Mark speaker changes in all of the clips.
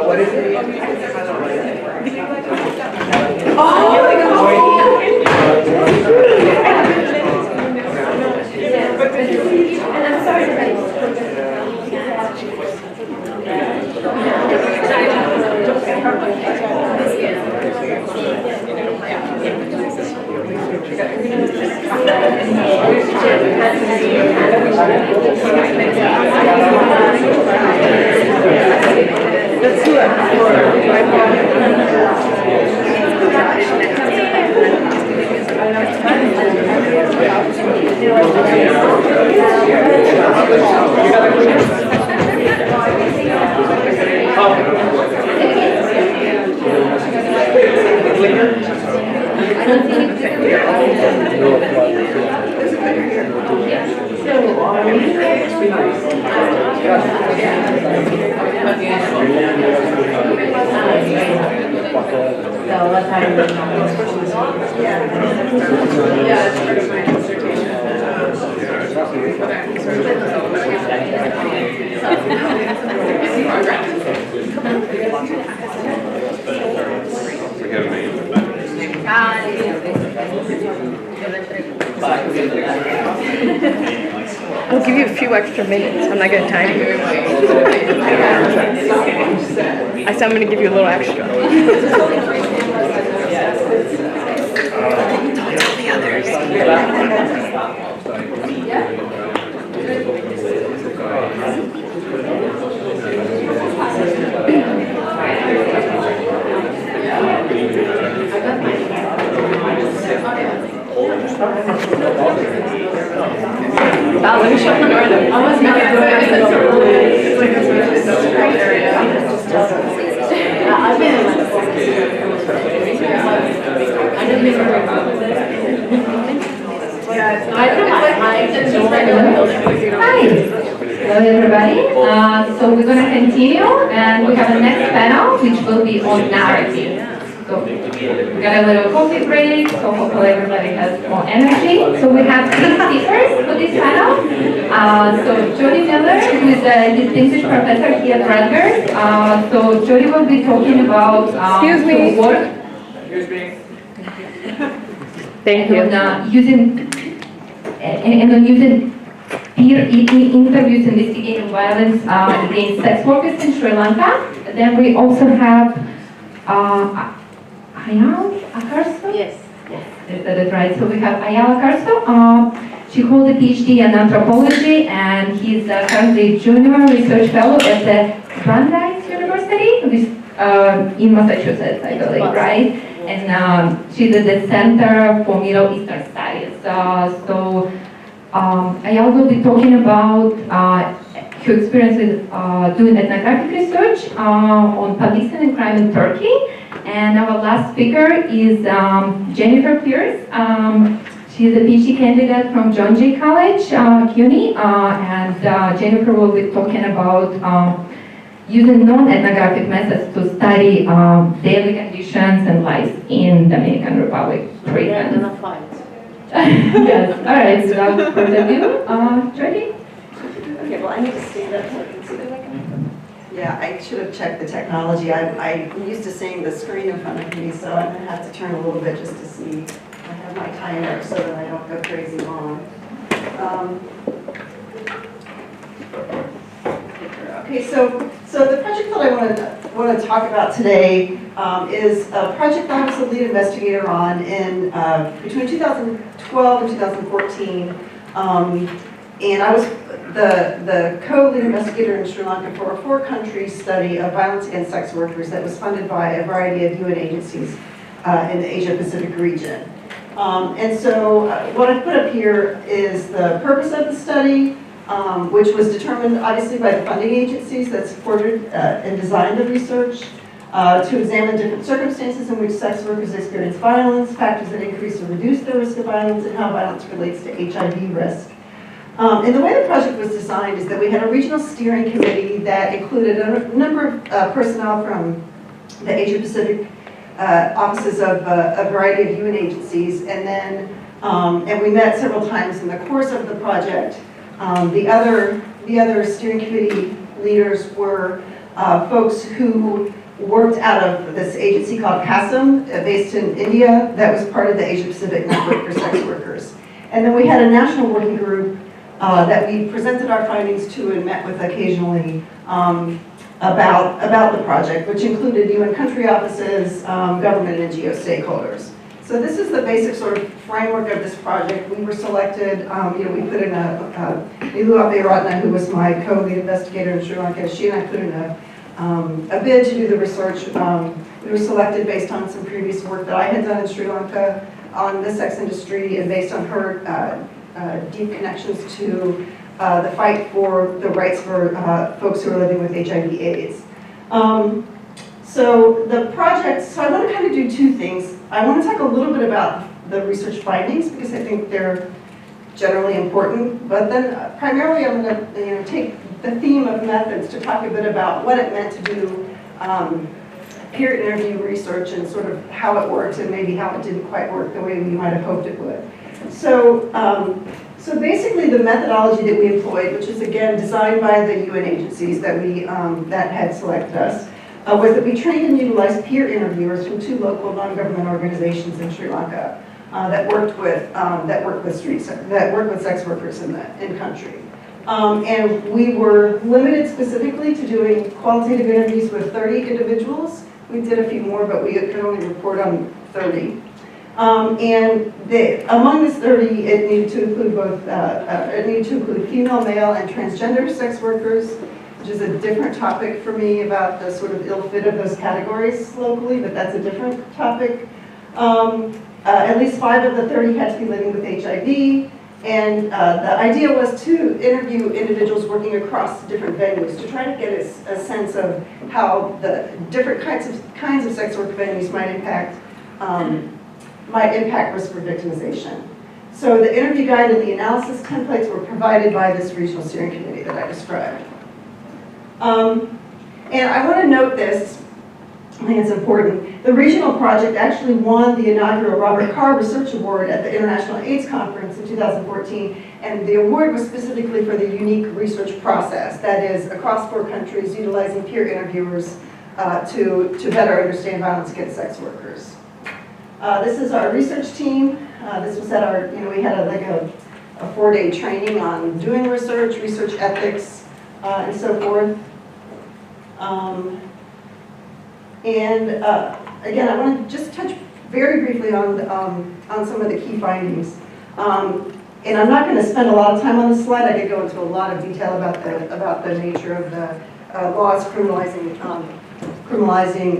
Speaker 1: What is it? Let's do I'll give you a few extra minutes. I'm not going to time you. I said I'm going to give you a little extra. Don't tell the others. Wow, let me shut the door. I almost made it door. I've been in Hi. Hello everybody. So we're going to continue and we have a next panel which will be on narrative. So we got a little coffee break, so hopefully everybody has more energy. So we have three speakers for this panel. So Jody Miller, who is a distinguished professor here at Rutgers. So Jody will be talking about
Speaker 2: Excuse me.
Speaker 1: work.
Speaker 2: Excuse me.
Speaker 1: Thank you. On using peer interviews investigating violence against sex workers in Sri Lanka. Then we also have Ayala Akarso?
Speaker 3: Yes.
Speaker 1: That's right. So we have Ayala Akarso. She holds a PhD in anthropology and he's currently junior research fellow at the Brandeis University, which is in Massachusetts, I believe, right? And she's at the Center for Middle Eastern Studies. Ayala will be talking about who experienced with doing ethnographic research on Pakistan and crime in Turkey. And our last speaker is Jennifer Pierce. She's a PhD candidate from John Jay College, CUNY, and Jennifer will be talking about using non-ethnographic methods to study daily conditions and life in Dominican Republic prison. Yes, all right, without further ado, Jody?
Speaker 2: Okay, well, I need to stand up so I can see the Yeah, I should have checked the technology. I'm used to seeing the screen in front of me, so I'm going to have to turn a little bit just to see. I have my timer so that I don't go crazy long. Okay, so the project that I want to talk about today is a project that I was the lead investigator on in between 2012 and 2014. And I was the co-lead investigator in Sri Lanka for a 4-country study of violence against sex workers that was funded by a variety of UN agencies in the Asia-Pacific region. And so what I've put up here is the purpose of the study, which was determined obviously by the funding agencies that supported and designed the research, to examine different circumstances in which sex workers experience violence, factors that increase or reduce their risk of violence, and how violence relates to HIV risk. And the way the project was designed is that we had a regional steering committee that included a number of personnel from the Asia-Pacific offices of a variety of UN agencies, and then and we met several times in the course of the project. The other steering committee leaders were folks who worked out of this agency called CASM, based in India, that was part of the Asia-Pacific Network for Sex Workers. And then we had a national working group that we presented our findings to and met with occasionally about the project, which included UN country offices, government and NGO stakeholders. So this is the basic sort of framework of this project. We were selected, we put in Nilu Abeyratna, who was my co-lead investigator in Sri Lanka, she and I put in a bid to do the research. We were selected based on some previous work that I had done in Sri Lanka on the sex industry and based on her deep connections to the fight for the rights for folks who are living with HIV/AIDS. So the project, so I want to kind of do two things. I want to talk a little bit about the research findings because I think they're generally important, but then primarily I'm going to take the theme of methods to talk a bit about what it meant to do peer interview research and sort of how it worked and maybe how it didn't quite work the way we might have hoped it would. So, so basically the methodology that we employed, which is again designed by the UN agencies that we that had selected us, was that we trained and utilized peer interviewers from 2 local non-government organizations in Sri Lanka that worked with sex workers in country. And we were limited specifically to doing qualitative interviews with 30 individuals. We did a few more, but we could only report on 30. And among this 30, it needed to include both, female, male, and transgender sex workers, which is a different topic for me about the sort of ill fit of those categories locally, but that's a different topic. At least 5 of the 30 had to be living with HIV, and the idea was to interview individuals working across different venues to try to get a sense of how the different kinds of sex work venues might impact risk for victimization. So the interview guide and the analysis templates were provided by this regional steering committee that I described. And I want to note this, I think it's important. The regional project actually won the inaugural Robert Carr Research Award at the International AIDS Conference in 2014, and the award was specifically for the unique research process, that is, across 4 countries, utilizing peer interviewers to better understand violence against sex workers. This is our research team. This was at our, we had a 4-day training on doing research ethics, and so forth. Again, I want to just touch very briefly on some of the key findings. And I'm not going to spend a lot of time on this slide. I could go into a lot of detail about the nature of the laws criminalizing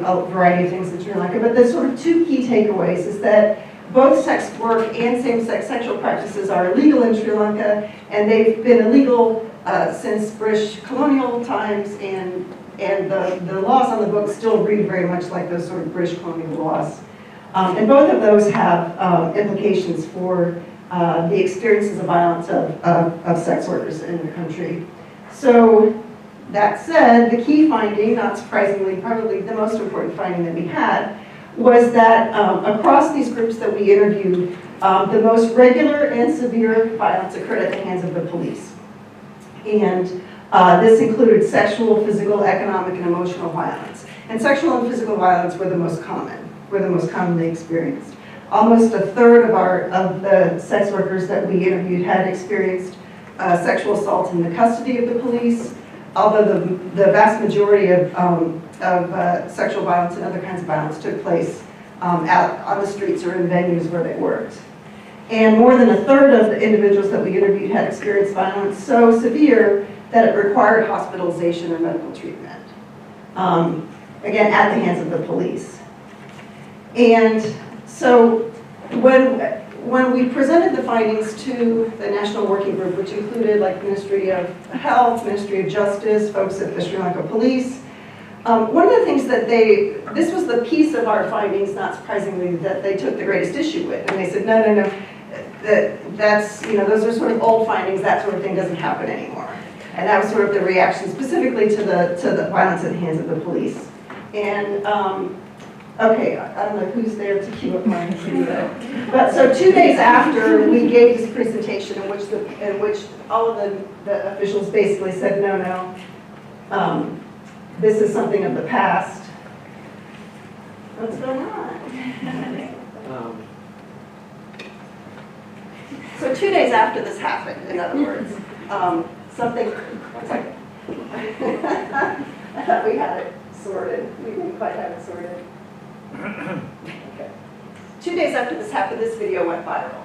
Speaker 2: a variety of things in Sri Lanka. But the sort of 2 key takeaways is that both sex work and same-sex sexual practices are illegal in Sri Lanka, and they've been illegal since British colonial times, and the laws on the book still read very much like those sort of British colonial laws. And both of those have implications for the experiences of violence of sex workers in the country. So that said, the key finding, not surprisingly, probably the most important finding that we had, was that across these groups that we interviewed, the most regular and severe violence occurred at the hands of the police. And this included sexual, physical, economic, and emotional violence. And sexual and physical violence were the most commonly experienced. Almost a third of the sex workers that we interviewed had experienced sexual assault in the custody of the police, although the vast majority of sexual violence and other kinds of violence took place out on the streets or in venues where they worked. And more than a third of the individuals that we interviewed had experienced violence so severe that it required hospitalization or medical treatment, again, at the hands of the police. And so when we presented the findings to the National Working Group, which included like Ministry of Health, Ministry of Justice, folks at the Sri Lanka Police, one of the things that this was the piece of our findings, not surprisingly, that they took the greatest issue with. And they said, no, that's, those are sort of old findings, that sort of thing doesn't happen anymore. And that was sort of the reaction specifically to the violence at the hands of the police. And okay, I don't know who's there to cue up my video. But so 2 days after we gave this presentation in which all of the officials basically said, no, this is something of the past. What's going on? So 2 days after this happened, in other words, something, one second. I thought we had it sorted. We didn't quite have it sorted. Okay. 2 days after this happened, this video went viral.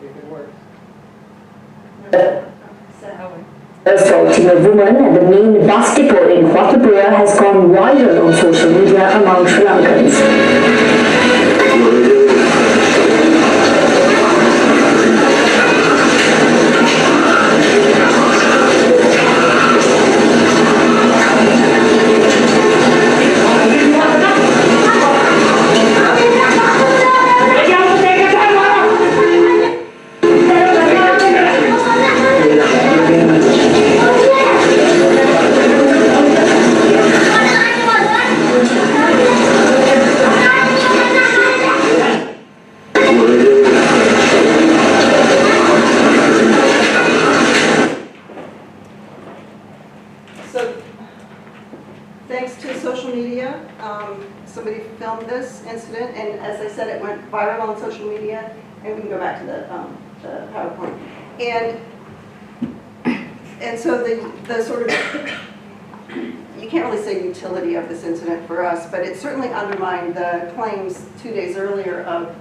Speaker 3: See if it works.
Speaker 4: Assaulting a woman at the main bus depot in Kottapura has gone viral on social media among Sri Lankans.
Speaker 2: So, thanks to social media, somebody filmed this incident, and as I said, it went viral on social media, and we can go back to the PowerPoint. And so the sort of, you can't really say utility of this incident for us, but it certainly undermined the claims 2 days earlier of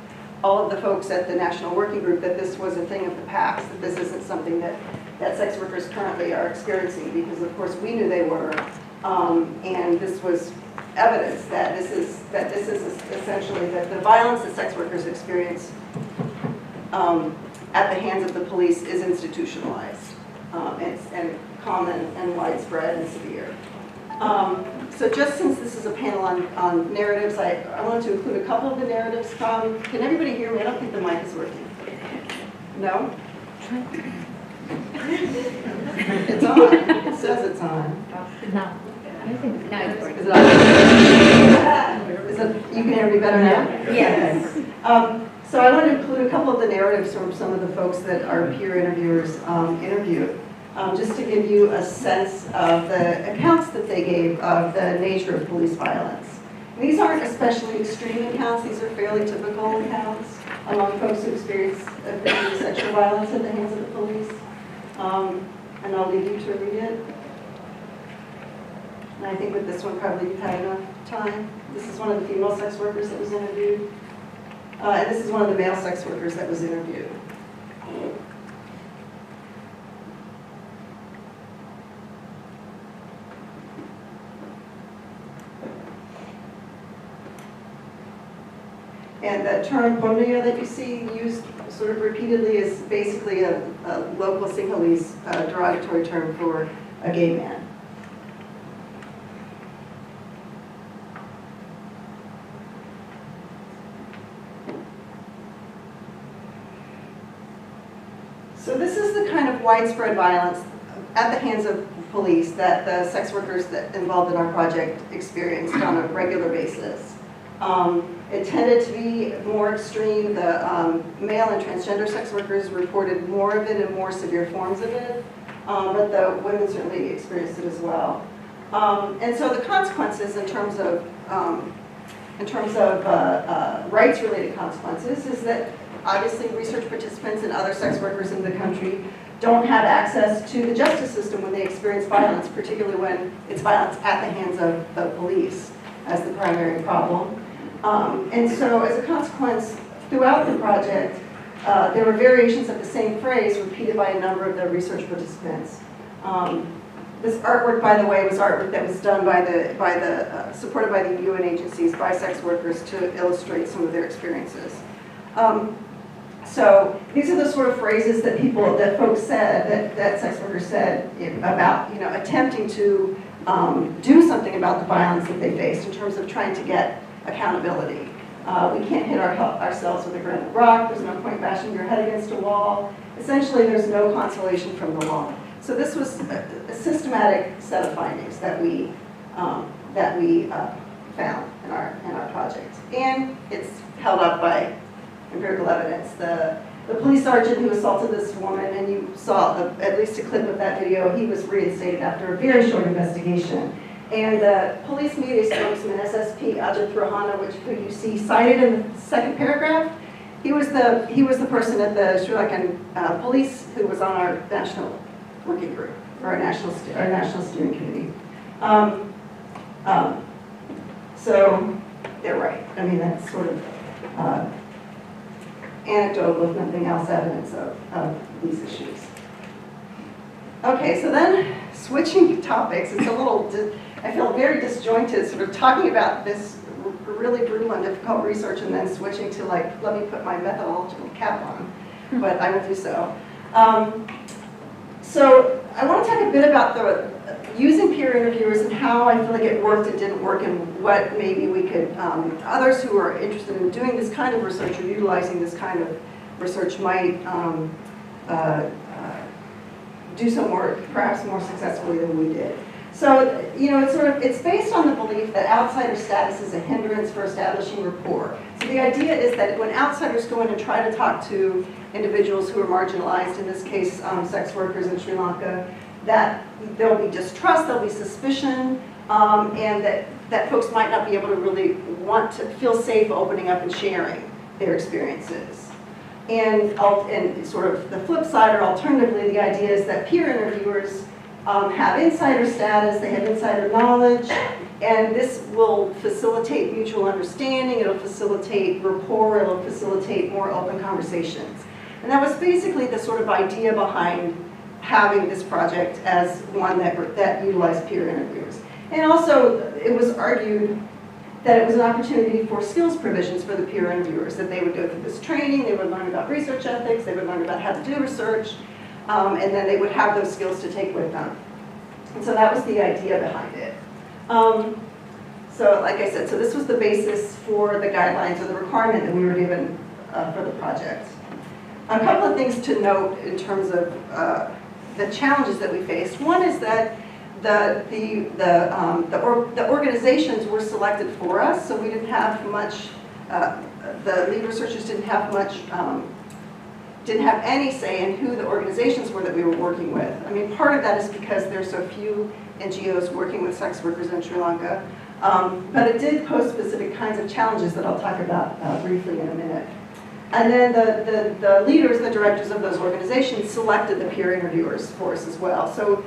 Speaker 2: all of the folks at the National Working Group that this was a thing of the past, that this isn't something that sex workers currently are experiencing, because of course we knew they were, and this was evidence that this is essentially that the violence that sex workers experience at the hands of the police is institutionalized, and common and widespread and severe. So just since this is a panel on narratives, I wanted to include a couple of the narratives from, can everybody hear me? I don't think the mic is working. No? It's on. It says it's on.
Speaker 1: No. No, it's working.
Speaker 2: Is it on? You can hear me better now?
Speaker 1: Yes.
Speaker 2: So I want to include a couple of the narratives from some of the folks that our peer interviewers interviewed, just to give you a sense of the accounts that they gave of the nature of police violence. And these aren't especially extreme accounts. These are fairly typical accounts among folks who experience sexual violence at the hands of the police. And I'll leave you to read it. And I think with this one, probably you've had enough time. This is one of the female sex workers that was interviewed. And this is one of the male sex workers that was interviewed. And the term porneia that you see used sort of repeatedly is basically a local Sinhalese derogatory term for a gay man. So this is the kind of widespread violence at the hands of police that the sex workers that involved in our project experienced on a regular basis. It tended to be more extreme. The male and transgender sex workers reported more of it and more severe forms of it, but the women certainly experienced it as well. And so the consequences in terms of rights-related consequences is that obviously research participants and other sex workers in the country don't have access to the justice system when they experience violence, particularly when it's violence at the hands of the police as the primary problem. And so as a consequence, throughout the project, there were variations of the same phrase repeated by a number of the research participants. This artwork, by the way, was artwork that was done supported by the UN agencies by sex workers to illustrate some of their experiences. So these are the sort of phrases that folks said, that sex workers said about, attempting to do something about the violence that they faced in terms of trying to get accountability. We can't hit ourselves with a granite rock. There's no point bashing your head against a wall. Essentially, there's no consolation from the law. So this was a systematic set of findings that we found in our project, and it's held up by empirical evidence. The police sergeant who assaulted this woman, and you saw at least a clip of that video, he was reinstated after a very short investigation. And the police media spokesman, SSP Ajit Rahana, who you see cited in the second paragraph, he was the person at the Sri Lankan police who was on our national working group, or our national steering committee. So they're right. I mean, that's sort of anecdotal, if nothing else, evidence of these issues. Okay, so then switching topics, it's a little, I feel very disjointed sort of talking about this really brutal and difficult research and then switching to let me put my methodological cap on, but I will do so. So I want to talk a bit about using peer interviewers and how I feel like it worked and didn't work and what maybe we could, others who are interested in doing this kind of research or utilizing this kind of research might do so perhaps more successfully than we did. So, it's based on the belief that outsider status is a hindrance for establishing rapport. So the idea is that when outsiders go in and try to talk to individuals who are marginalized, in this case, sex workers in Sri Lanka, that there'll be distrust, there'll be suspicion, and that folks might not be able to really want to feel safe opening up and sharing their experiences. And sort of the flip side, or alternatively, the idea is that peer interviewers have insider status, they have insider knowledge, and this will facilitate mutual understanding, it'll facilitate rapport, it'll facilitate more open conversations. And that was basically the sort of idea behind having this project as one that utilized peer interviewers. And also, it was argued that it was an opportunity for skills provisions for the peer interviewers, that they would go through this training, they would learn about research ethics, they would learn about how to do research, and then they would have those skills to take with them. And so that was the idea behind it. So like I said, so this was the basis for the guidelines or the requirement that we were given for the project. A couple of things to note in terms of the challenges that we faced. One is that the organizations were selected for us, so we didn't have much, the lead researchers didn't have much, didn't have any say in who the organizations were that we were working with. I mean, part of that is because there's so few NGOs working with sex workers in Sri Lanka, but it did pose specific kinds of challenges that I'll talk about briefly in a minute. And then the leaders, the directors of those organizations selected the peer interviewers for us as well. So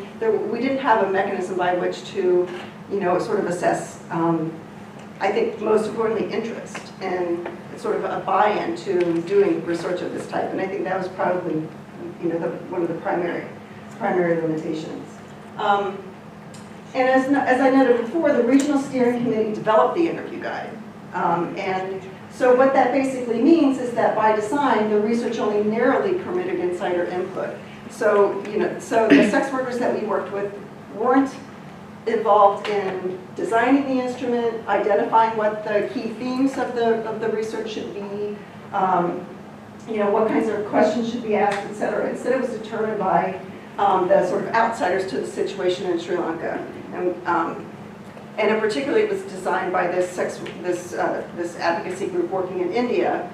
Speaker 2: we didn't have a mechanism by which to, sort of assess, I think most importantly, interest and sort of a buy-in to doing research of this type. And I think that was probably, one of the primary limitations. And as I noted before, the regional steering committee developed the interview guide. And So what that basically means is that by design, the research only narrowly permitted insider input. So, so the sex workers that we worked with weren't involved in designing the instrument, identifying what the key themes of the research should be, what kinds of questions should be asked, et cetera. Instead, it was determined by the sort of outsiders to the situation in Sri Lanka. And in particular, it was designed by this advocacy group working in India.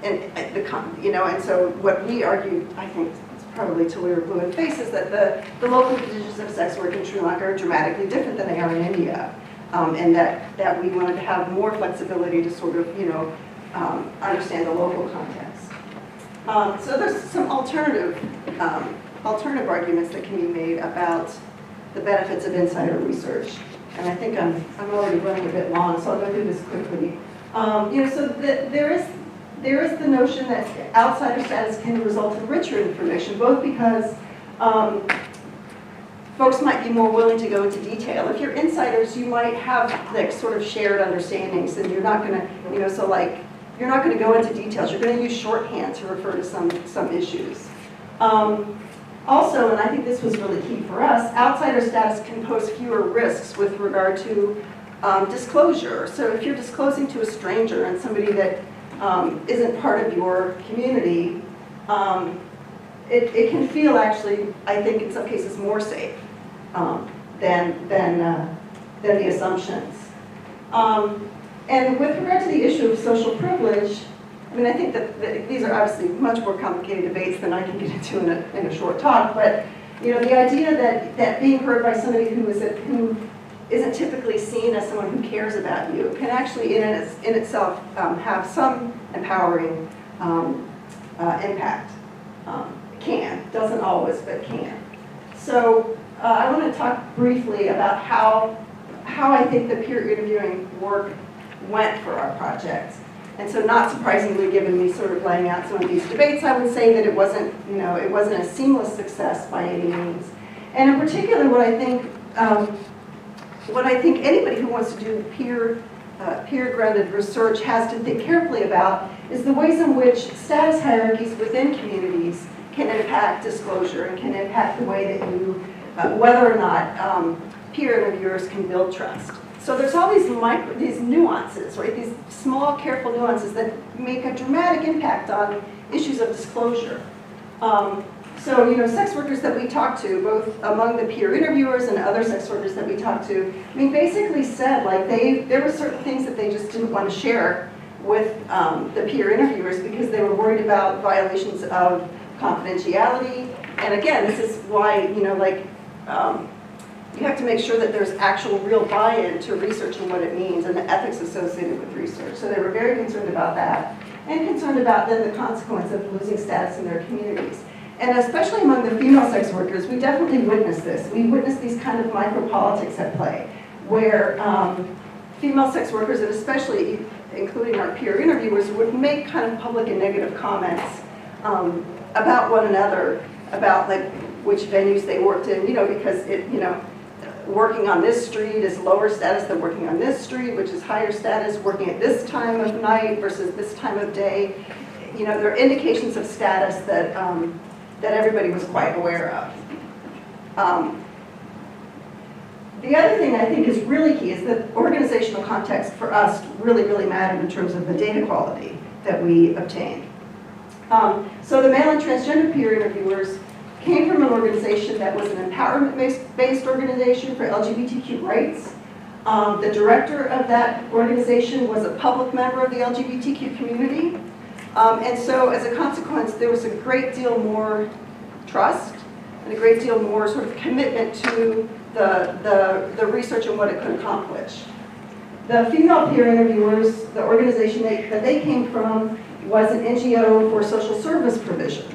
Speaker 2: And so what we argued, I think, probably till we were blue in the face, is that the local conditions of sex work in Sri Lanka are dramatically different than they are in India. And that we wanted to have more flexibility to sort of, understand the local context. So there's some alternative arguments that can be made about the benefits of insider research. And I think I'm already running a bit long, so I'll go through this quickly. So there is the notion that outsider status can result in richer information, both because folks might be more willing to go into detail. If you're insiders, you might have like sort of shared understandings, and you're not going to, so like you're not going to go into details. You're going to use shorthand to refer to some issues. Also, and I think this was really key for us, outsider status can pose fewer risks with regard to disclosure. So if you're disclosing to a stranger and somebody that isn't part of your community, it can feel actually, I think in some cases, more safe than the assumptions. And with regard to the issue of social privilege, I mean, I think that these are obviously much more complicated debates than I can get into in a short talk, but the idea that being heard by somebody who isn't typically seen as someone who cares about you can actually in itself have some empowering impact. Doesn't always, but can. So I want to talk briefly about how I think the peer interviewing work went for our project. And so not surprisingly, given me sort of laying out some of these debates, I would say that it wasn't a seamless success by any means. And in particular, what I think anybody who wants to do peer-grounded research has to think carefully about is the ways in which status hierarchies within communities can impact disclosure and can impact the way that you, whether or not peer interviewers can build trust. So there's all these nuances, right? These small, careful nuances that make a dramatic impact on issues of disclosure. So, sex workers that we talked to, both among the peer interviewers and other sex workers that we talked to, basically said like there were certain things that they just didn't want to share with the peer interviewers because they were worried about violations of confidentiality. And again, this is why, you have to make sure that there's actual real buy-in to research and what it means and the ethics associated with research. So they were very concerned about that and concerned about then the consequence of losing status in their communities. And especially among the female sex workers, we definitely witnessed this. We witnessed these kind of micro-politics at play where female sex workers, and especially including our peer interviewers, would make kind of public and negative comments about one another, about like which venues they worked in, because working on this street is lower status than working on this street, which is higher status, working at this time of night versus this time of day. There are indications of status that everybody was quite aware of. The other thing I think is really key is that organizational context for us really, really mattered in terms of the data quality that we obtained. So the male and transgender peer interviewers came from an organization that was an empowerment-based organization for LGBTQ rights. The director of that organization was a public member of the LGBTQ community. And so as a consequence, there was a great deal more trust and a great deal more sort of commitment to the research and what it could accomplish. The female peer interviewers, the organization that they came from was an NGO for social service provision.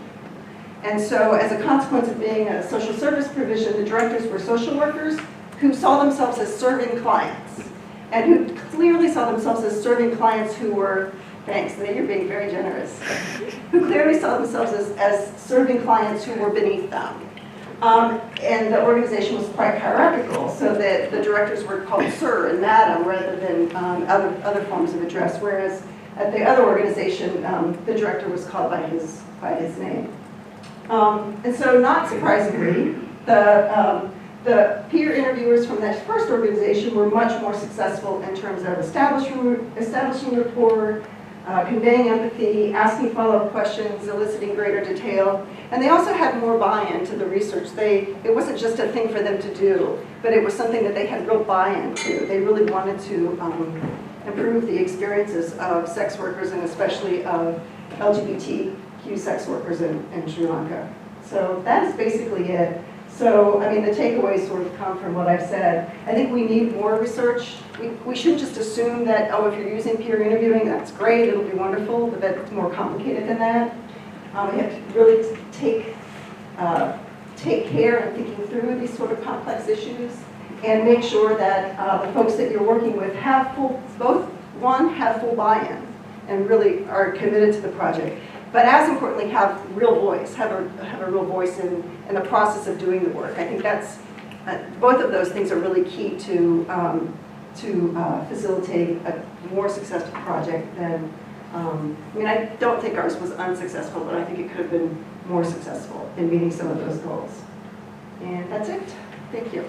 Speaker 2: And so as a consequence of being a social service provision, the directors were social workers who saw themselves as serving clients and who clearly saw themselves as serving clients who were, thanks, you're being very generous, who clearly saw themselves as serving clients who were beneath them. And the organization was quite hierarchical, so that the directors were called sir and madam rather than other forms of address, whereas at the other organization, the director was called by his name. And so, not surprisingly, the peer interviewers from that first organization were much more successful in terms of establishing rapport, conveying empathy, asking follow-up questions, eliciting greater detail. And they also had more buy-in to the research. It wasn't just a thing for them to do, but it was something that they had real buy-in to. They really wanted to improve the experiences of sex workers, and especially of LGBTQ sex workers in Sri Lanka. So that's basically it. So, I mean, the takeaways sort of come from what I've said. I think we need more research. We shouldn't just assume that, oh, if you're using peer interviewing, that's great, it'll be wonderful, but that's more complicated than that. We have to really take care in thinking through these sort of complex issues and make sure that the folks that you're working with have full buy-in and really are committed to the project. But as importantly, have a real voice in the process of doing the work. I think that's, both of those things are really key to facilitate a more successful project than, I mean, I don't think ours was unsuccessful, but I think it could have been more successful in meeting some of those goals. And that's it. Thank you.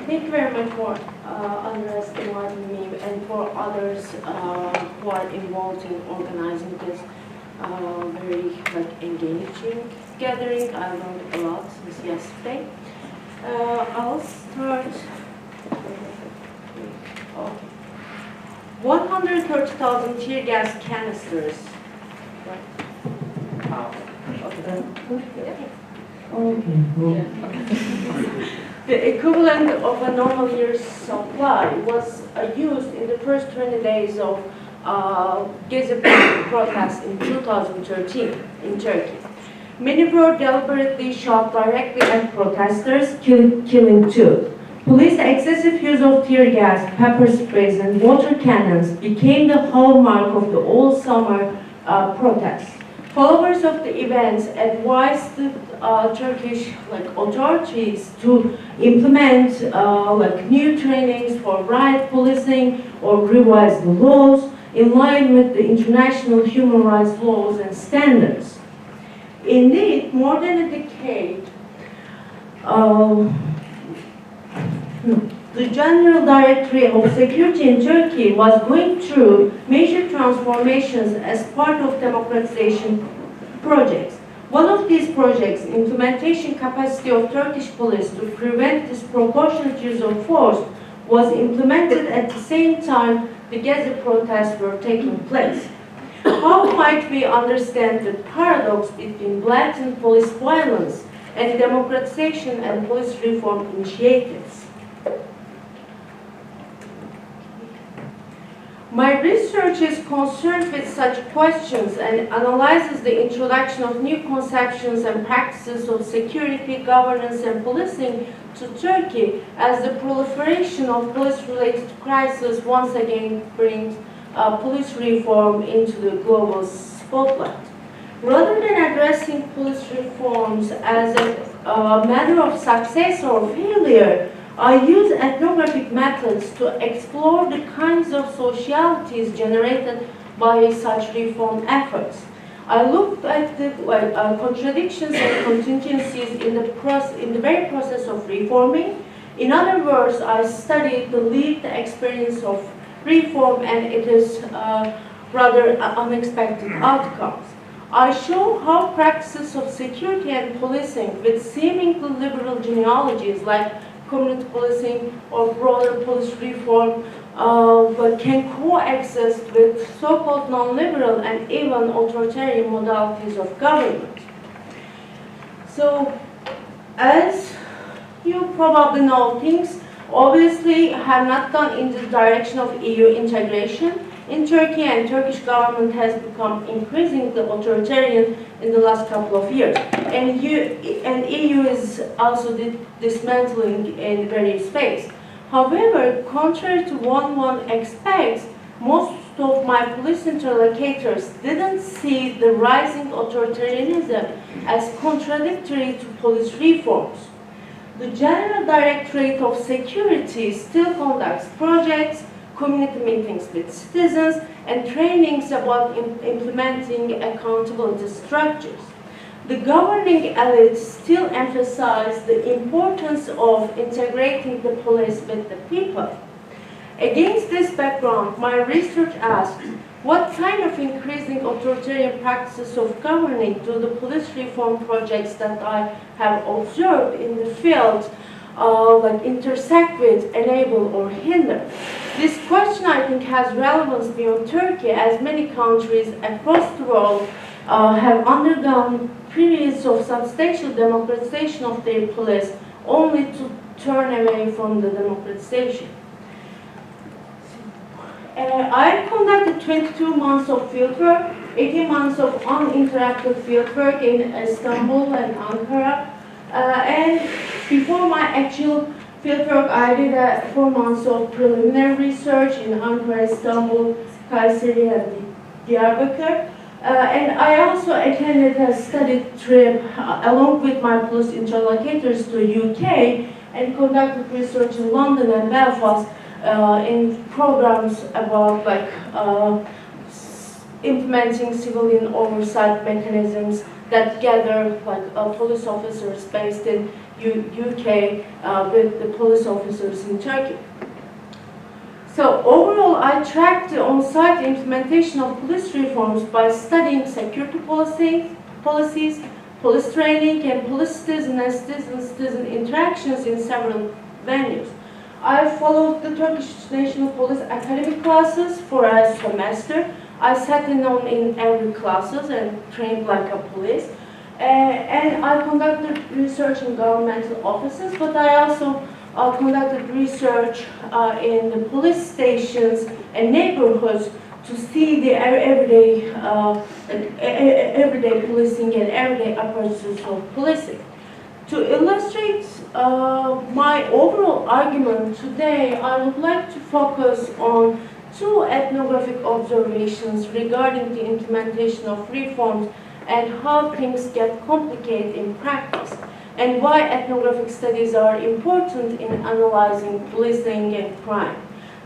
Speaker 5: Thank you very much for Andres inviting me and for others who are involved in organizing this very engaging gathering. I learned a lot since yesterday. I'll start. Okay. 130,000 tear gas canisters. Right. The equivalent of a normal year's supply was used in the first 20 days of Gezi protests in 2013 in Turkey. Many were deliberately shot directly at protesters, killing 2. Police excessive use of tear gas, pepper sprays, and water cannons became the hallmark of the all-summer protests. Followers of the events advised the Turkish authorities to implement new trainings for riot policing or revise the laws in line with the international human rights laws and standards. Indeed, more than a decade, the General Directorate of Security in Turkey was going through major transformations as part of democratization projects. One of these projects, implementation capacity of Turkish police to prevent disproportionate use of force, was implemented at the same time the Gezi protests were taking place. How might we understand the paradox between blatant police violence and democratization and police reform initiatives? My research is concerned with such questions and analyzes the introduction of new conceptions and practices of security, governance, and policing to Turkey as the proliferation of police-related crises once again brings police reform into the global spotlight. Rather than addressing police reforms as a matter of success or failure, I use ethnographic methods to explore the kinds of socialities generated by such reform efforts. I looked at the contradictions and contingencies in the very process of reforming. In other words, I studied the lived experience of reform and its rather unexpected outcomes. I show how practices of security and policing with seemingly liberal genealogies like community policing or broader police reform, but can coexist with so-called non-liberal and even authoritarian modalities of government. So, as you probably know, things obviously have not gone in the direction of EU integration in Turkey, and Turkish government has become increasingly authoritarian in the last couple of years. And EU is also dismantling in various ways. However, contrary to what one expects, most of my police interlocutors didn't see the rising authoritarianism as contradictory to police reforms. The General Directorate of Security still conducts projects, community meetings with citizens, and trainings about implementing accountability structures. The governing elite still emphasize the importance of integrating the police with the people. Against this background, my research asked, what kind of increasing authoritarian practices of governing do the police reform projects that I have observed in the field intersect with, enable, or hinder? This question, I think, has relevance beyond Turkey, as many countries across the world have undergone periods of substantial democratization of their police, only to turn away from the democratization. I conducted 22 months of fieldwork, 18 months of uninterrupted fieldwork in Istanbul and Ankara, and before my actual fieldwork, I did 4 months of preliminary research in Ankara, Istanbul, Kayseri, and Diyarbakir. And I also attended a study trip along with my police interlocutors to UK and conducted research in London and Belfast in programs about implementing civilian oversight mechanisms that gather police officers based in UK with the police officers in Turkey. So overall, I tracked the on-site implementation of police reforms by studying security policies, police training, and police citizen and citizen interactions in several venues. I followed the Turkish National Police Academy classes for a semester. I sat in on in every classes and trained like a police. And I conducted research in governmental offices, but I also conducted research in the police stations and neighborhoods to see the everyday policing and everyday approaches of policing. To illustrate my overall argument today, I would like to focus on two ethnographic observations regarding the implementation of reforms and how things get complicated in practice, and why ethnographic studies are important in analyzing policing and crime.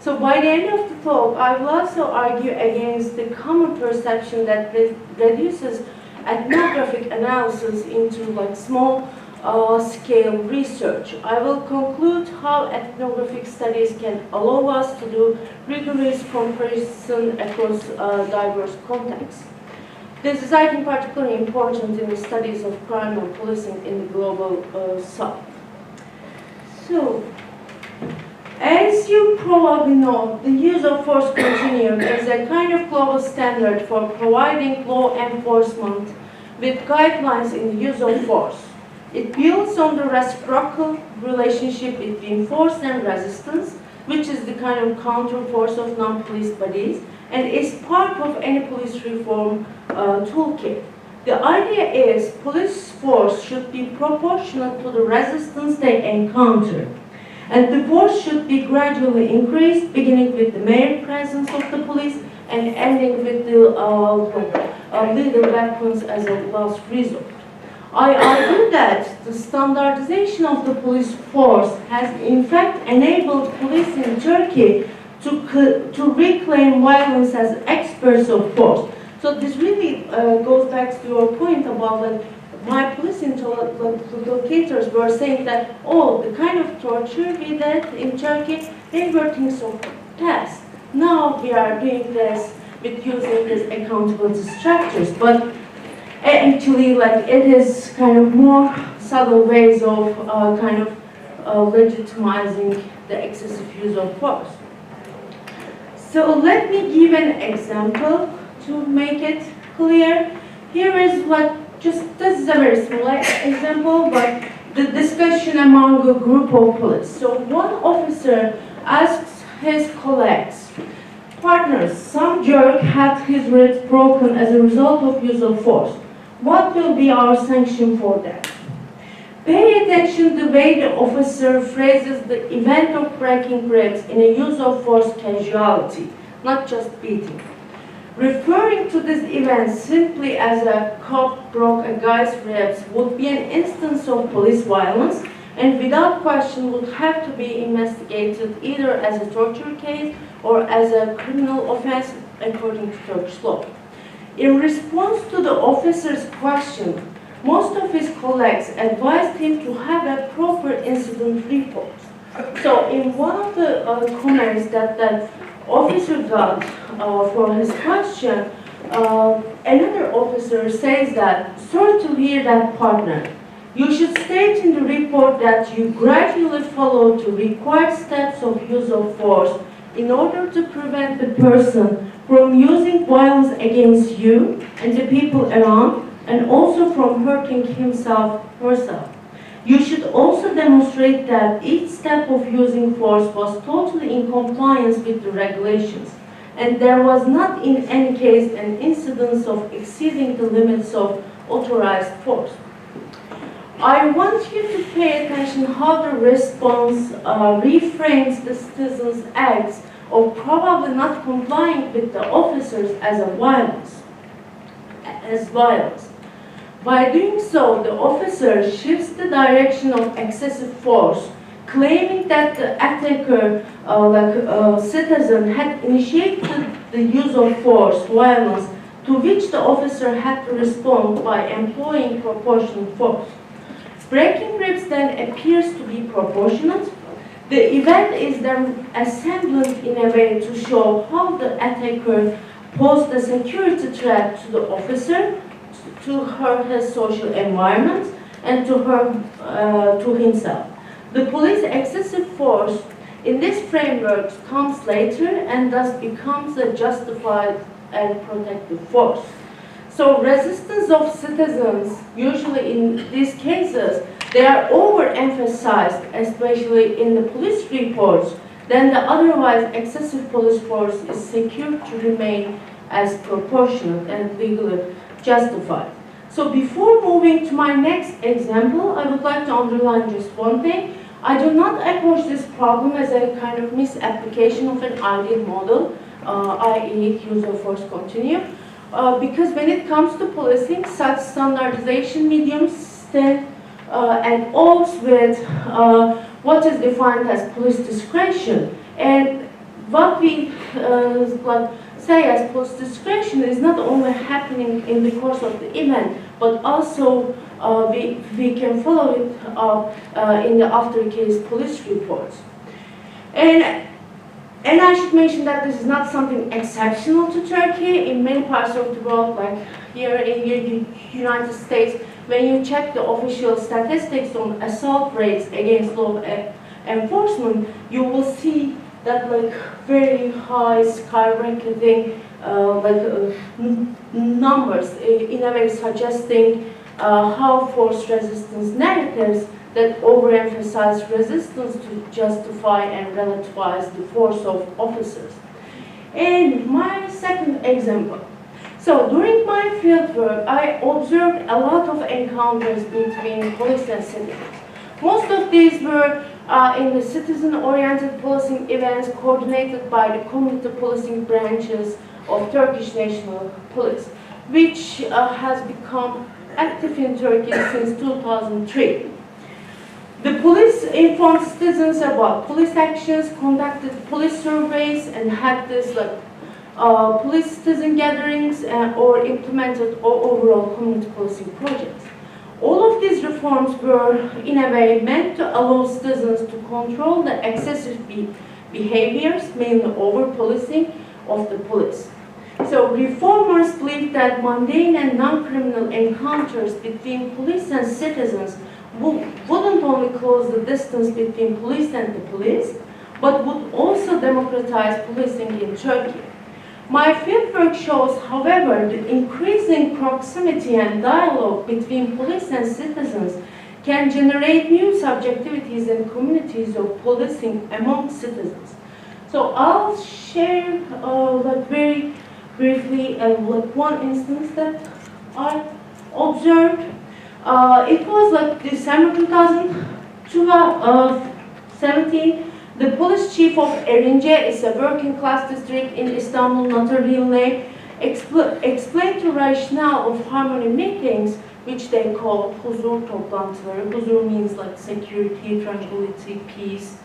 Speaker 5: So by the end of the talk, I will also argue against the common perception that reduces ethnographic analysis into small scale research. I will conclude how ethnographic studies can allow us to do rigorous comparison across diverse contexts. This is, I think, particularly important in the studies of crime and policing in the global south. So, as you probably know, the use of force continuum is a kind of global standard for providing law enforcement with guidelines in the use of force. It builds on the reciprocal relationship between force and resistance, which is the kind of counterforce of non-police bodies, and is part of any police reform toolkit. The idea is police force should be proportional to the resistance they encounter. And the force should be gradually increased, beginning with the mere presence of the police and ending with the lethal weapons as a last resort. I argue that the standardization of the police force has in fact enabled police in Turkey to reclaim violence as experts of force. So this really goes back to your point about my police interlocutors were saying that, oh, the kind of torture we did in Turkey, they were things of past. Now we are doing this with using these accountability structures, but actually, it is kind of more subtle ways of legitimizing the excessive use of force. So let me give an example to make it clear. Here is this is a very small example, but the discussion among a group of police. So one officer asks his colleagues, partners, some jerk had his ribs broken as a result of use of force. What will be our sanction for that? Pay attention to the way the officer phrases the event of breaking ribs in a use of force casualty, not just beating. Referring to this event simply as a cop broke a guy's ribs would be an instance of police violence and without question would have to be investigated either as a torture case or as a criminal offense according to Turkish law. In response to the officer's question, most of his colleagues advised him to have a proper incident report. So in one of the comments that the officer got for his question, another officer says that, sorry to hear that, partner. You should state in the report that you gradually follow the required steps of use of force in order to prevent the person from using violence against you and the people around, and also from hurting himself or herself. You should also demonstrate that each step of using force was totally in compliance with the regulations, and there was not in any case an incidence of exceeding the limits of authorized force. I want you to pay attention how the response reframes the citizen's acts of probably not complying with the officers as violence. By doing so, the officer shifts the direction of excessive force, claiming that the attacker, citizen, had initiated the use of force, violence, to which the officer had to respond by employing proportionate force. Breaking ribs then appears to be proportionate. The event is then assembled in a way to show how the attacker posed a security threat to the officer, to his social environment, and to himself. The police excessive force in this framework comes later and thus becomes a justified and protective force. So resistance of citizens, usually in these cases, they are overemphasized, especially in the police reports, then the otherwise excessive police force is secured to remain as proportionate and legally justified. So before moving to my next example, I would like to underline just one thing. I do not approach this problem as a kind of misapplication of an ideal model, i.e. use of force continuum, because when it comes to policing, such standardization mediums stand at odds with what is defined as police discretion. And what we say as police discretion is not only happening in the course of the event, but also we can follow it up in the after case police reports. And I should mention that this is not something exceptional to Turkey. In many parts of the world, like here in the United States, when you check the official statistics on assault rates against law enforcement, you will see that very high skyrocketing numbers, in a way suggesting how force resistance narratives that overemphasize resistance to justify and relativize the force of officers. And my second example. So during my fieldwork, I observed a lot of encounters between police and citizens. Most of these were in the citizen-oriented policing events coordinated by the community policing branches of Turkish National Police, which has become active in Turkey since 2003. The police informed citizens about police actions, conducted police surveys, and had this police citizen gatherings or implemented overall community policing projects. All of these reforms were, in a way, meant to allow citizens to control the excessive behaviors, mainly over-policing of the police. So reformers believed that mundane and non-criminal encounters between police and citizens wouldn't only close the distance between police and the police, but would also democratize policing in Turkey. My fieldwork shows, however, the increasing proximity and dialogue between police and citizens can generate new subjectivities and communities of policing among citizens. So I'll share like very briefly like one instance that I observed. It was like December 2017. The police chief of Erince, is a working class district in Istanbul, not a real name, explained the rationale of harmony meetings, which they call huzur toplantıları. Huzur means like security, tranquility, peace.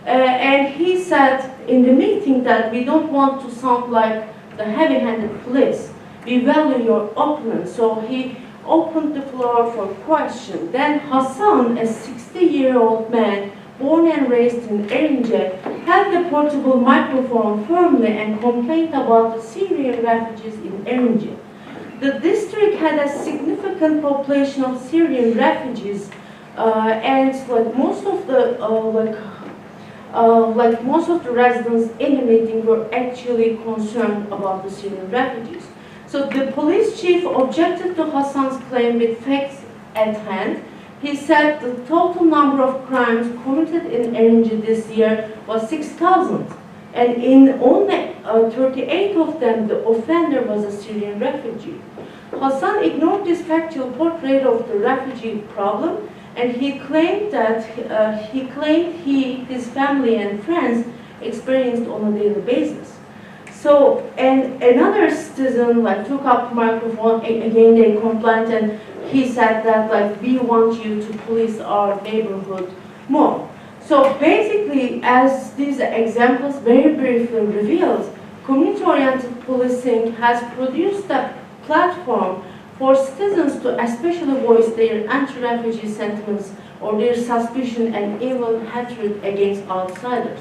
Speaker 5: And he said in the meeting that we don't want to sound like the heavy-handed police. We value your openness. So he opened the floor for questions. Then Hassan, a 60-year-old man, born and raised in Erince, held the portable microphone firmly and complained about the Syrian refugees in Erince. The district had a significant population of Syrian refugees, and like most of the most of the residents in the meeting were actually concerned about the Syrian refugees. So the police chief objected to Hassan's claim with facts at hand. He said the total number of crimes committed in Erince this year was 6,000, and in only 38 of them, the offender was a Syrian refugee. Hassan ignored this factual portrait of the refugee problem, and he claimed that his family and friends experienced on a daily basis. So, and another citizen like took up the microphone, again they complained, and he said that like we want you to police our neighborhood more. So basically, as these examples very briefly revealed, community-oriented policing has produced a platform for citizens to especially voice their anti-refugee sentiments or their suspicion and even hatred against outsiders.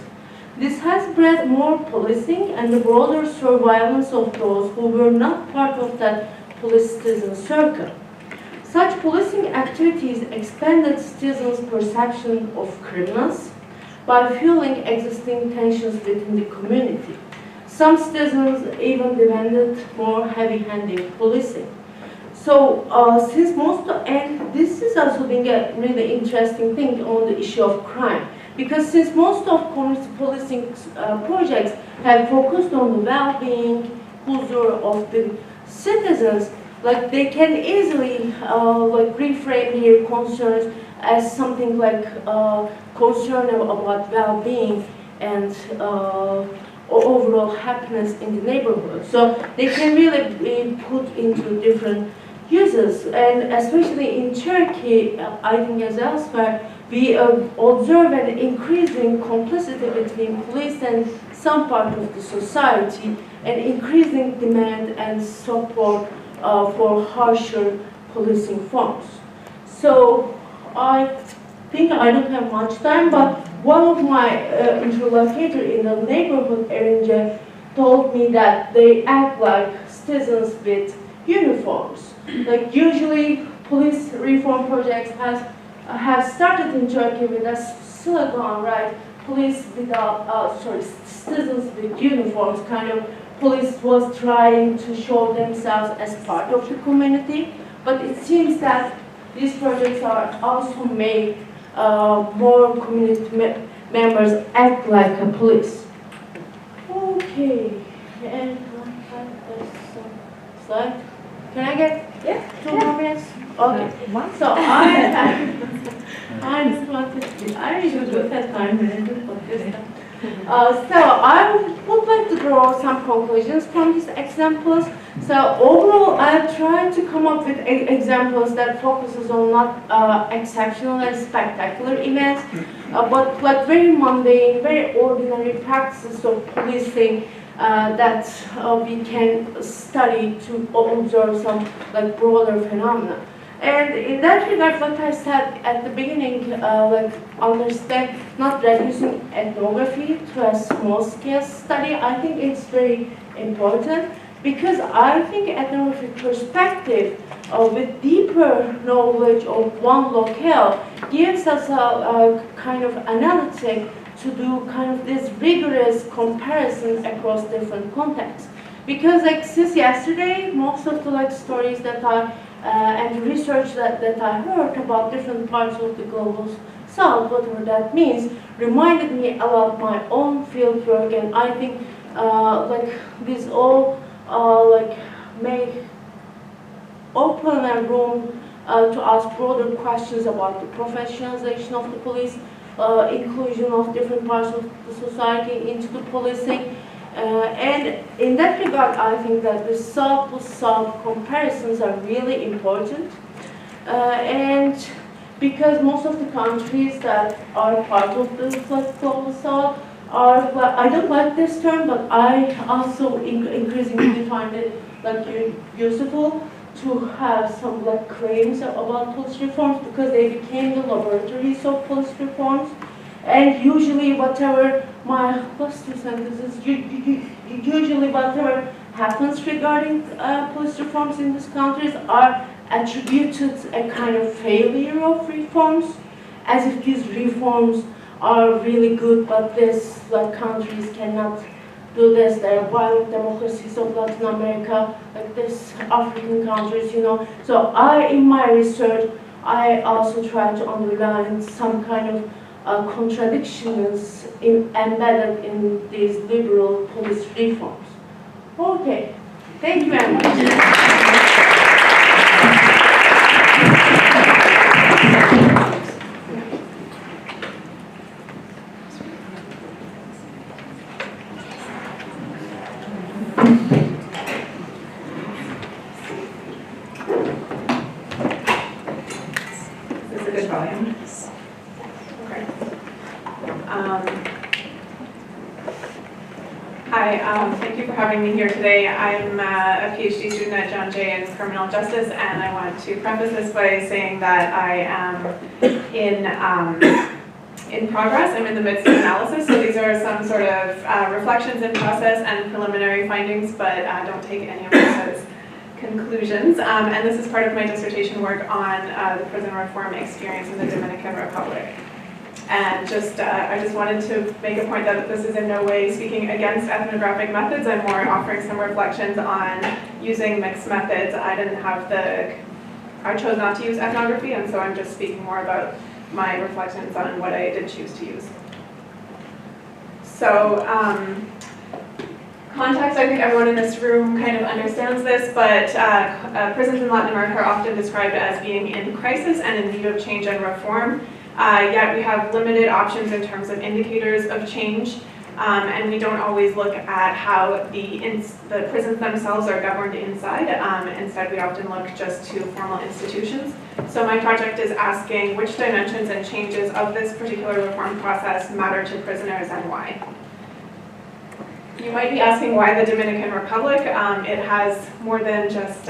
Speaker 5: This has bred more policing and the broader surveillance of those who were not part of that police-citizen circle. Such policing activities expanded citizens' perception of criminals by fueling existing tensions within the community. Some citizens even demanded more heavy-handed policing. So, since and this is also being a really interesting thing on the issue of crime, because since most of community policing projects have focused on the well-being, huzur of the citizens, like they can easily like reframe their concerns as something like concern about well-being and overall happiness in the neighborhood. So they can really be put into different uses, and especially in Turkey, I think as elsewhere, we observe an increasing complicity between police and some part of the society, and increasing demand and support for harsher policing forms. So I think I don't have much time, but one of my interlocutors in the neighborhood Erince told me that they act like citizens with uniforms. Like usually police reform projects have started in Turkey with a slogan, right? Police without, citizens with uniforms, kind of police was trying to show themselves as part of the community, but it seems that these projects are also made more community members act like a police. Okay, and I have this slide. Can I get 2 more minutes? Okay. So I just wanted to, I usually look at time management for this stuff. So I would like to draw some conclusions from these examples. So overall, I tried to come up with examples that focuses on not exceptional and spectacular events, but like very mundane, very ordinary practices of policing that we can study to observe some like broader phenomena. And in that regard, what I said at the beginning, like understand not reducing ethnography to a small-scale study, I think it's very important. Because I think ethnographic perspective with deeper knowledge of one locale gives us a kind of analytic to do kind of this rigorous comparison across different contexts. Because like since yesterday, most of the like stories that I and research that I heard about different parts of the global South, whatever that means, reminded me about my own field work, and I think like this all like may open a room to ask broader questions about the professionalization of the police, inclusion of different parts of the society into the policing. And in that regard, I think that the South-to-South comparisons are really important. And because most of the countries that are part of the Global South are, well, I don't like this term, but I also increasingly find it like useful to have some like claims about police reforms, because they became the laboratories of police reforms. And usually whatever my last two sentences, usually whatever happens regarding police reforms in these countries are attributed a kind of failure of reforms, as if these reforms are really good, but these like countries cannot do this. There are violent democracies of Latin America, like this African countries, you know. So in my research, I also try to underline some kind of contradictions embedded in these liberal police reforms. Okay, thank you very much.
Speaker 2: Is this a good volume? Okay.
Speaker 6: Hi, thank you for having me here today. I'm a PhD student at John Jay in criminal justice, and I want to preface this by saying that I am in progress. I'm in the midst of analysis, so these are some sort of reflections in process and preliminary findings, but don't take any of this as conclusions. And this is part of my dissertation work on the prison reform experience in the Dominican Republic. And I just wanted to make a point that this is in no way speaking against ethnographic methods. I'm more offering some reflections on using mixed methods. I chose not to use ethnography, and so I'm just speaking more about my reflections on what I did choose to use. So, context, I think everyone in this room kind of understands this, but prisons in Latin America are often described as being in crisis and in need of change and reform. Yet we have limited options in terms of indicators of change, and we don't always look at how the prisons themselves are governed inside. Instead, we often look just to formal institutions. So my project is asking which dimensions and changes of this particular reform process matter to prisoners and why. You might be asking why the Dominican Republic. It has more than just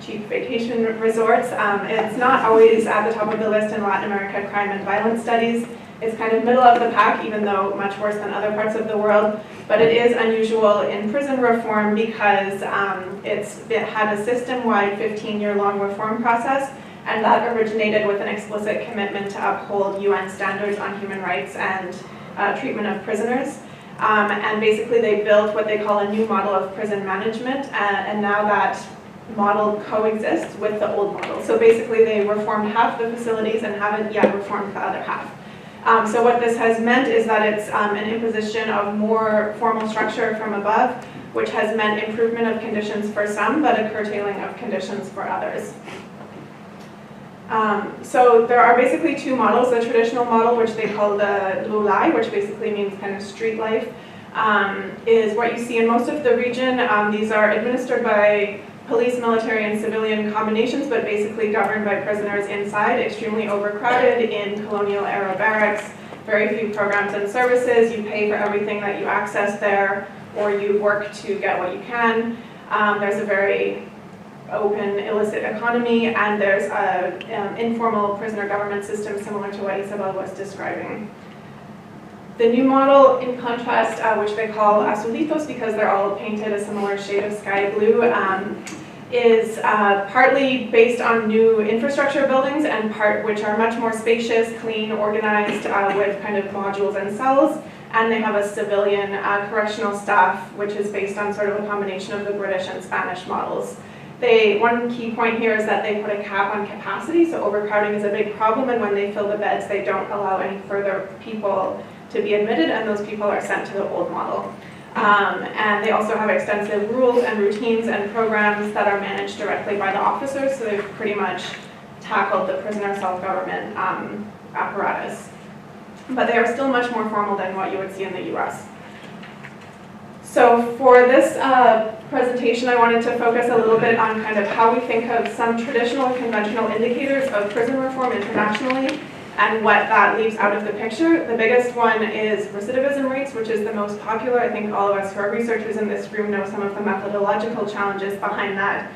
Speaker 6: cheap vacation resorts. It's not always at the top of the list in Latin America crime and violence studies. It's kind of middle of the pack, even though much worse than other parts of the world. But it is unusual in prison reform because it had a system-wide 15-year-long reform process, and that originated with an explicit commitment to uphold UN standards on human rights and treatment of prisoners. And basically they built what they call a new model of prison management, and now that model coexists with the old model. So basically they reformed half the facilities and haven't yet reformed the other half. So what this has meant is that it's an imposition of more formal structure from above, which has meant improvement of conditions for some, but a curtailing of conditions for others. So there are basically two models. The traditional model, which they call the Lulay, which basically means kind of street life, is what you see in most of the region. These are administered by police, military, and civilian combinations, but basically governed by prisoners inside, extremely overcrowded in colonial-era barracks, very few programs and services. You pay for everything that you access there, or you work to get what you can. There's a very open, illicit economy, and there's an informal prisoner government system similar to what Isabel was describing. The new model, in contrast, which they call azulitos because they're all painted a similar shade of sky blue, is partly based on new infrastructure buildings and part which are much more spacious, clean, organized with kind of modules and cells. And they have a civilian correctional staff, which is based on sort of a combination of the British and Spanish models. One key point here is that they put a cap on capacity, so overcrowding is a big problem, and when they fill the beds, they don't allow any further people to be admitted, and those people are sent to the old model. And they also have extensive rules and routines and programs that are managed directly by the officers, so they've pretty much tackled the prisoner self-government apparatus. But they are still much more formal than what you would see in the US. So for this presentation, I wanted to focus a little bit on kind of how we think of some traditional conventional indicators of prison reform internationally and what that leaves out of the picture. The biggest one is recidivism rates, which is the most popular. I think all of us who are researchers in this room know some of the methodological challenges behind that.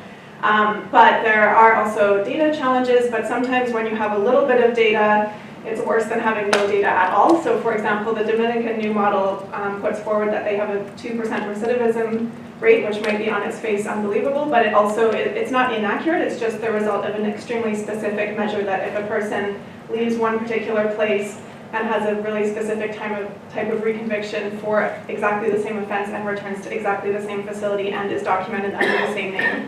Speaker 6: But there are also data challenges, but sometimes when you have a little bit of data, it's worse than having no data at all. So for example, the Dominican new model puts forward that they have a 2% recidivism rate, which might be on its face unbelievable, but it's not inaccurate, it's just the result of an extremely specific measure that if a person leaves one particular place and has a really specific type of reconviction for exactly the same offense and returns to exactly the same facility and is documented under the same name.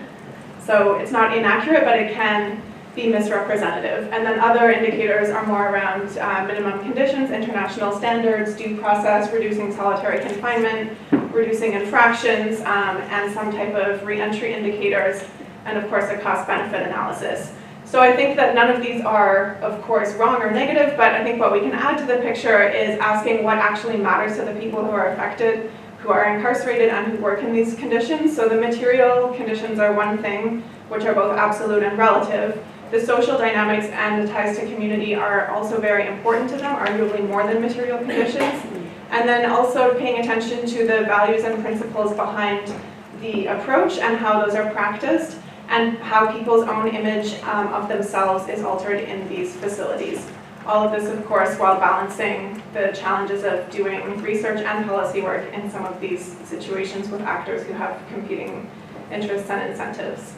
Speaker 6: So it's not inaccurate, but it can be misrepresentative. And then other indicators are more around minimum conditions, international standards, due process, reducing solitary confinement, reducing infractions, and some type of re-entry indicators, and of course a cost-benefit analysis. So I think that none of these are, of course, wrong or negative, but I think what we can add to the picture is asking what actually matters to the people who are affected, who are incarcerated, and who work in these conditions. So the material conditions are one thing, which are both absolute and relative. The social dynamics and the ties to community are also very important to them, arguably more than material conditions. And then also paying attention to the values and principles behind the approach and how those are practiced, and how people's own image of themselves is altered in these facilities. All of this, of course, while balancing the challenges of doing research and policy work in some of these situations with actors who have competing interests and incentives.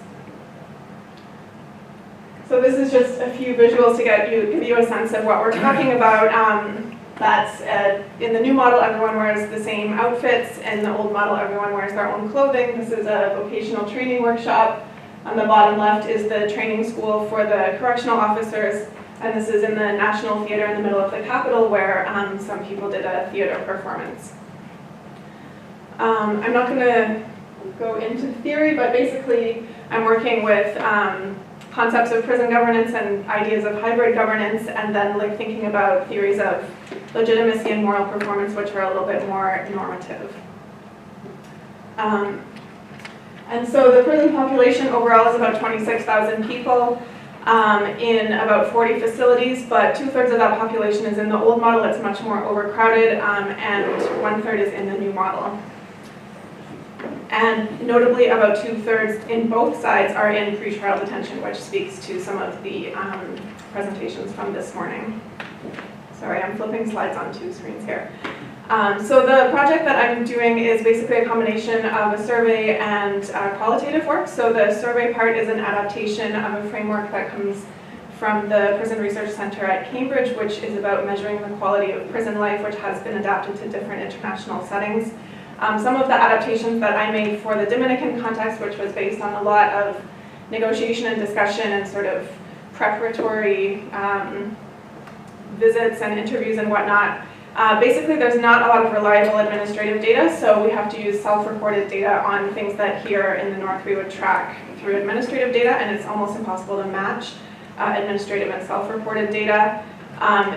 Speaker 6: So this is just a few visuals to give you a sense of what we're talking about. In the new model, everyone wears the same outfits. In the old model, everyone wears their own clothing. This is a vocational training workshop. On the bottom left is the training school for the correctional officers. And this is in the National Theatre in the middle of the Capitol, where some people did a theater performance. I'm not going to go into theory, but basically I'm working with concepts of prison governance and ideas of hybrid governance, and then thinking about theories of legitimacy and moral performance, which are a little bit more normative. And so the prison population overall is about 26,000 people in about 40 facilities, but 2/3 of that population is in the old model. It's much more overcrowded, and 1/3 is in the new model. And notably, about 2/3 in both sides are in pretrial detention, which speaks to some of the presentations from this morning. Sorry, I'm flipping slides on two screens here. So the project that I'm doing is basically a combination of a survey and qualitative work. So the survey part is an adaptation of a framework that comes from the Prison Research Center at Cambridge, which is about measuring the quality of prison life, which has been adapted to different international settings. Some of the adaptations that I made for the Dominican context, which was based on a lot of negotiation and discussion and sort of preparatory visits and interviews and whatnot. Basically, there's not a lot of reliable administrative data, so we have to use self-reported data on things that here in the North we would track through administrative data, and it's almost impossible to match administrative and self-reported data.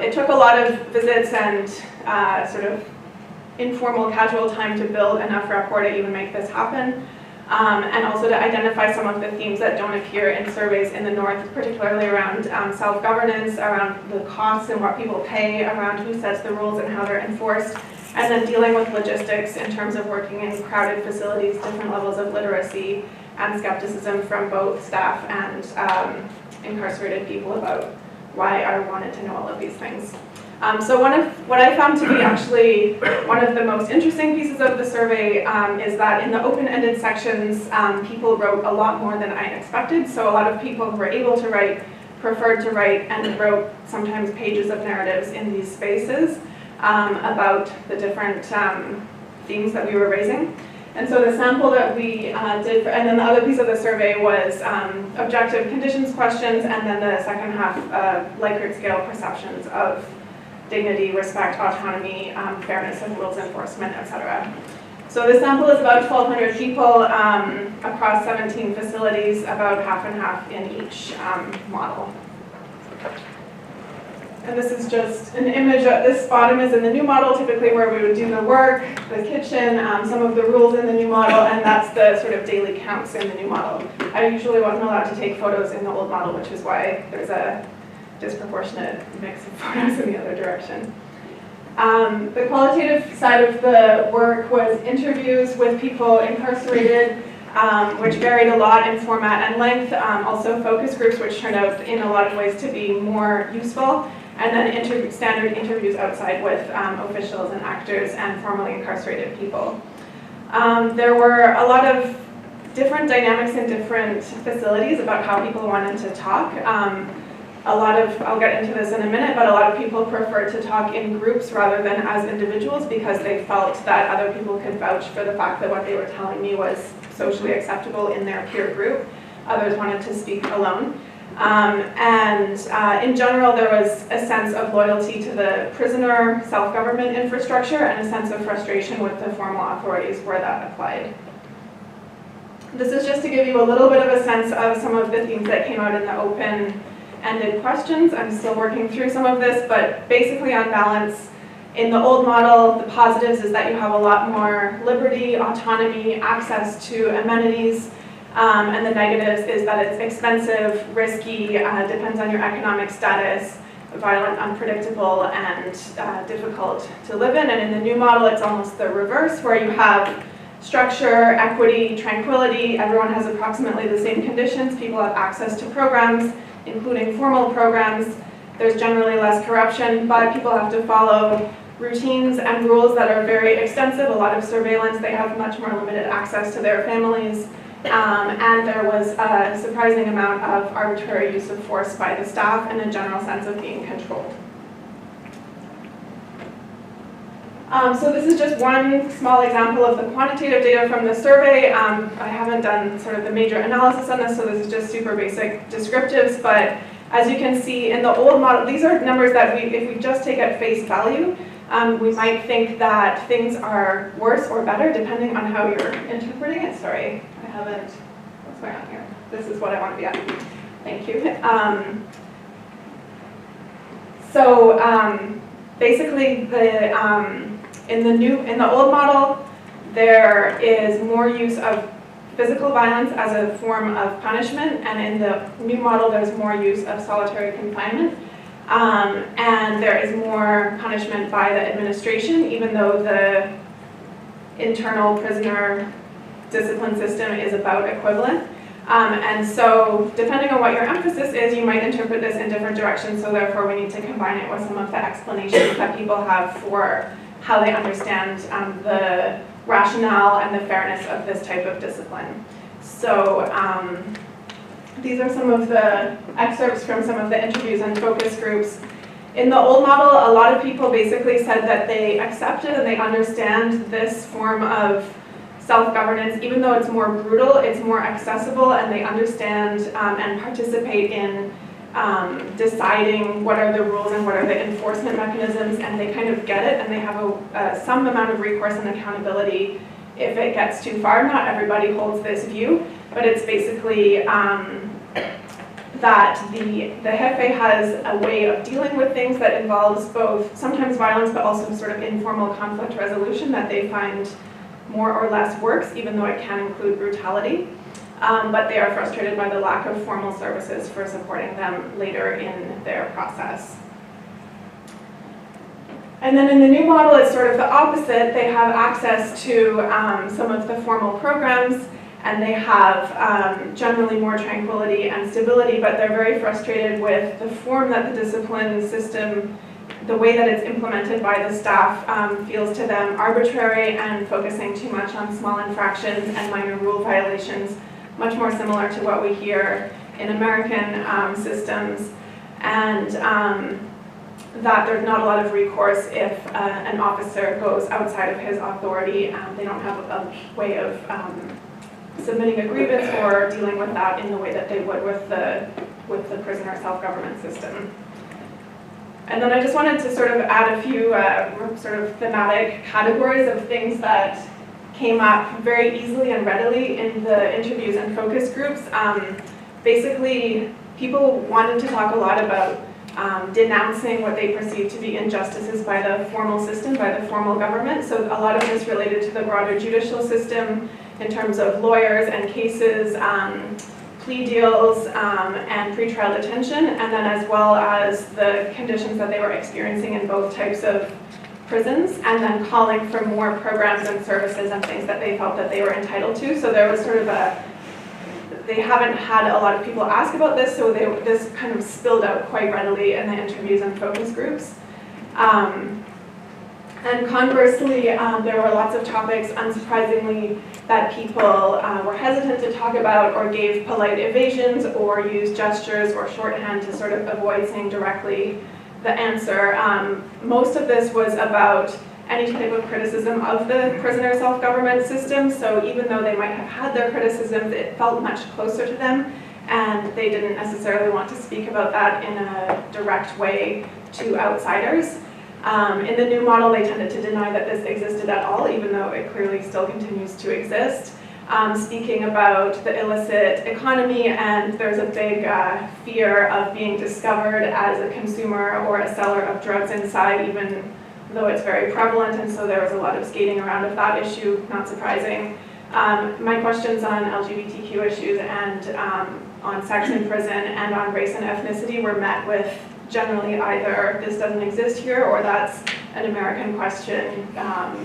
Speaker 6: It took a lot of visits and sort of informal, casual time to build enough rapport to even make this happen, and also to identify some of the themes that don't appear in surveys in the North, particularly around self-governance, around the costs and what people pay, around who sets the rules and how they're enforced, and then dealing with logistics in terms of working in crowded facilities, different levels of literacy, and skepticism from both staff and incarcerated people about why I wanted to know all of these things. So what I found to be actually one of the most interesting pieces of the survey is that in the open-ended sections, people wrote a lot more than I expected. So a lot of people who were able to write preferred to write and wrote sometimes pages of narratives in these spaces about the different themes that we were raising. And so the sample that we did, and then the other piece of the survey was objective conditions questions, and then the second half, Likert scale perceptions of dignity, respect, autonomy, fairness of rules enforcement, etc. So the sample is about 1,200 people across 17 facilities, about half and half in each model. And this is just an image. This bottom is in the new model, typically where we would do the work, the kitchen, some of the rules in the new model, and that's the sort of daily counts in the new model. I usually wasn't allowed to take photos in the old model, which is why there's a disproportionate mix of photos in the other direction. The qualitative side of the work was interviews with people incarcerated, which varied a lot in format and length, also focus groups, which turned out in a lot of ways to be more useful, and then standard interviews outside with officials and actors and formerly incarcerated people. There were a lot of different dynamics in different facilities about how people wanted to talk. I'll get into this in a minute, but a lot of people preferred to talk in groups rather than as individuals because they felt that other people could vouch for the fact that what they were telling me was socially acceptable in their peer group. Others wanted to speak alone. In general, there was a sense of loyalty to the prisoner self-government infrastructure and a sense of frustration with the formal authorities where that applied. This is just to give you a little bit of a sense of some of the themes that came out in the open-ended questions. I'm still working through some of this, but basically on balance, in the old model, the positives is that you have a lot more liberty, autonomy, access to amenities, and the negatives is that it's expensive, risky, depends on your economic status, violent, unpredictable, and difficult to live in. And in the new model, it's almost the reverse, where you have structure, equity, tranquility, everyone has approximately the same conditions, people have access to programs, including formal programs. There's generally less corruption, but people have to follow routines and rules that are very extensive, a lot of surveillance, they have much more limited access to their families, and there was a surprising amount of arbitrary use of force by the staff and a general sense of being controlled. So this is just one small example of the quantitative data from the survey. I haven't done sort of the major analysis on this, so this is just super basic descriptives, but as you can see in the old model, these are numbers that if we just take at face value, we might think that things are worse or better depending on how you're interpreting it. Sorry, I haven't, what's going on here? This is what I want to be at. Thank you. Basically, in the old model, there is more use of physical violence as a form of punishment, and in the new model, there's more use of solitary confinement. And there is more punishment by the administration, even though the internal prisoner discipline system is about equivalent. And so, depending on what your emphasis is, you might interpret this in different directions, so therefore we need to combine it with some of the explanations that people have for how they understand the rationale and the fairness of this type of discipline. So, these are some of the excerpts from some of the interviews and focus groups. In the old model, a lot of people basically said that they accepted and they understand this form of self-governance. Even though it's more brutal, it's more accessible, and they understand and participate in deciding what are the rules and what are the enforcement mechanisms, and they kind of get it, and they have some amount of recourse and accountability if it gets too far. Not everybody holds this view, but it's basically that the Jefe has a way of dealing with things that involves both sometimes violence but also sort of informal conflict resolution that they find more or less works, even though it can include brutality. But they are frustrated by the lack of formal services for supporting them later in their process. And then in the new model, it's sort of the opposite. They have access to some of the formal programs, and they have generally more tranquility and stability, but they're very frustrated with the form that the discipline system the way that it's implemented by the staff feels to them arbitrary and focusing too much on small infractions and minor rule violations, much more similar to what we hear in American systems, and that there's not a lot of recourse if an officer goes outside of his authority. They don't have a way of submitting a grievance or dealing with that in the way that they would with the prisoner self-government system. And then I just wanted to sort of add a few sort of thematic categories of things that came up very easily and readily in the interviews and focus groups. Basically, people wanted to talk a lot about denouncing what they perceive to be injustices by the formal system, by the formal government. So a lot of this related to the broader judicial system in terms of lawyers and cases, plea deals, and pretrial detention, and then as well as the conditions that they were experiencing in both types of prisons, and then calling for more programs and services and things that they felt that they were entitled to. So there was sort of they haven't had a lot of people ask about this, so this kind of spilled out quite readily in the interviews and focus groups. And conversely, there were lots of topics, unsurprisingly, that people were hesitant to talk about or gave polite evasions or used gestures or shorthand to sort of avoid saying directly the answer. Most of this was about any type of criticism of the prisoner self-government system, so even though they might have had their criticisms, it felt much closer to them, and they didn't necessarily want to speak about that in a direct way to outsiders. In the new model, they tended to deny that this existed at all, even though it clearly still continues to exist. Speaking about the illicit economy, and there's a big fear of being discovered as a consumer or a seller of drugs inside, even though it's very prevalent, and so there was a lot of skating around of that issue, not surprising. My questions on LGBTQ issues and on sex in prison and on race and ethnicity were met with generally either this doesn't exist here or that's an American question,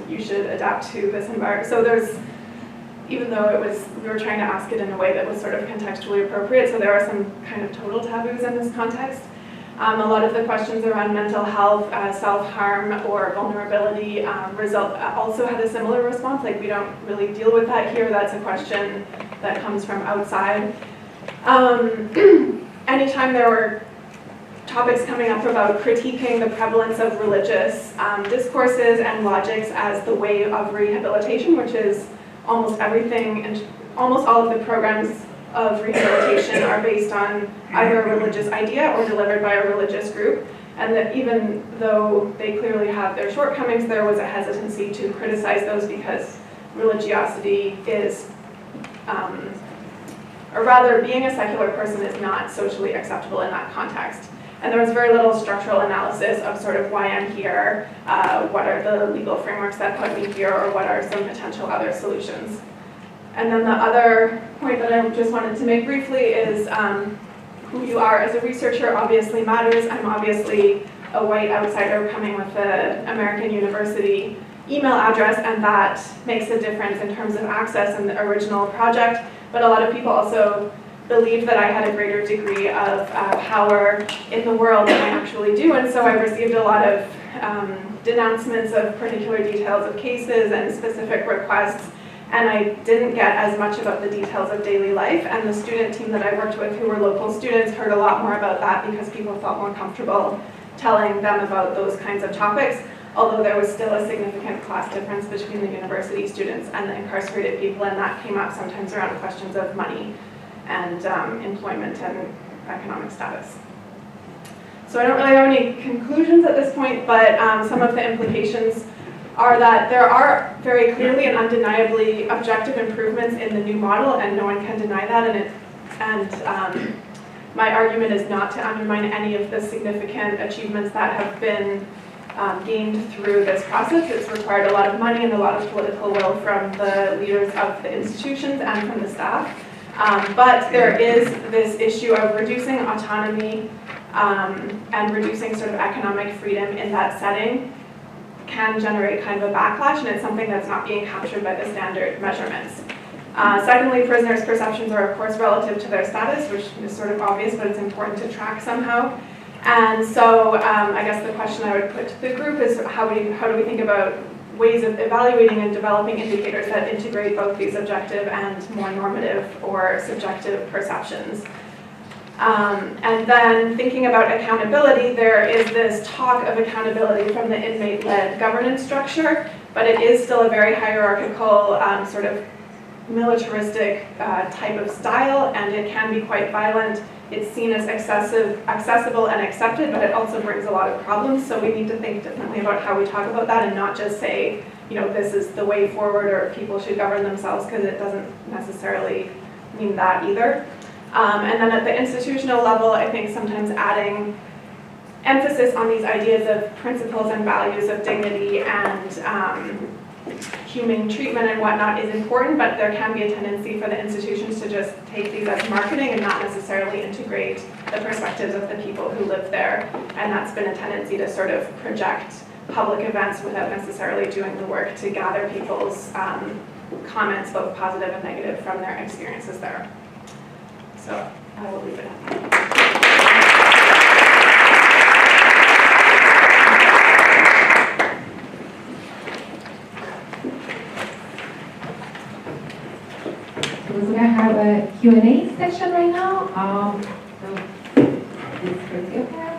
Speaker 6: you should adapt to this environment. So there's, even though we were trying to ask it in a way that was sort of contextually appropriate, so there are some kind of total taboos in this context. A lot of the questions around mental health, self-harm, or vulnerability also had a similar response, like we don't really deal with that here, that's a question that comes from outside. Anytime there were topics coming up about critiquing the prevalence of religious discourses and logics as the way of rehabilitation, which is almost everything, and almost all of the programs of rehabilitation are based on either a religious idea or delivered by a religious group, and that even though they clearly have their shortcomings, there was a hesitancy to criticize those because religiosity is, or rather being a secular person is not socially acceptable in that context. And there was very little structural analysis of sort of why I'm here, what are the legal frameworks that put me here, or what are some potential other solutions. And then the other point that I just wanted to make briefly is who you are as a researcher obviously matters. I'm obviously a white outsider coming with an American university email address, and that makes a difference in terms of access in the original project. But a lot of people also believed that I had a greater degree of power in the world than I actually do, and so I received a lot of denouncements of particular details of cases and specific requests, and I didn't get as much about the details of daily life, and the student team that I worked with who were local students heard a lot more about that because people felt more comfortable telling them about those kinds of topics, although there was still a significant class difference between the university students and the incarcerated people, and that came up sometimes around questions of money and employment and economic status. So I don't really have any conclusions at this point, but some of the implications are that there are very clearly and undeniably objective improvements in the new model, and no one can deny that, and my argument is not to undermine any of the significant achievements that have been gained through this process. It's required a lot of money and a lot of political will from the leaders of the institutions and from the staff. But there is this issue of reducing autonomy and reducing sort of economic freedom in that setting can generate kind of a backlash, and it's something that's not being captured by the standard measurements. Secondly, prisoners' perceptions are of course relative to their status, which is sort of obvious, but it's important to track somehow. And so I guess the question I would put to the group is how do we think about ways of evaluating and developing indicators that integrate both these objective and more normative or subjective perceptions. And then thinking about accountability, there is this talk of accountability from the inmate-led governance structure, but it is still a very hierarchical, sort of militaristic type of style, and it can be quite violent. It's seen as accessible and accepted, but it also brings a lot of problems, so we need to think differently about how we talk about that and not just say, you know, this is the way forward or people should govern themselves, because it doesn't necessarily mean that either. And then at the institutional level, I think sometimes adding emphasis on these ideas of principles and values of dignity and human treatment and whatnot is important, but there can be a tendency for the institutions to just take these as marketing and not necessarily integrate the perspectives of the people who live there. And that's been a tendency to sort of project public events without necessarily doing the work to gather people's comments, both positive and negative, from their experiences there. So I will leave it at that.
Speaker 1: We're going to have a Q&A section right now. So this is okay.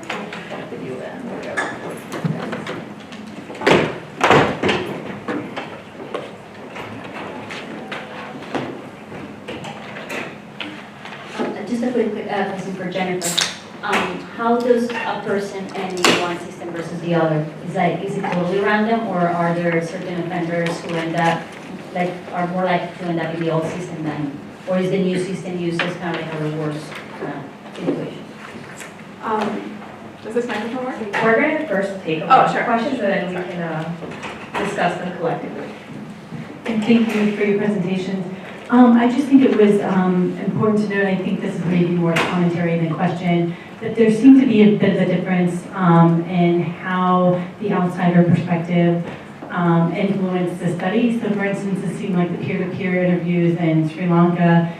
Speaker 7: Just a quick question for Jennifer. How does a person end in one system versus the other? Is it totally random, or are there certain offenders who end up, are more likely to end up in the old system than, or is the new system used as kind of like a reverse situation?
Speaker 6: Does this microphone work?
Speaker 8: We're going to first take a
Speaker 6: Oh, sure.
Speaker 8: questions, and then we can discuss them collectively. And thank you for your presentations. I just think it was important to note, I think this is maybe more commentary than question, that there seemed to be a bit of a difference in how the outsider perspective influenced the study. So for instance, it seemed like the peer-to-peer interviews in Sri Lanka,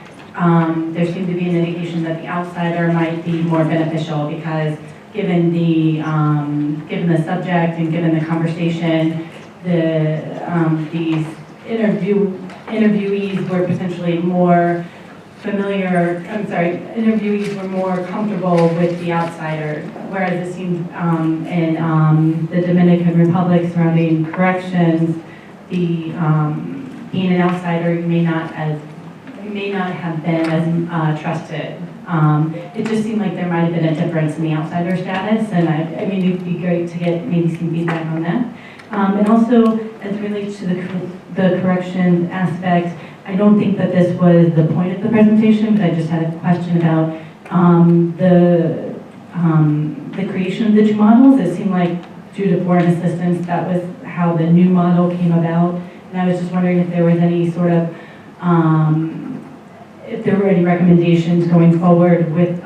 Speaker 8: there seemed to be an indication that the outsider might be more beneficial because given the subject and given the conversation, these interviewees were potentially more interviewees were more comfortable with the outsider, whereas it seemed in the Dominican Republic surrounding corrections, being an outsider, you may not have been as trusted. It just seemed like there might have been a difference in the outsider status, and I mean, it'd be great to get maybe some feedback on that. And also, as it relates to the correction aspect, I don't think that this was the point of the presentation, but I just had a question about the creation of the two models. It seemed like due to foreign assistance, that was how the new model came about. And I was just wondering if there was any sort of, if there were any recommendations going forward with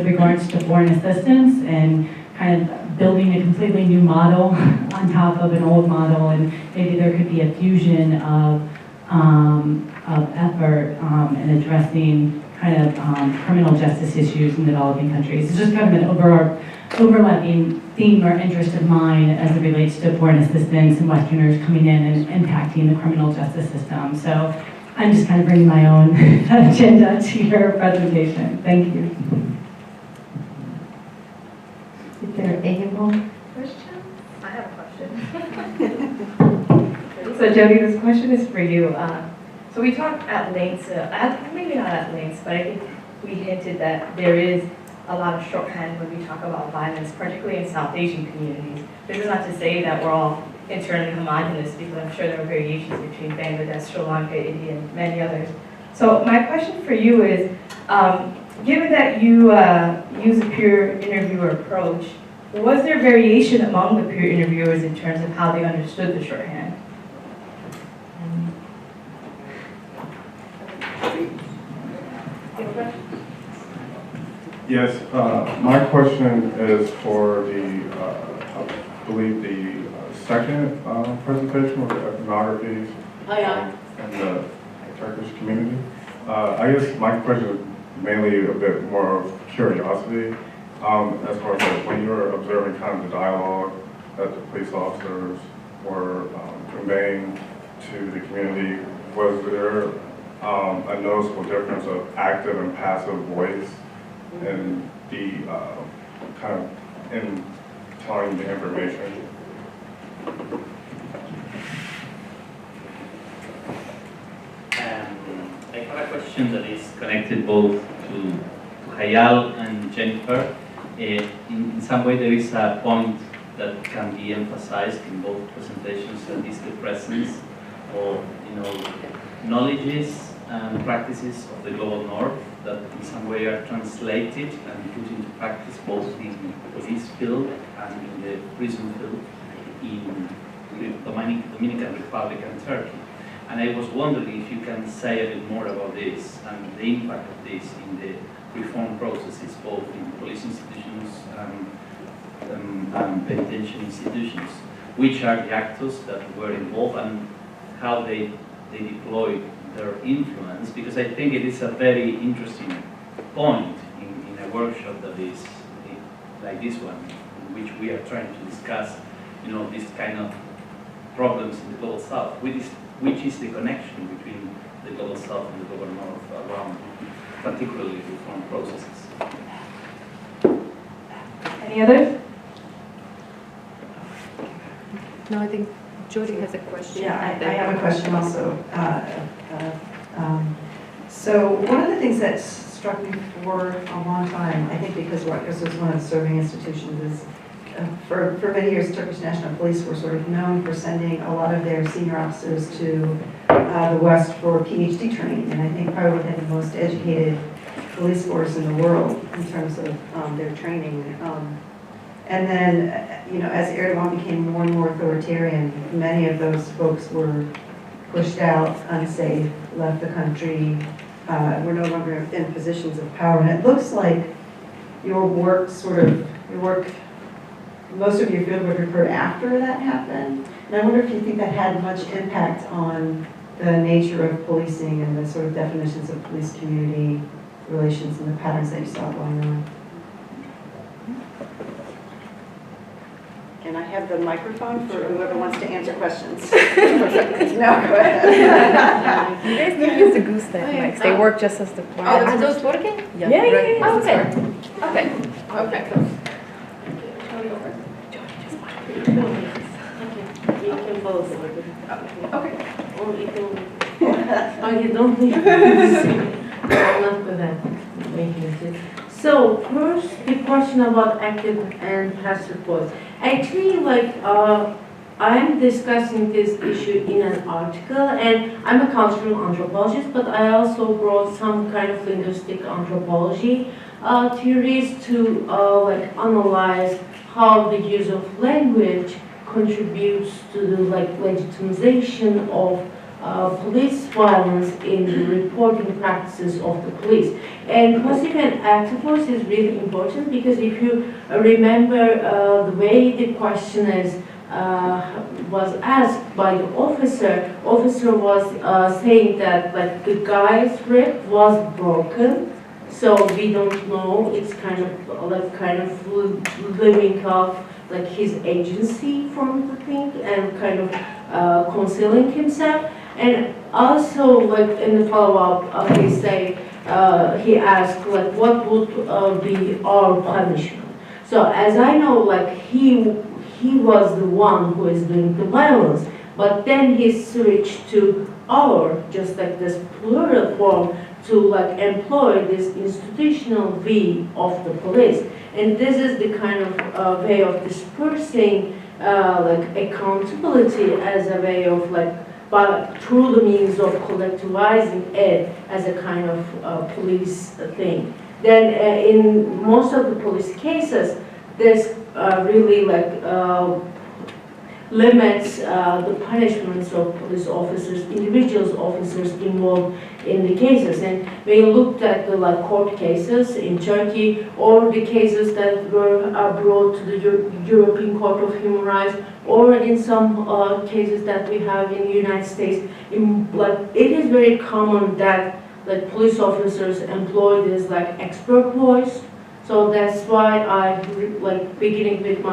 Speaker 8: regards to foreign assistance and kind of building a completely new model on top of an old model, and maybe there could be a fusion of effort in addressing kind of criminal justice issues in developing countries. It's just kind of an overlapping theme or interest of mine as it relates to foreign assistance and Westerners coming in and impacting the criminal justice system. So I'm just kind of bringing my own agenda to your presentation. Thank you.
Speaker 1: Is there any more questions?
Speaker 3: I have a question.
Speaker 8: So Jody, this question is for you. So we talked at length, maybe not at length, but I think we hinted that there is a lot of shorthand when we talk about violence, particularly in South Asian communities. This is not to say that we're all internally homogenous, because I'm sure there are variations between Bangladesh, Sri Lanka, India, and many others. So my question for you is, given that you use a peer interviewer approach, was there variation among the peer interviewers in terms of how they understood the shorthand?
Speaker 9: Yes, my question is for the, I believe the second presentation with the ethnographies and the Turkish community. I guess my question is mainly a bit more of curiosity. as far as like, when you were observing kind of the dialogue that the police officers were conveying to the community, was there a noticeable difference of active and passive voice in the kind of in telling the information?
Speaker 10: I have a question that is connected both to Hayal and Jennifer. In some way, there is a point that can be emphasized in both presentations, that is the presence of, knowledges and practices of the global north that in some way are translated and put into practice both in the police field and in the prison field in the Dominican Republic and Turkey. And I was wondering if you can say a bit more about this and the impact of this in the reform processes, both in police institutions and penitentiary institutions. Which are the actors that were involved and how they deployed their influence? Because I think it is a very interesting point in a workshop that is like this one, in which we are trying to discuss, this kind of problems in the global south. Which is the connection between the global south and the global north around particularly reform processes?
Speaker 1: Any others?
Speaker 3: No, I think Jody has a question.
Speaker 2: Yeah, I have a question also. So one of the things that struck me for a long time, I think because Rutgers was one of the serving institutions, is for many years, Turkish National Police were sort of known for sending a lot of their senior officers to the West for PhD training, and I think probably had the most educated police force in the world in terms of their training. And then, as Erdogan became more and more authoritarian, many of those folks were pushed out, unsafe, left the country, were no longer in positions of power. And it looks like most of your fieldwork occurred after that happened. And I wonder if you think that had much impact on the nature of policing and the sort of definitions of police-community relations and the patterns that you saw going on. And I have the microphone for whoever wants to answer questions. No, go ahead.
Speaker 3: You guys can use the gooseneck mics. They work just as the
Speaker 1: Are those working?
Speaker 3: Yeah.
Speaker 1: Oh, okay. Okay.
Speaker 5: You can both.
Speaker 1: Okay.
Speaker 5: Or you can. Oh, you don't need to. I'm not good at making it. So first, the question about active and passive voice. Actually, I'm discussing this issue in an article, and I'm a cultural anthropologist, but I also brought some kind of linguistic anthropology theories to analyze how the use of language contributes to the legitimization of police violence in the reporting practices of the police. And passive and active voice is really important because if you remember the way the question was asked by the officer was saying that the guy's rib was broken, so we don't know. It's kind of living off his agency from the thing and kind of concealing himself. And also, in the follow-up, he asked, what would be our punishment? So as I know, he was the one who is doing the violence, but then he switched to our, just this plural form, to employ this institutional we of the police. And this is the kind of way of dispersing accountability as a way of but through the means of collectivizing it as a kind of police thing. Then in most of the police cases, this really limits the punishments of police officers, individual officers involved in the cases. And when you looked at the court cases in Turkey or the cases that were brought to the European Court of Human Rights, or in some cases that we have in the United States, it is very common that police officers employ this expert voice. So So that's why beginning with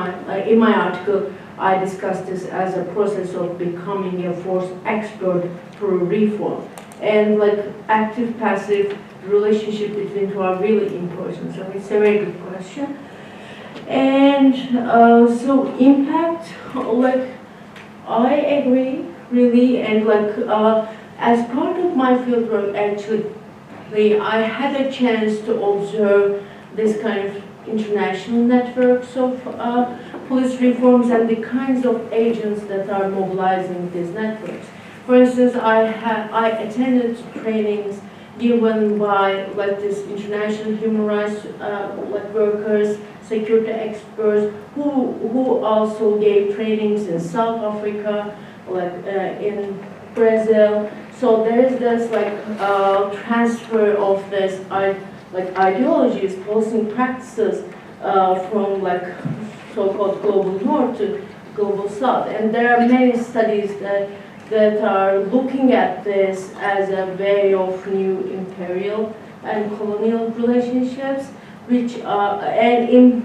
Speaker 5: in my article, I discussed this as a process of becoming a force expert through reform. And active-passive relationship between two are really important. So it's a very good question. And so impact, I agree, really, and as part of my fieldwork, actually, I had a chance to observe this kind of international networks of police reforms and the kinds of agents that are mobilizing these networks. For instance, I attended trainings given by this international human rights workers, security experts who also gave trainings in South Africa, in Brazil. So there is this transfer of this ideologies, policing practices from so-called global north to global south. And there are many studies that are looking at this as a way of new imperial and colonial relationships, which and in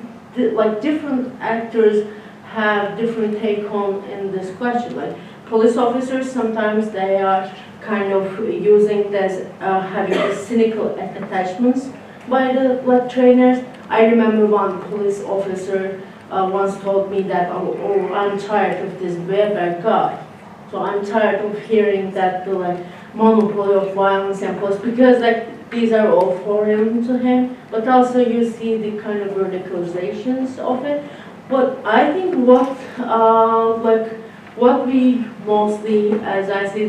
Speaker 5: different actors have different take on in this question. Police officers, sometimes they are kind of using this, having this cynical attachments by the trainers. I remember one police officer once told me that, oh, I'm tired of this Weber guy. So I'm tired of hearing that the monopoly of violence and police, because these are all foreign to him, but also you see the kind of radicalizations of it. But I think what we mostly, as I see,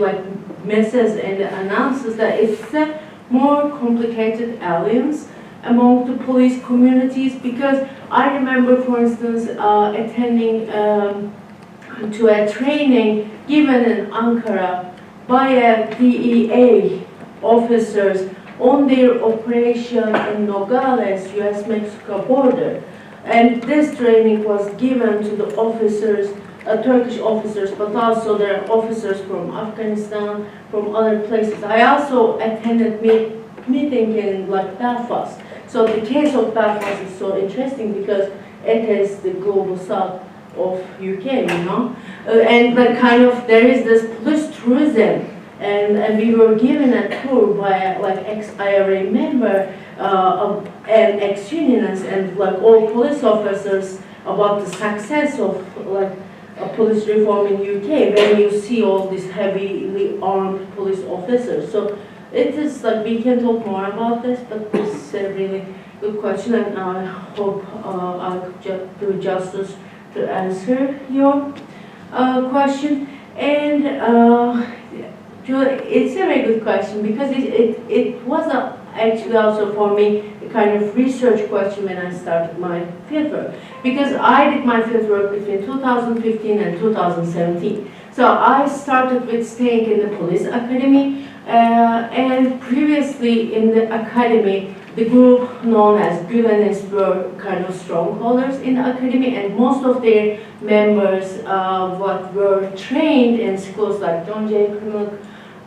Speaker 5: misses and announces that it's a more complicated alliance among the police communities, because I remember, for instance, attending to a training given in Ankara by a DEA officers on their operation in Nogales, US-Mexico border. And this training was given to the officers, Turkish officers, but also there are officers from Afghanistan, from other places. I also attended meeting in Belfast. So the case of Belfast is so interesting because it is the global south of UK, and there is this police tourism, and we were given a tour by ex-IRA member and ex-unionists and all police officers about the success of police reform in UK when you see all these heavily armed police officers. So it is we can talk more about this, but this is a really good question, and I hope I could do justice to answer your question. And it's a very good question because it was actually also for me a kind of research question when I started my fieldwork, because I did my fieldwork between 2015 and 2017. So I started with staying in the police academy, and previously in the academy, the group known as Gülenists were kind of strongholders in the academy, and most of their members were trained in schools like John Jay Criminal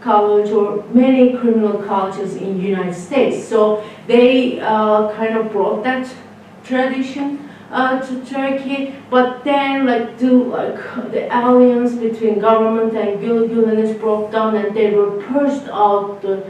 Speaker 5: College or many criminal colleges in the United States. So they kind of brought that tradition to Turkey, but then the alliance between government and Gülenists broke down, and they were pushed out the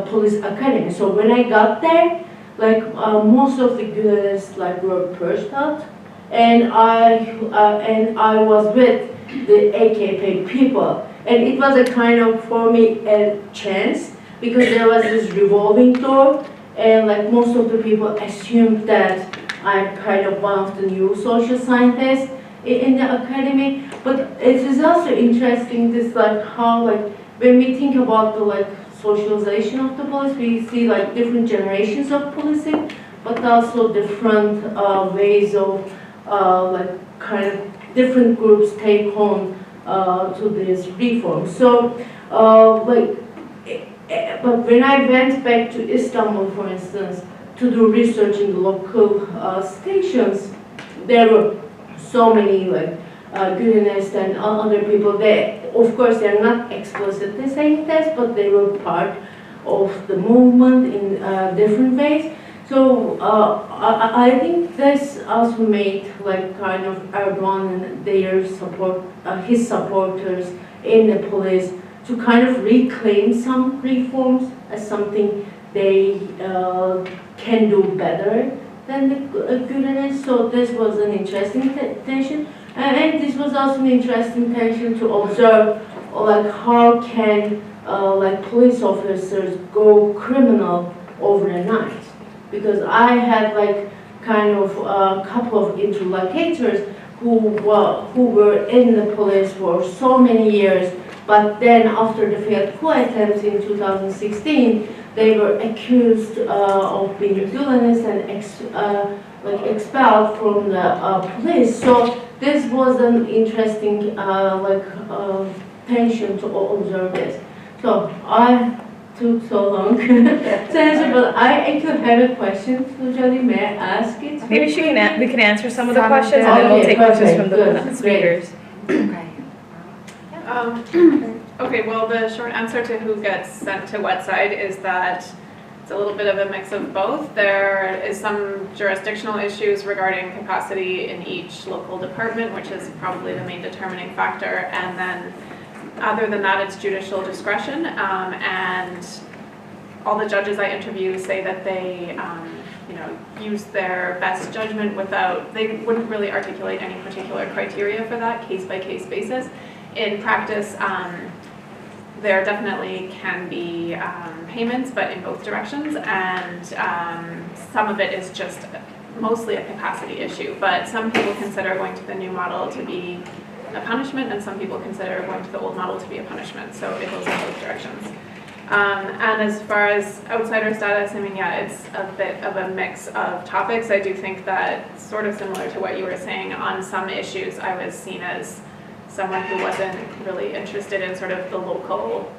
Speaker 5: police academy. So when I got there, most of the Gülenists were pushed out, and I was with the AKP people, and it was a kind of for me a chance, because there was this revolving door, and most of the people assumed that I'm kind of one of the new social scientists in the academy. But it is also interesting this how when we think about the socialization of the police, we see different generations of policing, but also different ways of kind of different groups take on to this reform. So but when I went back to Istanbul, for instance, to do research in the local stations, there were so many Gülenists and other people there. Of course, they're not explicitly saying this, but they were part of the movement in different ways. So I think this also made like kind of Erdogan and their support, his supporters in the police to kind of reclaim some reforms as something they can do better than the Güleniz. So this was an interesting tension, and this was also an interesting tension to observe, like how can like police officers go criminal overnight. Because I had like kind of a couple of interlocutors who were in the police for so many years, but then after the failed coup attempts in 2016, they were accused of being Güleniz and expelled from the police. So this was an interesting tension to observe this. So I took so long to answer, but I actually have a question to Jody. May I ask it?
Speaker 3: Maybe we can answer some of the questions, and then we'll take questions from the speakers.
Speaker 6: Okay, well, the short answer to who gets sent to what side is that it's a little bit of a mix of both. There is some jurisdictional issues regarding capacity in each local department, which is probably the main determining factor, and then other than that, it's judicial discretion, and all the judges I interview say that they use their best judgment they wouldn't really articulate any particular criteria for that, case-by-case basis. In practice, there definitely can be payments, but in both directions, and some of it is just mostly a capacity issue, but some people consider going to the new model to be a punishment, and some people consider going to the old model to be a punishment, so it goes in both directions. And as far as outsider status, I mean, yeah, it's a bit of a mix of topics. I do think that, sort of similar to what you were saying, on some issues I was seen as someone who wasn't really interested in sort of the local,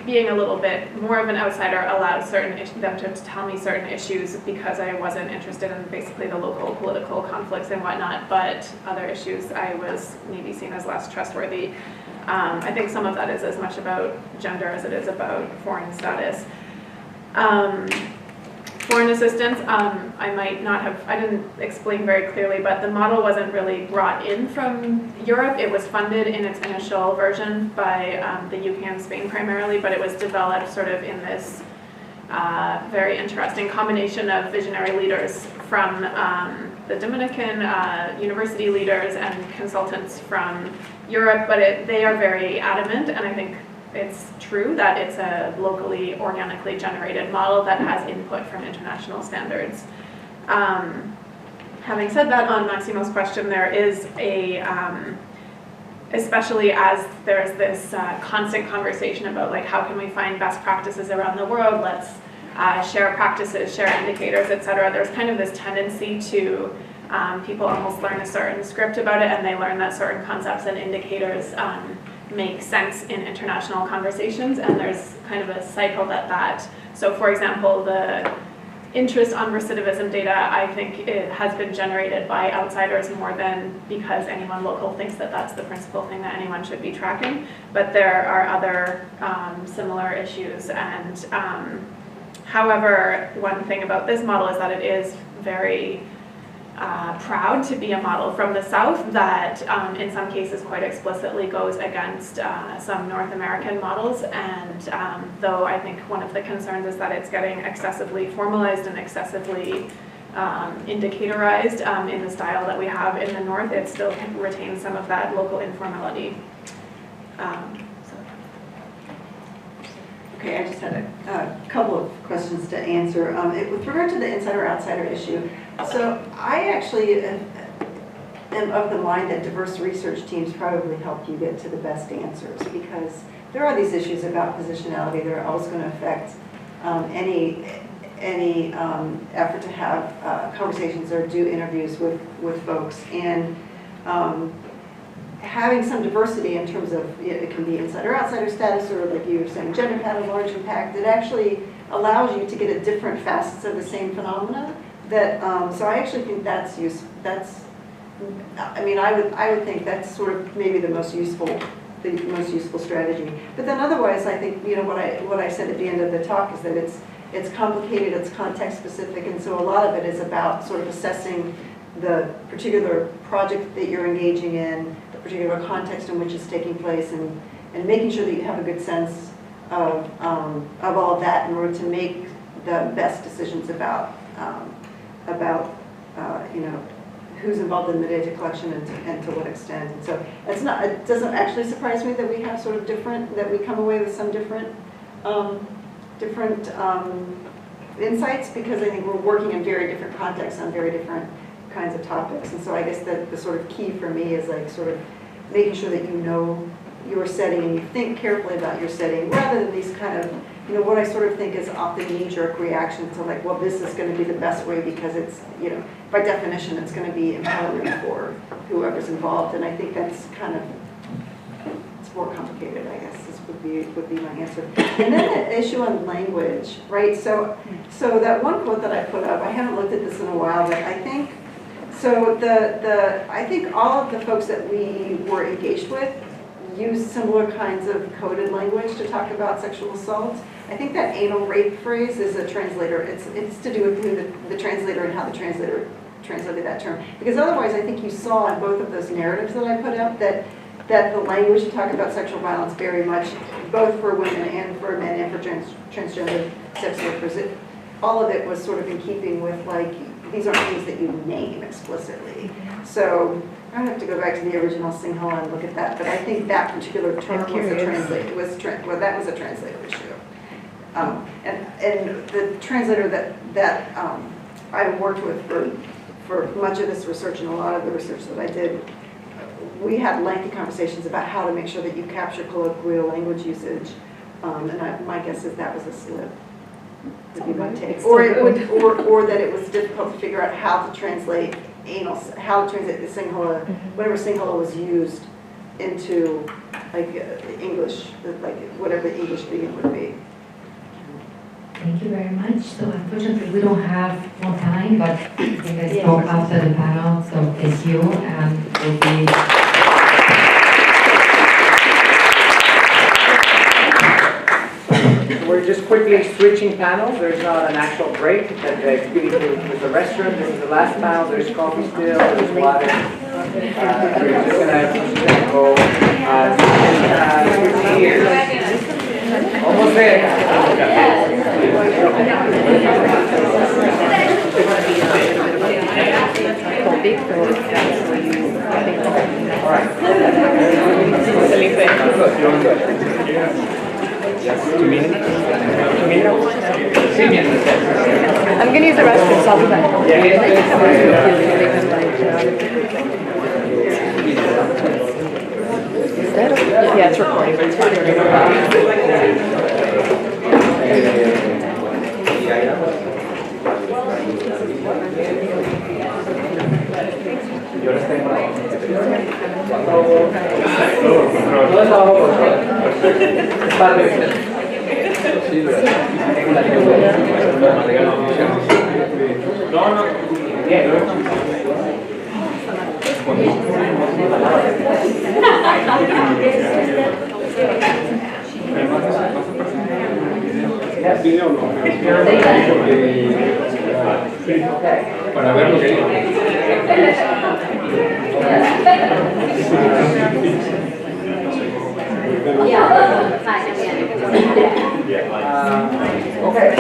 Speaker 6: being a little bit more of an outsider allows them to tell me certain issues because I wasn't interested in basically the local political conflicts and whatnot, but other issues I was maybe seen as less trustworthy. I think some of that is as much about gender as it is about foreign status. Foreign assistance, I didn't explain very clearly, but the model wasn't really brought in from Europe. It was funded in its initial version by the UK and Spain primarily, but it was developed sort of in this very interesting combination of visionary leaders from the Dominican, university leaders and consultants from Europe, but they are very adamant, and I think it's true that it's a locally, organically generated model that has input from international standards. Having said that, on Maximo's question, there is especially as there's this constant conversation about like how can we find best practices around the world, let's share practices, share indicators, etc. There's kind of this tendency to people almost learn a certain script about it, and they learn that certain concepts and indicators make sense in international conversations, and there's kind of a cycle so for example, the interest on recidivism data, I think it has been generated by outsiders more than because anyone local thinks that that's the principal thing that anyone should be tracking, but there are other similar issues, and however, one thing about this model is that it is very proud to be a model from the South that in some cases quite explicitly goes against some North American models, and though I think one of the concerns is that it's getting excessively formalized and excessively indicatorized in the style that we have in the North, it still retains some of that local informality.
Speaker 2: Okay, I just had a couple of questions to answer. With regard to the insider-outsider issue, so I actually am of the mind that diverse research teams probably help you get to the best answers, because there are these issues about positionality that are always going to affect any effort to have conversations or do interviews with folks. And having some diversity in terms of, it can be insider-outsider status, or like you were saying, gender pattern, large impact, it actually allows you to get at different facets of the same phenomena. That so I actually think that's useful. I would think that's sort of maybe the most useful strategy. But then otherwise, I think what I said at the end of the talk is that it's complicated, it's context specific, and so a lot of it is about sort of assessing the particular project that you're engaging in, the particular context in which it's taking place, and making sure that you have a good sense of all of that in order to make the best decisions about you know, who's involved in the data collection and to what extent. And so it doesn't actually surprise me that we have sort of that we come away with some different insights, because I think we're working in very different contexts on very different kinds of topics. And so I guess the sort of key for me is like sort of making sure that you know your setting and you think carefully about your setting, rather than these kind of, you know, what I sort of think is often knee-jerk reactions to like, well, this is going to be the best way because it's, you know, by definition, it's going to be empowering for whoever's involved. And I think that's kind of, it's more complicated, I guess, would be my answer. And then the issue on language, right? So that one quote that I put up, I haven't looked at this in a while, but I think, so I think all of the folks that we were engaged with use similar kinds of coded language to talk about sexual assault. I think that anal rape phrase is a translator. It's to do with who the translator and how the translator translated that term. Because otherwise, I think you saw in both of those narratives that I put up that the language to talk about sexual violence very much, both for women and for men and for transgender sex workers, all of it was sort of in keeping with like, these aren't things that you name explicitly. So I would have to go back to the original Sinhala and look at that, but I think that particular term was a that was a translator issue. And the translator that I worked with for much of this research and a lot of the research that I did, we had lengthy conversations about how to make sure that you capture colloquial language usage, and my guess is that was a slip. Or that it was difficult to figure out how to translate the Sinhala, whatever Sinhala was used into like English, like whatever the English speaking would be.
Speaker 1: Thank you very much. So unfortunately, we don't have more time, but you guys spoke after the panel, so thank you, and we'll be.
Speaker 11: We're just quickly switching panels. There's not an actual break. There's the restroom. This is the last panel. There's coffee still. There's water. We're just gonna go 15 years. Almost there. All right.
Speaker 3: I'm going to use the restroom, so I'll be back. Yeah, it's recording, but it's fine.
Speaker 11: Para ver lo que okay,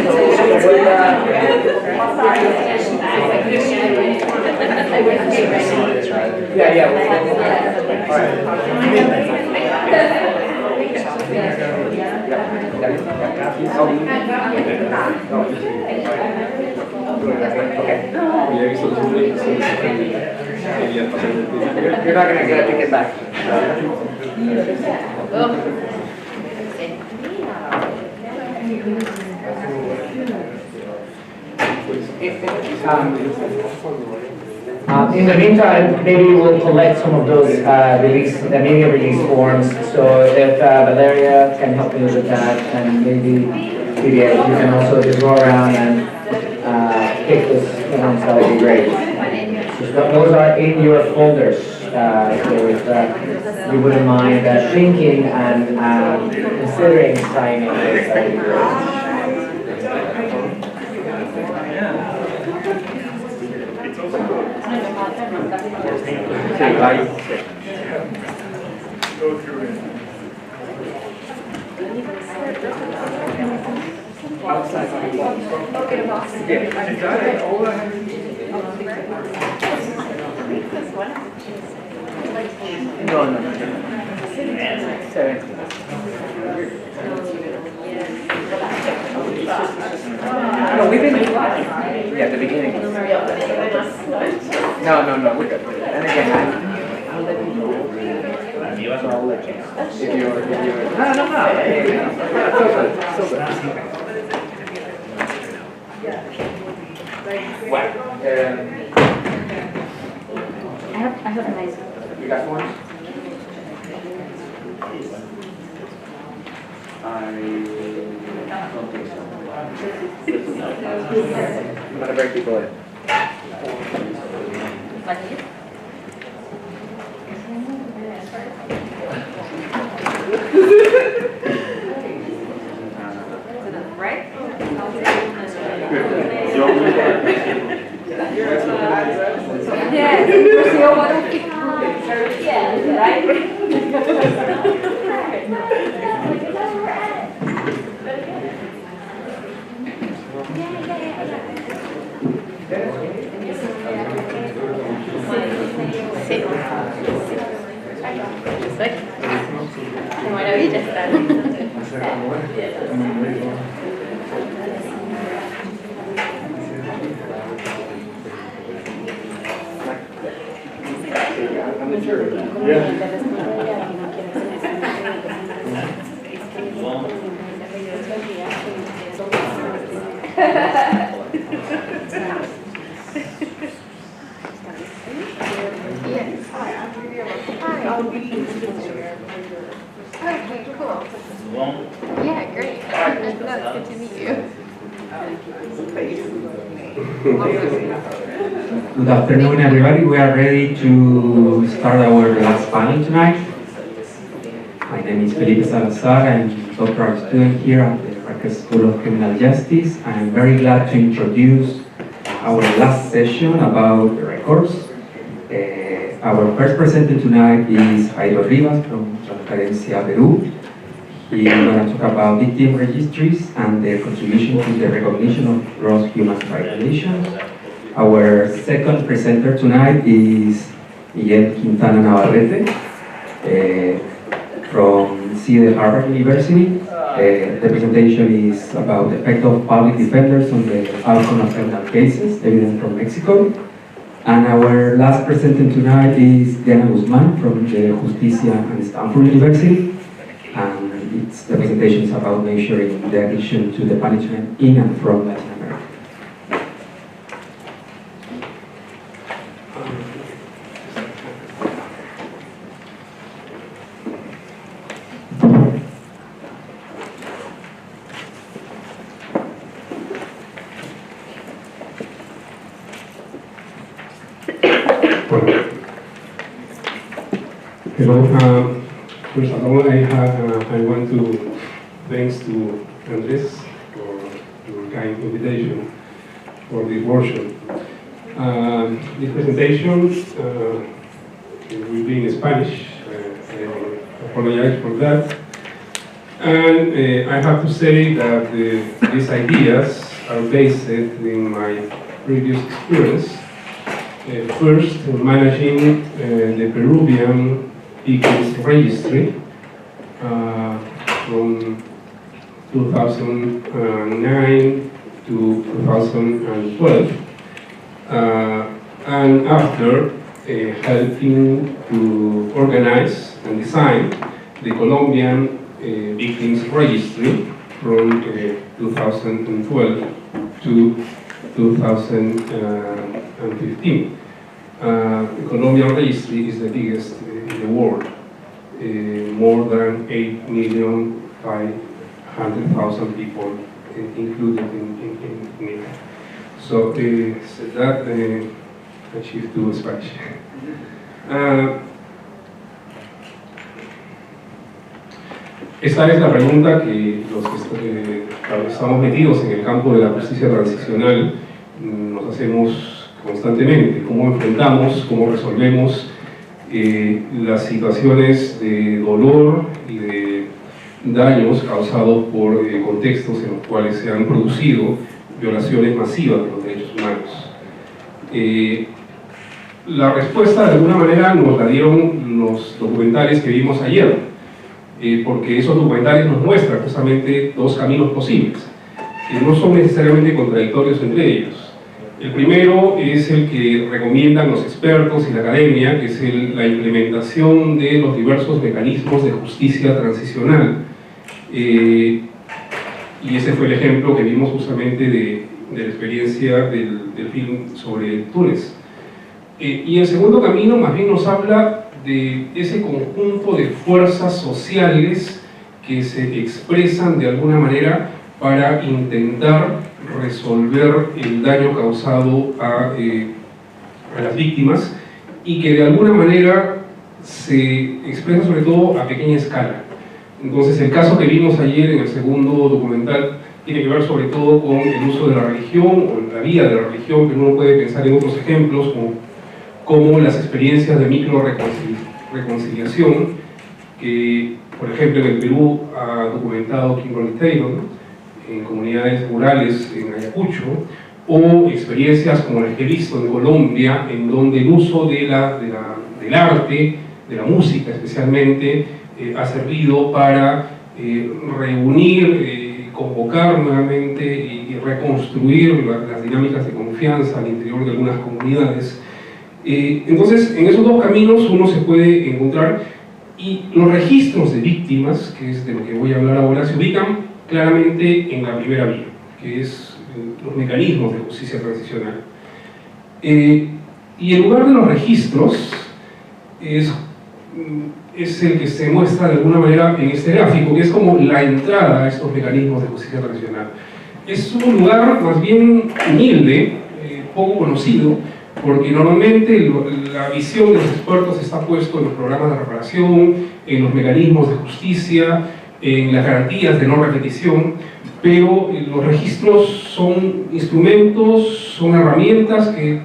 Speaker 11: you're not going to get a ticket back. In the meantime, maybe we'll collect some of those media release forms. So if Valeria can help me with that, and maybe PBA, you can also just go around and pick those forms, that would be great. Those are in your folders. So if you wouldn't mind thinking and considering signing this, that would be great. No, we've been, yeah, at the beginning. No, we're good. And again, I'll let you know. So I'll let you know. If you're, So good. Wow.
Speaker 7: I have a nice.
Speaker 11: You got one? I don't think so. I'm gonna break people in.
Speaker 1: Right? Okay, cool. Yeah, great. That's good to meet you.
Speaker 12: Good afternoon, everybody. We are ready to start our last panel tonight. My name is Felipe Salazar. I'm a doctoral student here at the Rutgers School of Criminal Justice. I'm very glad to introduce our last session about the records. Our first presenter tonight is Jairo Rivas from Transparencia Peru. He's going to talk about victim registries and their contribution to the recognition of gross human rights violations. Our second presenter tonight is Miguel Quintana Navarrete from CIDE Harvard University. The presentation is about the effect of public defenders on the outcome of criminal cases, evidence from Mexico. And our last presenter tonight is Diana Guzman from the Justicia and Stanford University. And the presentation is about measuring the addiction to the punishment in and from Latin America.
Speaker 13: Hello. First of all, I want to thanks to Andres for your kind invitation for this workshop. This presentation will be in Spanish. I apologize for that. And I have to say that these ideas are based in my previous experience. First, managing the Peruvian victims registry from 2009 to 2012, and after helping to organize and design the Colombian victims registry from 2012 to 2015. The Colombian registry is the biggest in the world, more than 8,500,000 people included in it. So that achieved to Spanish. Esta es la pregunta que los que estamos metidos en el campo de la justicia transicional nos hacemos constantemente, cómo enfrentamos, cómo resolvemos las situaciones de dolor y de daños causados por contextos en los cuales se han producido violaciones masivas de los derechos humanos. La respuesta de alguna manera nos la dieron los documentales que vimos ayer, porque esos documentales nos muestran justamente dos caminos posibles, que no son necesariamente contradictorios entre ellos. El primero es el que recomiendan los expertos y la academia, que es la implementación de los diversos mecanismos de justicia transicional. Y ese fue el ejemplo que vimos justamente de la experiencia del film sobre Túnez. Y el segundo camino más bien nos habla de ese conjunto de fuerzas sociales que se expresan de alguna manera para intentar resolver el daño causado a las víctimas, y que de alguna manera se expresa sobre todo a pequeña escala. Entonces el caso que vimos ayer en el segundo documental tiene que ver sobre todo con el uso de la religión o la vía de la religión, pero uno puede pensar en otros ejemplos como las experiencias de micro reconciliación que, por ejemplo, en el Perú ha documentado Kimberly Taylor, ¿no?, en comunidades rurales en Ayacucho, o experiencias como las que he visto en Colombia, en donde el uso del arte, de la música especialmente, ha servido para reunir, convocar nuevamente y reconstruir las dinámicas de confianza al interior de algunas comunidades. Entonces, en esos dos caminos uno se puede encontrar, y los registros de víctimas, que es de lo que voy a hablar ahora, se ubican claramente en la primera vía, que es los mecanismos de justicia transicional. Y el lugar de los registros es el que se muestra de alguna manera en este gráfico, que es como la entrada a estos mecanismos de justicia transicional. Es un lugar más bien humilde, poco conocido, porque normalmente la visión de los expertos está puesto en los programas de reparación, en los mecanismos de justicia, en las garantías de no repetición, pero los registros son instrumentos, son herramientas que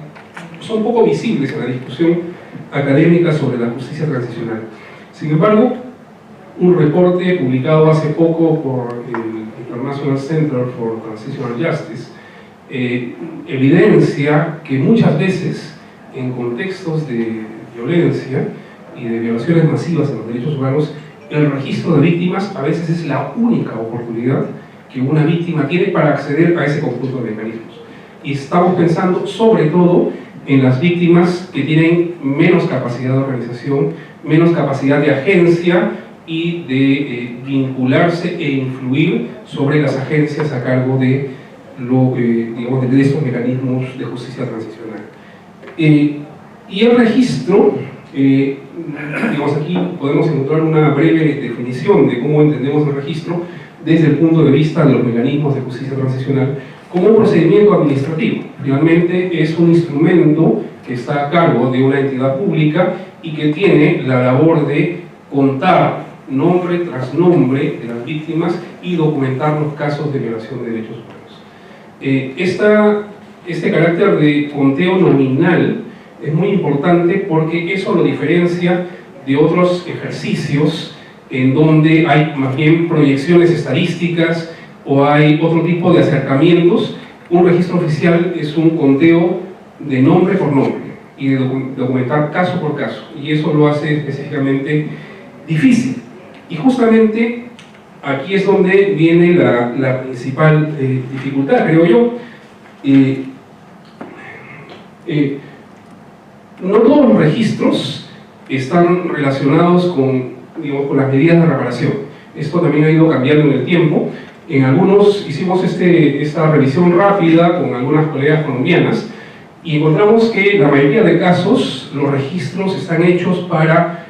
Speaker 13: son poco visibles en la discusión académica sobre la justicia transicional. Sin embargo, un reporte publicado hace poco por el International Center for Transitional Justice evidencia que muchas veces en contextos de violencia y de violaciones masivas en los derechos humanos, el registro de víctimas a veces es la única oportunidad que una víctima tiene para acceder a ese conjunto de mecanismos. Y estamos pensando sobre todo en las víctimas que tienen menos capacidad de organización, menos capacidad de agencia y de vincularse e influir sobre las agencias a cargo de, de estos mecanismos de justicia transicional. Y el registro, aquí podemos encontrar una breve definición de cómo entendemos el registro desde el punto de vista de los mecanismos de justicia transicional como un procedimiento administrativo. Finalmente es un instrumento que está a cargo de una entidad pública y que tiene la labor de contar nombre tras nombre de las víctimas y documentar los casos de violación de derechos humanos. Este carácter de conteo nominal es muy importante porque eso lo diferencia de otros ejercicios en donde hay más bien proyecciones estadísticas o hay otro tipo de acercamientos. Un registro oficial es un conteo de nombre por nombre y de documentar caso por caso, y eso lo hace específicamente difícil. Y justamente aquí es donde viene la principal dificultad, creo yo. No todos los registros están relacionados con las medidas de reparación. Esto también ha ido cambiando en el tiempo. En algunos hicimos esta revisión rápida con algunas colegas colombianas y encontramos que la mayoría de casos los registros están hechos para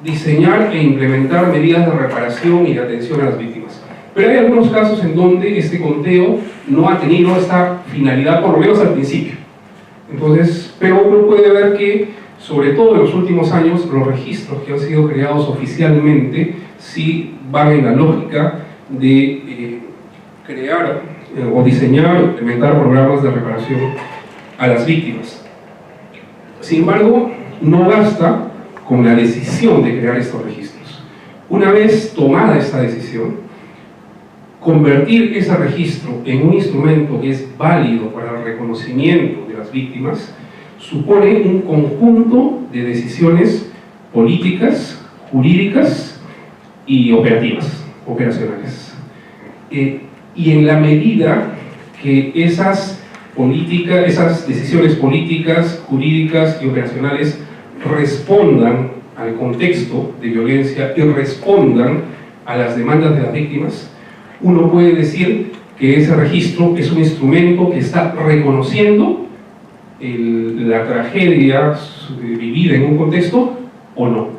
Speaker 13: diseñar e implementar medidas de reparación y de atención a las víctimas. Pero hay algunos casos en donde este conteo no ha tenido esta finalidad, por lo menos al principio. Entonces, pero uno puede ver que, sobre todo en los últimos años, los registros que han sido creados oficialmente sí van en la lógica de crear o diseñar o implementar programas de reparación a las víctimas. Sin embargo, no basta con la decisión de crear estos registros. Una vez tomada esta decisión, convertir ese registro en un instrumento que es válido para el reconocimiento de las víctimas supone un conjunto de decisiones políticas, jurídicas y operacionales. Y en la medida que esas decisiones políticas, jurídicas y operacionales respondan al contexto de violencia y respondan a las demandas de las víctimas, uno puede decir que ese registro es un instrumento que está reconociendo la tragedia vivida en un contexto o no.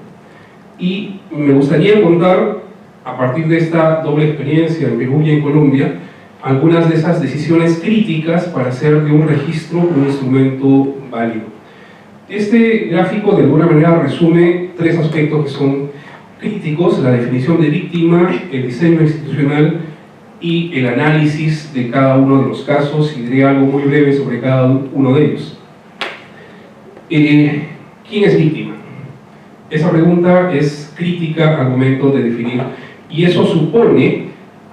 Speaker 13: Y me gustaría contar, a partir de esta doble experiencia en Perú y en Colombia, algunas de esas decisiones críticas para hacer de un registro un instrumento válido. Este gráfico de alguna manera resume tres aspectos que son críticos: la definición de víctima, el diseño institucional y el análisis de cada uno de los casos, y diré algo muy breve sobre cada uno de ellos. ¿Quién es víctima? Esa pregunta es crítica al momento de definir, y eso supone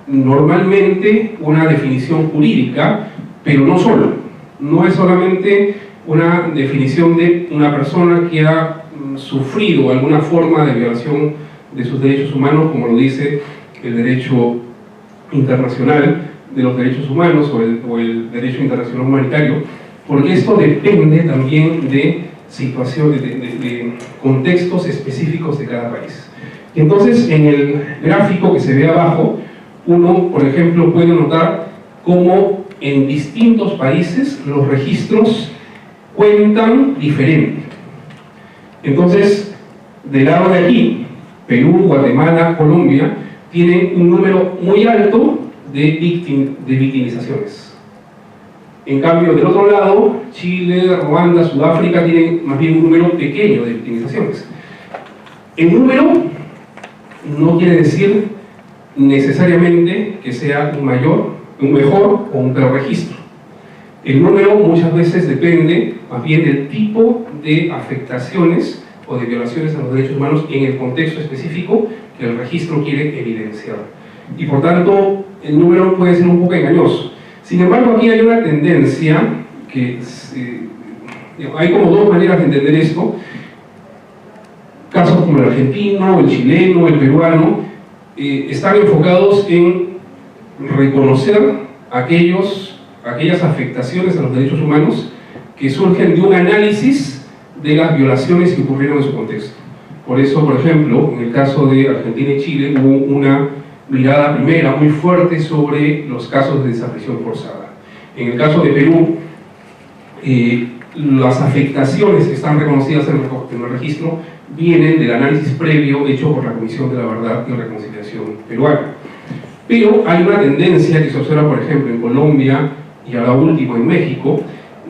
Speaker 13: normalmente una definición jurídica, pero no solo. No es solamente una definición de una persona que ha sufrido alguna forma de violación de sus derechos humanos, como lo dice el derecho internacional de los derechos humanos o el derecho internacional humanitario, porque esto depende también de situaciones, de contextos específicos de cada país. Entonces, en el gráfico que se ve abajo, uno, por ejemplo, puede notar cómo en distintos países los registros cuentan diferente. Entonces, del lado de aquí, Perú, Guatemala, Colombia, tienen un número muy alto de victimizaciones. En cambio, del otro lado, Chile, Ruanda, Sudáfrica tienen más bien un número pequeño de victimizaciones. El número no quiere decir necesariamente que sea un mejor o un peor registro. El número muchas veces depende más bien del tipo de afectaciones o de violaciones a los derechos humanos en el contexto específico que el registro quiere evidenciar. Y por tanto, el número puede ser un poco engañoso. Sin embargo, aquí hay una tendencia que hay como dos maneras de entender esto. Casos como el argentino, el chileno, el peruano, están enfocados en reconocer aquellas afectaciones a los derechos humanos que surgen de un análisis de las violaciones que ocurrieron en su contexto. Por eso, por ejemplo, en el caso de Argentina y Chile hubo una mirada primera muy fuerte sobre los casos de desaparición forzada. En el caso de Perú, las afectaciones que están reconocidas en el registro vienen del análisis previo hecho por la Comisión de la Verdad y Reconciliación peruana. Pero hay una tendencia que se observa, por ejemplo, en Colombia y ahora último en México,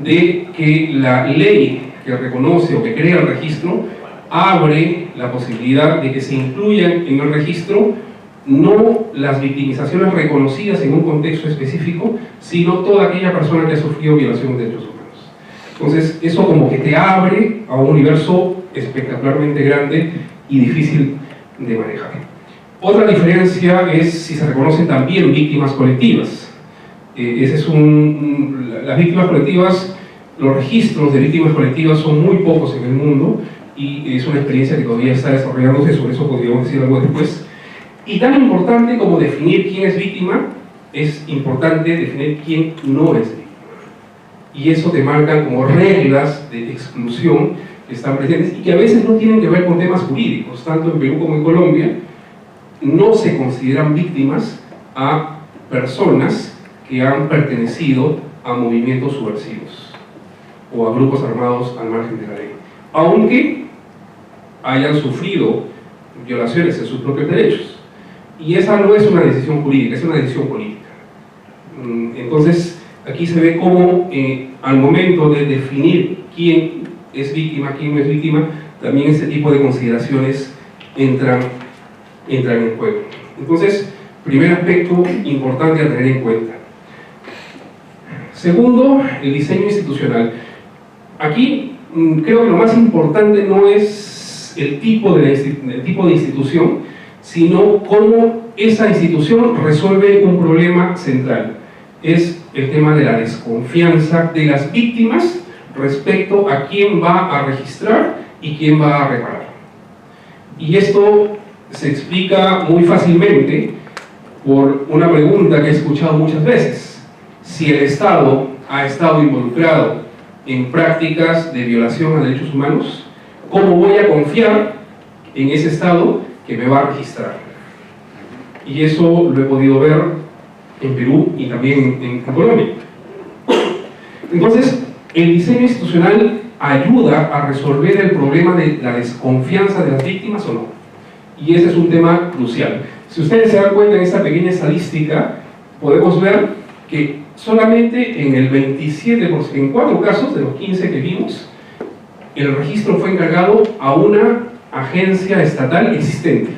Speaker 13: de que la ley que reconoce o que crea el registro abre la posibilidad de que se incluyan en el registro no las victimizaciones reconocidas en un contexto específico, sino toda aquella persona que ha sufrido violación de derechos humanos. Entonces, eso como que te abre a un universo espectacularmente grande y difícil de manejar. Otra diferencia es si se reconocen también víctimas colectivas. Las víctimas colectivas, los registros de víctimas colectivas son muy pocos en el mundo y es una experiencia que todavía está desarrollándose, sobre eso podríamos decir algo después. Y tan importante como definir quién es víctima, es importante definir quién no es víctima. Y eso te marcan como reglas de exclusión que están presentes y que a veces no tienen que ver con temas jurídicos. Tanto en Perú como en Colombia no se consideran víctimas a personas que han pertenecido a movimientos subversivos o a grupos armados al margen de la ley, aunque hayan sufrido violaciones en sus propios derechos. Y esa no es una decisión jurídica, es una decisión política. Entonces, aquí se ve cómo al momento de definir quién es víctima, quién no es víctima, también este tipo de consideraciones entran en juego. Entonces, primer aspecto importante a tener en cuenta. Segundo, el diseño institucional. Aquí creo que lo más importante no es el tipo de institución, sino cómo esa institución resuelve un problema central. Es el tema de la desconfianza de las víctimas respecto a quién va a registrar y quién va a reparar. Y esto se explica muy fácilmente por una pregunta que he escuchado muchas veces. Si el Estado ha estado involucrado en prácticas de violación a derechos humanos, ¿cómo voy a confiar en ese Estado que me va a registrar? Y eso lo he podido ver en Perú y también en Colombia. Entonces, el diseño institucional ayuda a resolver el problema de la desconfianza de las víctimas o no. Y ese es un tema crucial. Si ustedes se dan cuenta en esta pequeña estadística, podemos ver que solamente en el 27%, en 4 casos de los 15 que vimos, el registro fue encargado a una agencia estatal existente.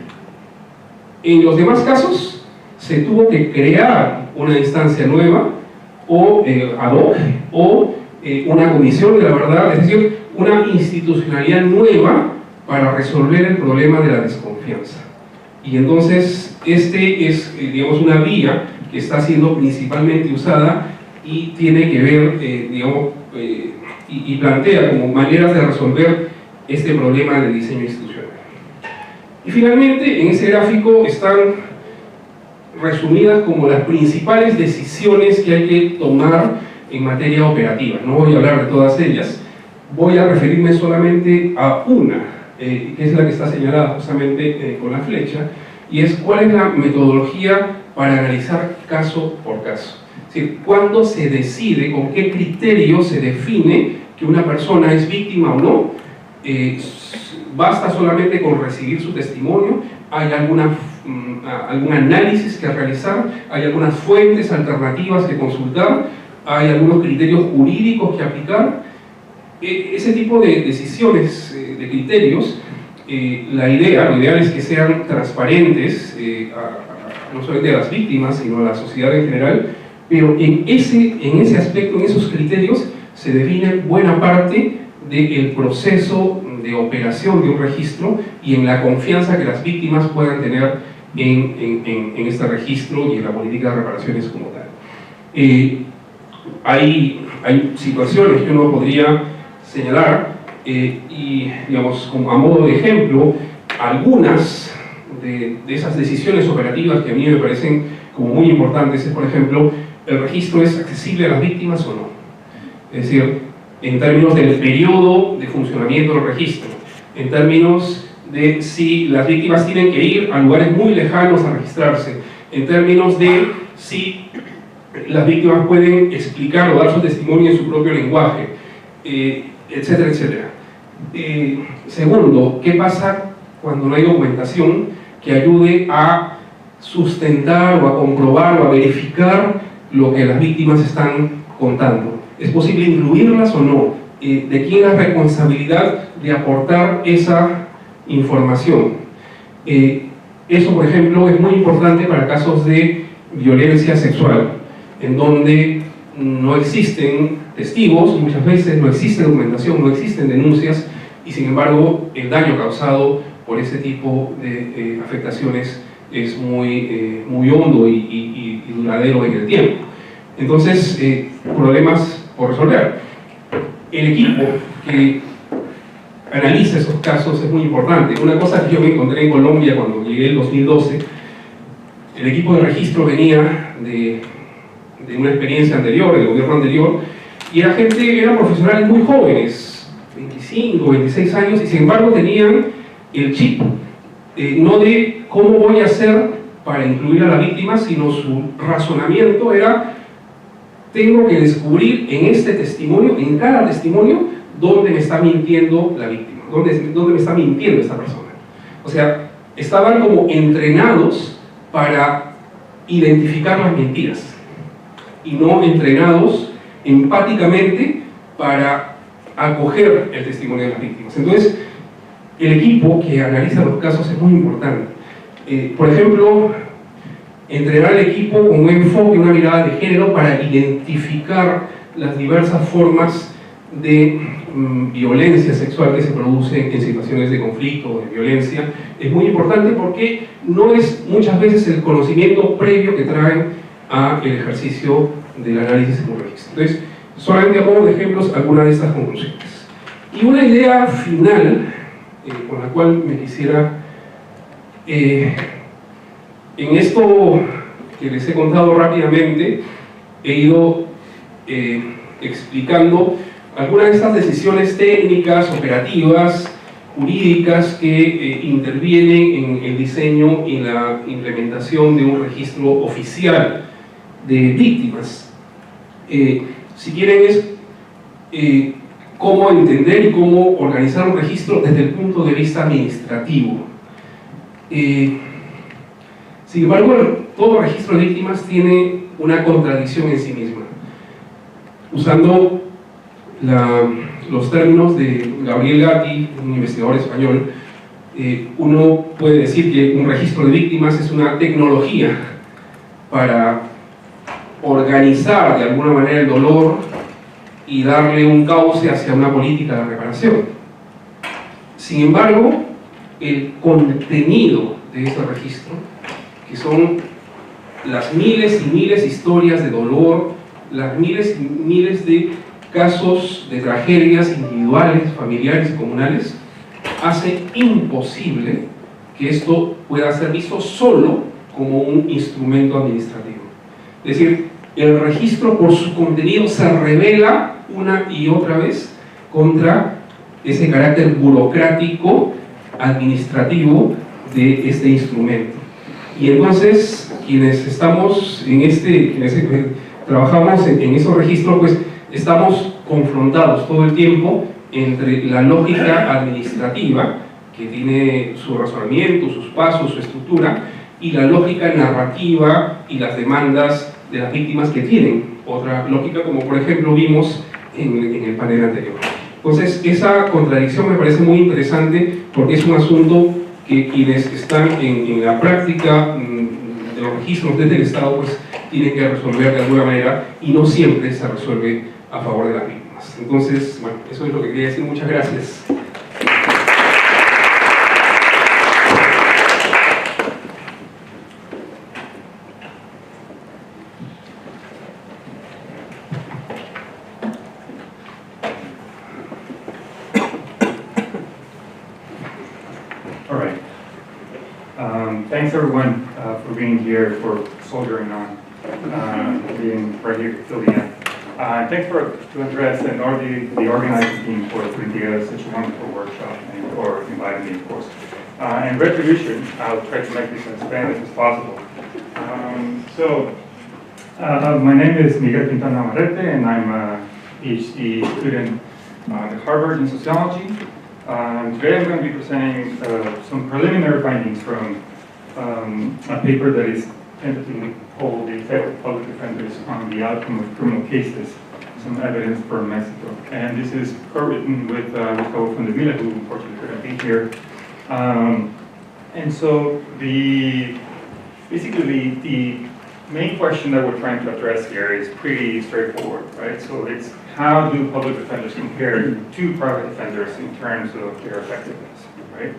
Speaker 13: En los demás casos, se tuvo que crear una instancia nueva, o ad hoc, o una comisión de la verdad, es decir, una institucionalidad nueva para resolver el problema de la desconfianza. Y entonces, este es, digamos, una vía que está siendo principalmente usada y tiene que ver, digamos, y plantea como maneras de resolver este problema de diseño institucional. Y finalmente, en ese gráfico están resumidas como las principales decisiones que hay que tomar en materia operativa. No voy a hablar de todas ellas, voy a referirme solamente a una, que es la que está señalada justamente con la flecha, y es cuál es la metodología para analizar caso por caso. Es decir, cuándo se decide, con qué criterio se define que una persona es víctima o no. Basta solamente con recibir su testimonio, hay algún análisis que realizar, hay algunas fuentes alternativas que consultar, hay algunos criterios jurídicos que aplicar. Ese tipo de decisiones, de criterios, lo ideal es que sean transparentes, no solamente a las víctimas, sino a la sociedad en general, pero en ese aspecto, en esos criterios, se define buena parte del proceso de operación de un registro y en la confianza que las víctimas puedan tener en este registro y en la política de reparaciones como tal. Hay situaciones que uno podría señalar y, digamos, como a modo de ejemplo, algunas de esas decisiones operativas que a mí me parecen como muy importantes es, por ejemplo, el registro es accesible a las víctimas o no. Es decir, en términos del periodo de funcionamiento del registro, en términos de si las víctimas tienen que ir a lugares muy lejanos a registrarse, en términos de si las víctimas pueden explicar o dar su testimonio en su propio lenguaje, etcétera, etcétera. Segundo, ¿qué pasa cuando no hay documentación que ayude a sustentar o a comprobar o a verificar lo que las víctimas están contando? ¿Es posible incluirlas o no? ¿De quién es la responsabilidad de aportar esa información? Eso, por ejemplo, es muy importante para casos de violencia sexual, en donde no existen testigos, muchas veces no existe documentación, no existen denuncias, y sin embargo el daño causado por ese tipo de afectaciones es muy hondo y duradero en el tiempo. Entonces, problemas por resolver. El equipo que analiza esos casos es muy importante. Una cosa que yo me encontré en Colombia cuando llegué en 2012, el equipo de registro venía de una experiencia anterior, del gobierno anterior, y eran profesionales muy jóvenes, 25, 26 años, y sin embargo tenían el chip, no de cómo voy a hacer para incluir a la víctima, sino su razonamiento era: tengo que descubrir en este testimonio, en cada testimonio, dónde me está mintiendo la víctima, dónde me está mintiendo esta persona. O sea, estaban como entrenados para identificar las mentiras y no entrenados empáticamente para acoger el testimonio de las víctimas. Entonces, el equipo que analiza los casos es muy importante. Por ejemplo, entrenar al equipo con un enfoque, una mirada de género para identificar las diversas formas de violencia sexual que se produce en situaciones de conflicto o de violencia es muy importante porque no es muchas veces el conocimiento previo que traen a el ejercicio del análisis en un registro. Entonces, solamente a modo de ejemplos, algunas de estas conclusiones. Y una idea final con la cual me quisiera, en esto que les he contado rápidamente, he ido explicando algunas de estas decisiones técnicas, operativas, jurídicas que intervienen en el diseño y la implementación de un registro oficial de víctimas. Si quieren es cómo entender y cómo organizar un registro desde el punto de vista administrativo. Sin embargo, todo registro de víctimas tiene una contradicción en sí misma. Usando los términos de Gabriel Gatti, un investigador español, uno puede decir que un registro de víctimas es una tecnología para organizar de alguna manera el dolor y darle un cauce hacia una política de reparación. Sin embargo, el contenido de ese registro, que son las miles y miles de historias de dolor, las miles y miles de casos de tragedias individuales, familiares y comunales, hace imposible que esto pueda ser visto solo como un instrumento administrativo. Es decir, el registro por su contenido se revela una y otra vez contra ese carácter burocrático, administrativo de este instrumento. Y entonces, quienes estamos quienes trabajamos en esos registros, pues estamos confrontados todo el tiempo entre la lógica administrativa, que tiene su razonamiento, sus pasos, su estructura, y la lógica narrativa y las demandas de las víctimas, que tienen otra lógica, como por ejemplo vimos en el panel anterior. Entonces, esa contradicción me parece muy interesante porque es un asunto que quienes están en la práctica de los registros desde el Estado pues tienen que resolver de alguna manera, y no siempre se resuelve a favor de las víctimas. Entonces, bueno, eso es lo que quería decir. Muchas gracias.
Speaker 14: All right. Thanks everyone for being here, for soldiering on, being right here till the end. Thanks to Andres and the organizing team for putting together such a wonderful workshop and for inviting me, of course. And retribution, I'll try to make this as Spanish as possible. My name is Miguel Quintana Amarete, and I'm a PhD student at Harvard in sociology. Today I'm going to be presenting some preliminary findings from a paper that is tentatively called The Effect of Public Defenders on the Outcome of Criminal Cases, Some Evidence from Mexico. And this is co-written with Gustavo Fundevila, who unfortunately couldn't be here. And so basically the main question that we're trying to address here is pretty straightforward, right? So it's how do public defenders compare to private defenders in terms of their effectiveness, right?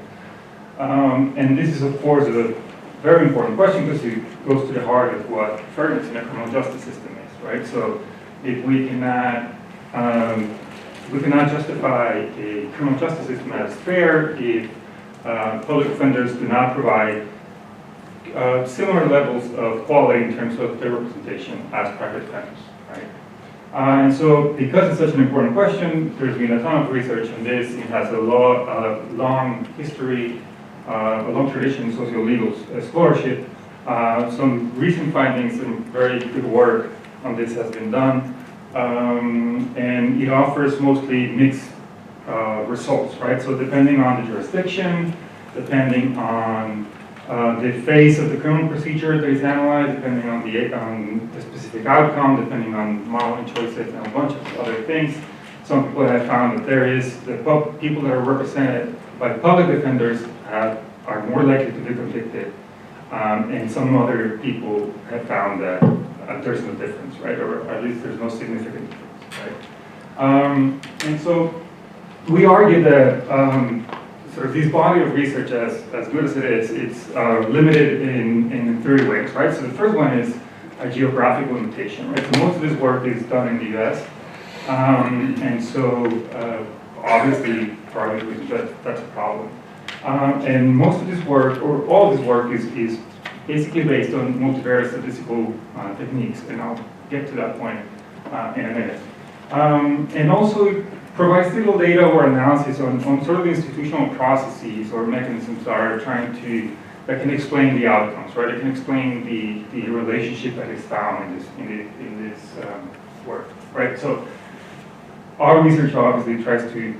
Speaker 14: And this is, of course, a very important question because it goes to the heart of what fairness in a criminal justice system is, right? So if we cannot justify a criminal justice system as fair if public defenders do not provide similar levels of quality in terms of their representation as private defenders, right? And so, because it's such an important question, there's been a ton of research on this. It has a long history, a long tradition in socio-legal scholarship. Some recent findings and very good work on this has been done. And it offers mostly mixed results, right? So depending on the jurisdiction, depending on the phase of the criminal procedure that is analyzed, depending on the specific outcome, depending on modeling choices and a bunch of other things. Some people have found that the people that are represented by public defenders are more likely to be convicted, and some other people have found that there's no difference, right? Or at least there's no significant difference, And so we argue that sort of this body of research, as good as it is, it's limited in 3 ways, right? So the first one is a geographic limitation, right? So most of this work is done in the US. And so obviously, for obvious reasons, that's a problem. And most of this work, or all of this work, is basically based on multivariate statistical techniques, and I'll get to that point in a minute. And also provides little data or analysis on sort of institutional processes or mechanisms that can explain the outcomes, right? It can explain the relationship that is found in this work, right? So our research obviously tries to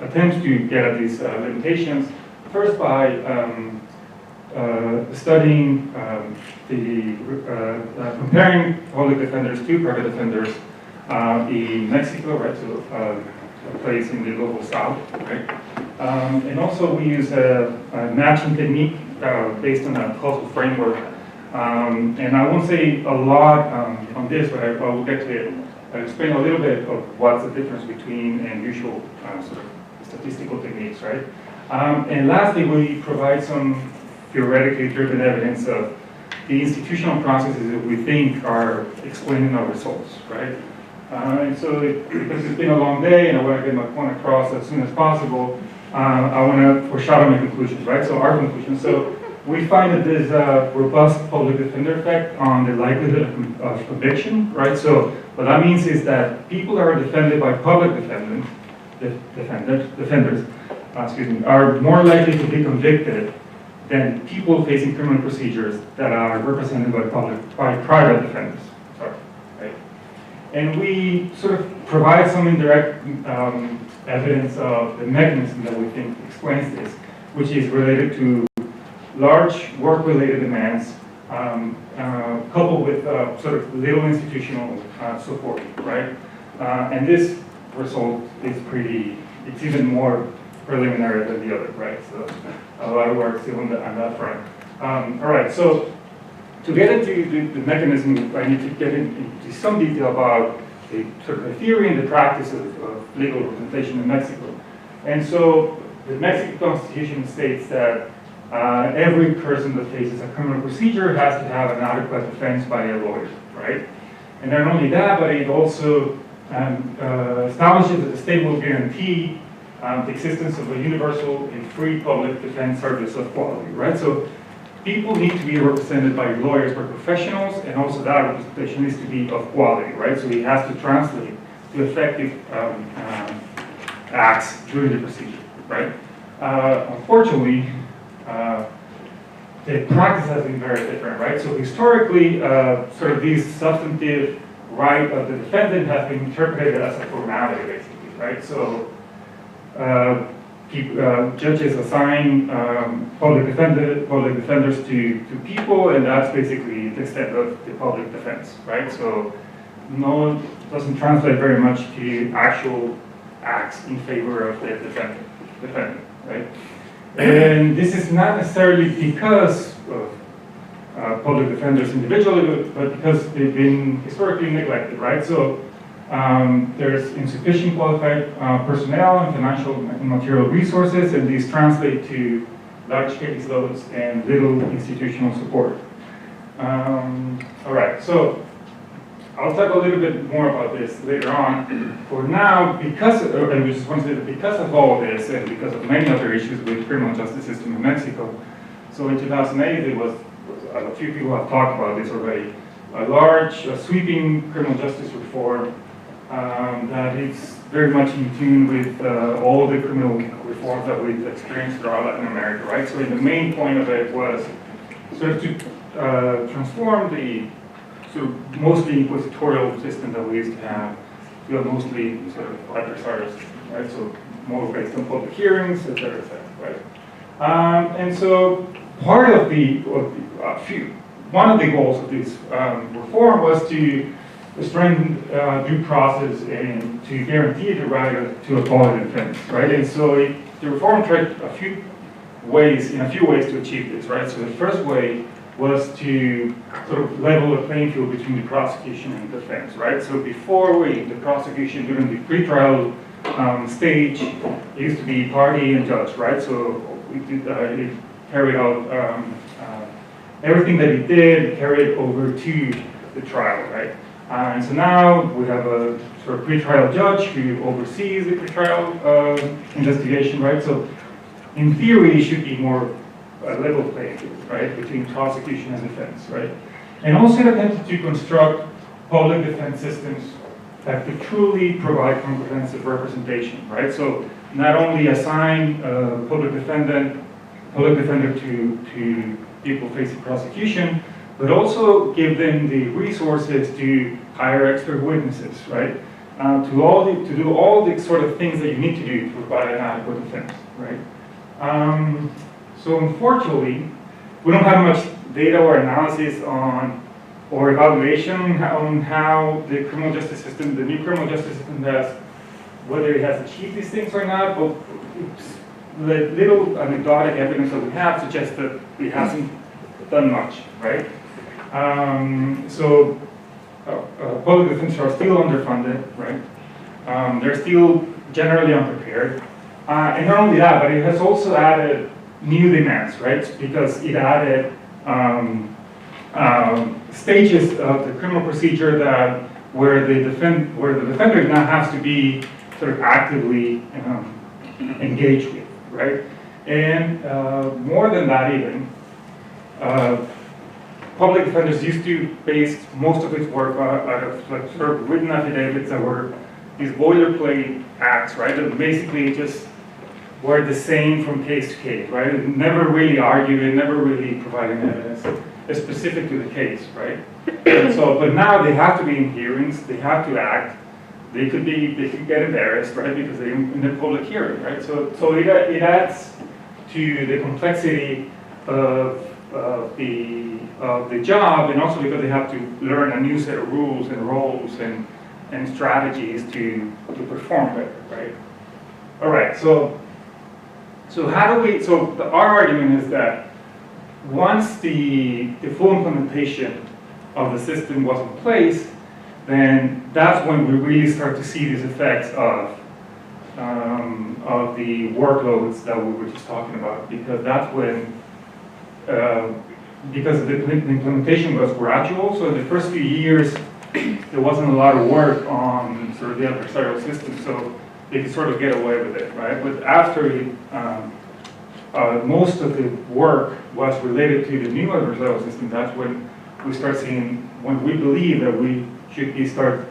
Speaker 14: attempts to get at these limitations, first by studying comparing public defenders to private defenders in Mexico, right, so a place in the global south, right? And also we use a matching technique based on a causal framework. And I won't say a lot on this, but I will get to it. I'll explain a little bit of what's the difference between and usual sort of statistical techniques, right? And lastly, we provide some theoretically driven evidence of the institutional processes that we think are explaining our results, right? And so, because it's been a long day and I want to get my point across as soon as possible, I want to foreshadow my conclusions, right? So our conclusions. So we find that there's a robust public defender effect on the likelihood of conviction, right? So what that means is that people that are defended by public defenders, are more likely to be convicted than people facing criminal procedures that are represented by private defenders. Sorry, right? And we sort of provide some indirect evidence of the mechanism that we think explains this, which is related to large work-related demands coupled with sort of little institutional support, right? And this result is it's even more preliminary than the other, right? So a lot of work still on that front. All right, so to get into the mechanism, I need to get into some detail about the sort of the theory and the practice of legal representation in Mexico. And so the Mexican Constitution states that every person that faces a criminal procedure has to have an adequate defense by a lawyer, right? And not only that, but it also establishes that the state will guarantee the existence of a universal and free public defense service of quality, right? So people need to be represented by lawyers, by professionals, and also that representation needs to be of quality, right? So it has to translate to effective acts during the procedure, right? Unfortunately, the practice has been very different, right? So historically, sort of these substantive right of the defendant has been interpreted as a formality, basically, right? So judges assign public defenders to people, and that's basically the extent of the public defense, right? So doesn't translate very much to actual acts in favor of the defendant, right? And this is not necessarily because of public defenders individually, but because they've been historically neglected, right? So there's insufficient qualified personnel and financial and material resources, and these translate to large caseloads and little institutional support. All right, so I'll talk a little bit more about this later on. For now, because of all of this, and because of many other issues with the criminal justice system in Mexico, so in 2008, there was a few people have talked about this already, a large, sweeping criminal justice reform that is very much in tune with all the criminal reforms that we've experienced throughout Latin America, right? So the main point of it was sort of to transform the sort of mostly inquisitorial system that we used to have to a mostly sort of adversarial system, right? So more based on public hearings, et cetera, right? And so part of one of the goals of this reform was to strengthen due process and to guarantee the right to a quality defense, right? And so the reform tried in a few ways to achieve this, right? So the first way was to sort of level the playing field between the prosecution and defense, right? So before the prosecution during the pretrial stage, it used to be party and judge, right? So it carried out everything that he did, carried over to the trial, right? And so now we have a sort of pretrial judge who oversees the pretrial investigation, right? So in theory, it should be more level playing field, right, between prosecution and defense, right? And also attempted to construct public defense systems that could truly provide comprehensive representation, right? So not only assign a public defender to people facing prosecution, but also give them the resources to hire expert witnesses, right? To do all the sort of things that you need to do to provide an adequate defense, right? So unfortunately, we don't have much data or analysis on, or evaluation on how the criminal justice system, the new criminal justice system has, whether it has achieved these things or not, but the little anecdotal evidence that we have suggests that it hasn't done much, right? So public defenders are still underfunded, right? They're still generally unprepared. And not only that, but it has also added new demands, right? Because it added stages of the criminal procedure that where the defender now has to be sort of actively engaged with, right? And more than that even, public defenders used to base most of its work out of like sort of written affidavits that were these boilerplate acts, right? That basically just were the same from case to case, right? It never really argued, it never really provided evidence specific to the case, right? So, but now they have to be in hearings, they have to act, they could get embarrassed, right? Because they're in the public hearing, right? So it adds to the complexity of the job, and also because they have to learn a new set of rules and roles and strategies to perform better, right? All right, so how do we, our argument is that once the full implementation of the system was in place, then that's when we really start to see these effects of the workloads that we were just talking about, because that's when, because the implementation was gradual, so in the first few years, there wasn't a lot of work on sort of the adversarial system, so they could sort of get away with it, right? But after most of the work was related to the new adversarial system, that's when we start seeing, when we believe that we should start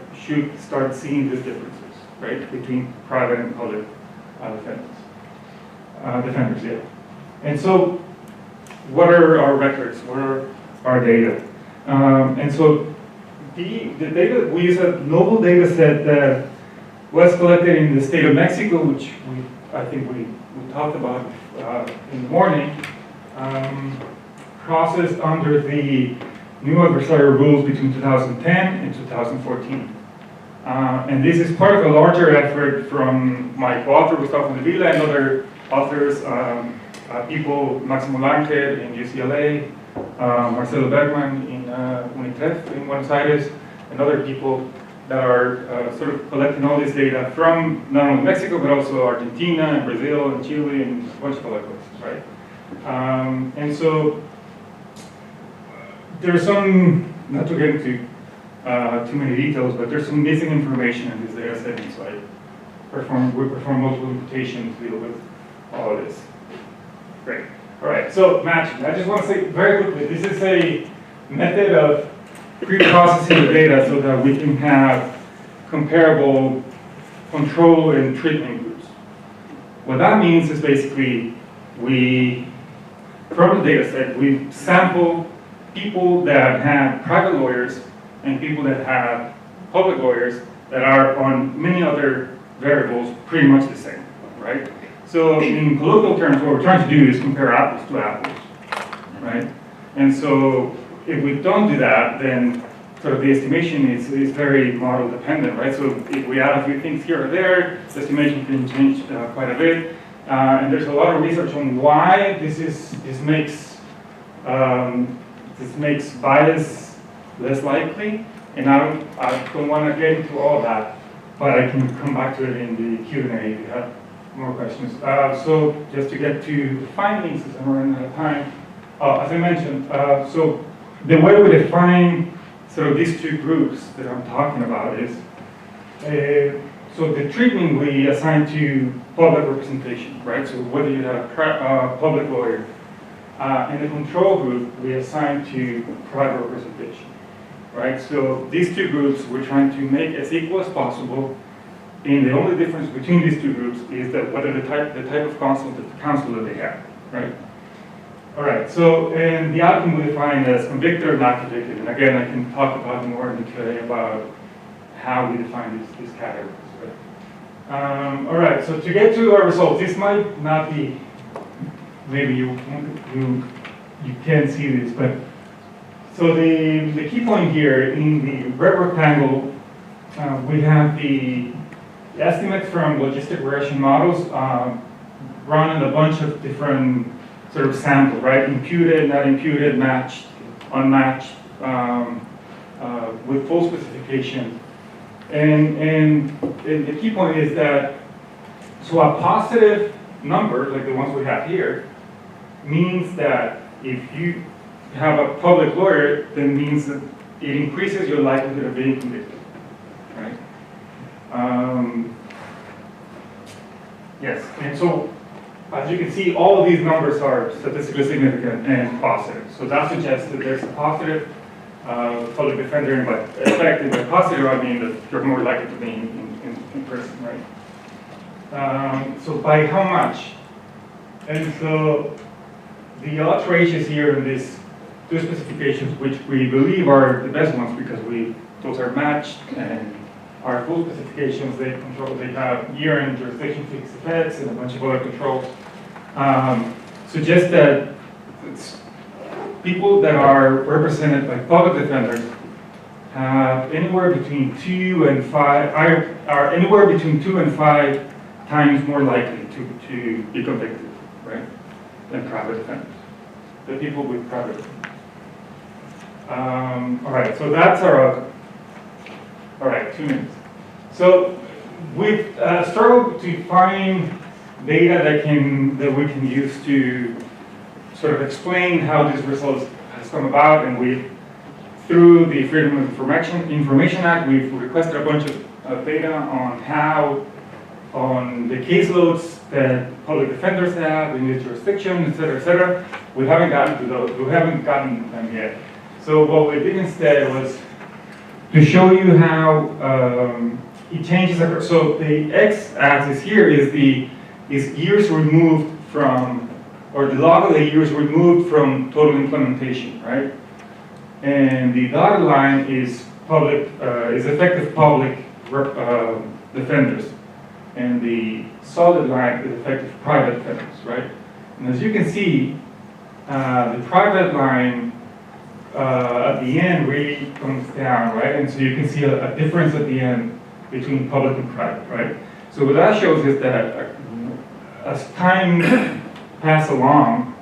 Speaker 14: seeing these differences, right, between private and public defenders, yeah. And so, what are our records? What are our data? And so, the data, we use a global data set that was collected in the state of Mexico, which I think we talked about in the morning, processed under the new adversarial rules between 2010 and 2014. And this is part of a larger effort from my co-author, Gustavo Nevila, and other authors, people, Máximo Lange in UCLA, Marcelo Bergman in UNICEF in Buenos Aires, and other people that are sort of collecting all this data from not only Mexico, but also Argentina and Brazil and Chile and a bunch of other places, right? And so there's some, not to get into too many details, but there's some missing information in this data set, so we perform multiple imputations to deal with all of this. Great. All right, so matching. I just want to say very quickly, this is a method of pre-processing the data so that we can have comparable control and treatment groups. What that means is basically from the data set, we sample people that have private lawyers and people that have public lawyers that are on many other variables pretty much the same, right? So in colloquial terms, what we're trying to do is compare apples to apples, right? And so if we don't do that, then sort of the estimation is very model dependent, right? So if we add a few things here or there, the estimation can change quite a bit. And there's a lot of research on why this makes this makes bias less likely, and I don't want to get into all that, but I can come back to it in the Q&A if you have more questions. So just to get to the findings, since I'm running out of time, as I mentioned, so the way we define sort of these two groups that I'm talking about is, so the treatment we assign to public representation, right? So whether you have a public lawyer, and the control group we assign to private representation, right? So these two groups we're trying to make as equal as possible, and the only difference between these two groups is that whether the type of counsel that they have, right? All right, so and the outcome we define as convicted or not convicted, and again I can talk about more in the Q&A about how we define these categories. Right? All right, so to get to our results, this might not be, maybe you can't see this, but so the key point here in the red rectangle, we have the estimates from logistic regression models run in a bunch of different sort of samples, right? Imputed, not imputed, matched, unmatched, with full specification. And the key point is that, so a positive number, like the ones we have here, means that if you have a public lawyer, then means that it increases your likelihood of being convicted, right? Yes, and so as you can see, all of these numbers are statistically significant and positive. So that suggests that there's a positive public defender, but effective. By positive, I mean that you're more likely to be in prison, right? So by how much? And so the odds ratios here in these two specifications, which we believe are the best ones because those are matched and are full specifications. They have year and jurisdiction fixed effects and a bunch of other controls. Suggest that people that are represented by public defenders have anywhere between 2 and 5 are anywhere between 2 and 5 times more likely to be convicted, right, than private defenders. The people with private defenders. All right, so that's our outcome. All right, 2 minutes. So we've struggled to find data that we can use to sort of explain how these results has come about, and through the Freedom of Information Act, we've requested a bunch of data on the caseloads that public defenders have in each jurisdiction, et cetera, et cetera. We haven't gotten to those. We haven't gotten them yet. So what we did instead was to show you how it changes. So the x-axis here is years removed from, or the log of the years removed from total implementation, right? And the dotted line is effective public defenders, and the solid line is effective private defenders, right? And as you can see, the private line at the end really comes down, right? And so you can see a difference at the end between public and private, right? So what that shows is that as time passed along,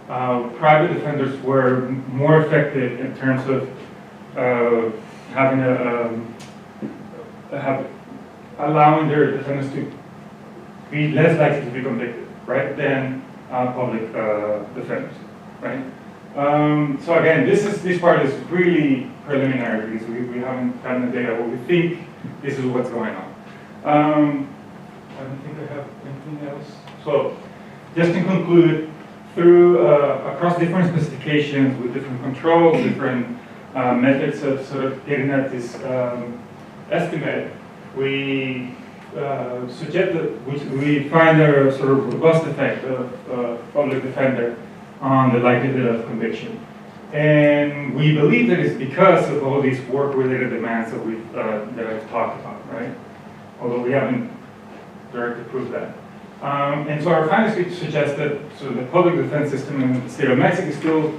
Speaker 14: private defenders were more effective in terms of allowing their defendants to be less likely to be convicted, right, than public defenders, right? So again, this part is really preliminary because we haven't gotten the data, but we think this is what's going on. I don't think I have anything else. So just to conclude, across different specifications with different controls, different methods of sort of getting at this estimate, we suggest that we find a sort of robust effect of public defender on the likelihood of conviction. And we believe that it's because of all these work-related demands that I've talked about, right? Although we haven't directly proved that. And so our findings suggest that the public defense system in the state of Mexico is still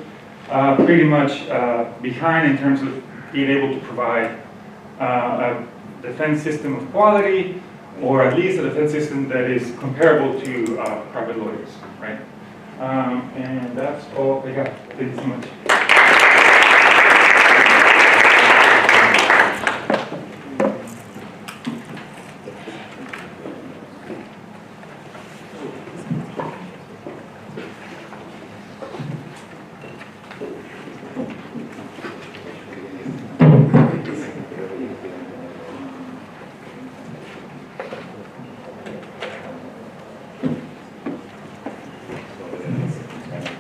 Speaker 14: pretty much behind in terms of being able to provide a defense system of quality, or at least a defense system that is comparable to private lawyers, right? And that's all I got. Thank you so much.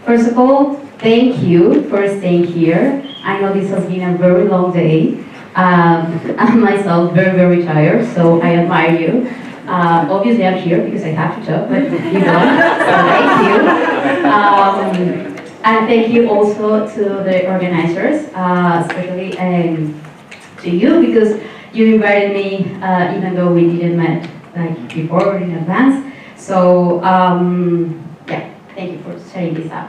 Speaker 15: First of all, thank you for staying here. I know this has been a very long day. I'm myself very tired, so I admire you. Obviously, I'm here because I have to talk, but you don't, so thank you. And thank you also to the organizers, especially to you, because you invited me even though we didn't met like before or in advance. So yeah, thank you for setting this up.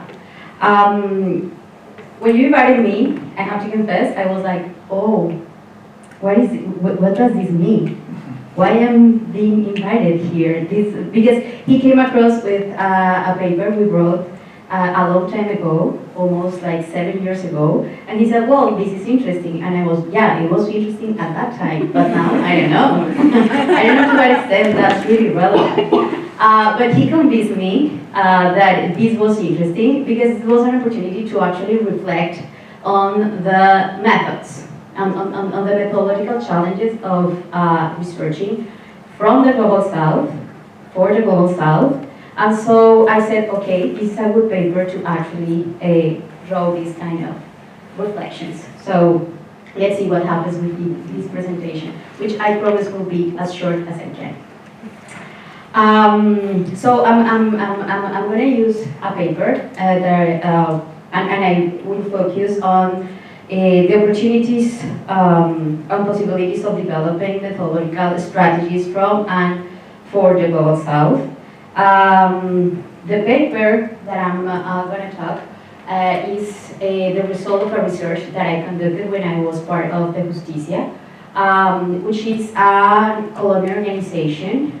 Speaker 15: When you invited me, I have to confess, I was like, oh, what does this mean? Why am I being invited here? Because he came across with a paper we wrote a long time ago, almost like 7 years ago, and he said, well, this is interesting, and I was, yeah, it was interesting at that time, but now, I don't know. I don't know to what extent that's really relevant. But he convinced me that this was interesting because it was an opportunity to actually reflect on the methods, on the methodological challenges of researching from the Global South, for the Global South. And so I said, okay, this is a good paper to actually draw these kind of reflections. So let's see what happens with this presentation, which I promise will be as short as I can. So I'm going to use a paper and I will focus on the opportunities and possibilities of developing methodological strategies from and for the Global South. The paper that I'm going to talk is the result of a research that I conducted when I was part of the Justicia, which is a Colombian organization.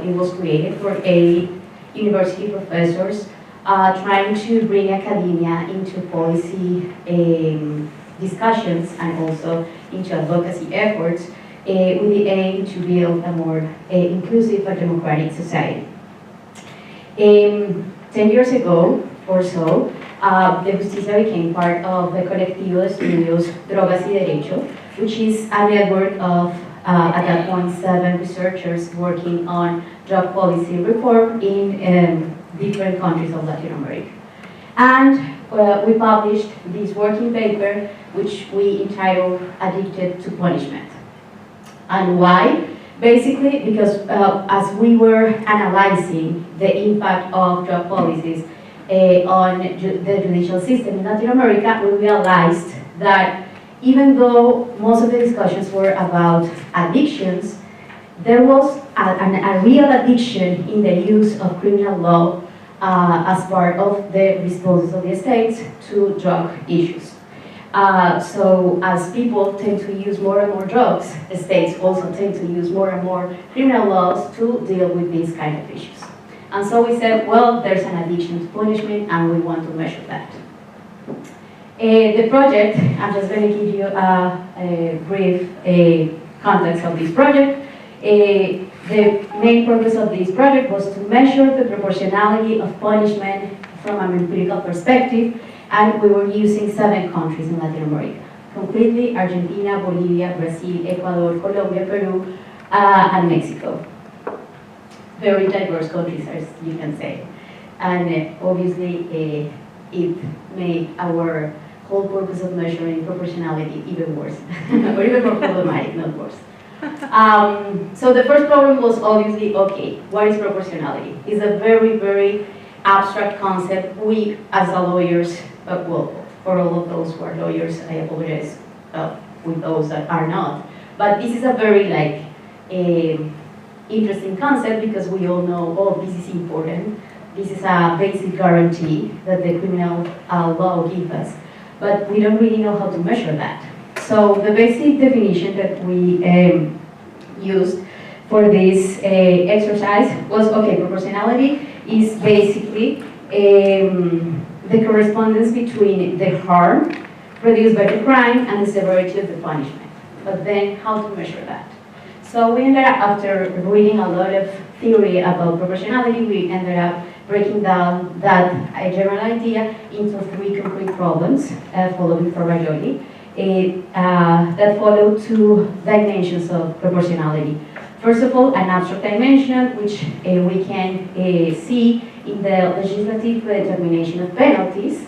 Speaker 15: It was created for 8 university professors trying to bring academia into policy discussions and also into advocacy efforts with the aim to build a more inclusive and democratic society. 10 years ago or so, the Justicia became part of the Colectivo de Estudios Drogas y Derecho, which is a network of, at that point, 7 researchers working on drug policy reform in different countries of Latin America. And we published this working paper, which we entitled Addicted to Punishment. And why? Basically, because as we were analyzing the impact of drug policies on the judicial system in Latin America, we realized that even though most of the discussions were about addictions, there was a real addiction in the use of criminal law as part of the responses of the states to drug issues. So as people tend to use more and more drugs, the states also tend to use more and more criminal laws to deal with these kind of issues. And so we said, well, there's an addiction to punishment and we want to measure that. The project, I'm just going to give you a brief context of this project. The main purpose of this project was to measure the proportionality of punishment from an empirical perspective, and we were using 7 countries in Latin America, completely: Argentina, Bolivia, Brazil, Ecuador, Colombia, Peru, and Mexico. Very diverse countries, as you can say. And obviously, it made our whole purpose of measuring proportionality even worse, or even more problematic, not worse. So the first problem was obviously, okay, what is proportionality? It's a very abstract concept. We, as a lawyers, well, for all of those who are lawyers, I apologize with those that are not. But this is a very interesting concept because we all know, oh, this is important. This is a basic guarantee that the criminal law gives us. But we don't really know how to measure that. So the basic definition that we used for this exercise was, okay, proportionality is basically the correspondence between the harm produced by the crime and the severity of the punishment. But then how to measure that? So we ended up, after reading a lot of theory about proportionality, we ended up breaking down that general idea into 3 concrete problems following Ferrajoli that follow 2 dimensions of proportionality. First of all, an abstract dimension, which we can see in the legislative determination of penalties,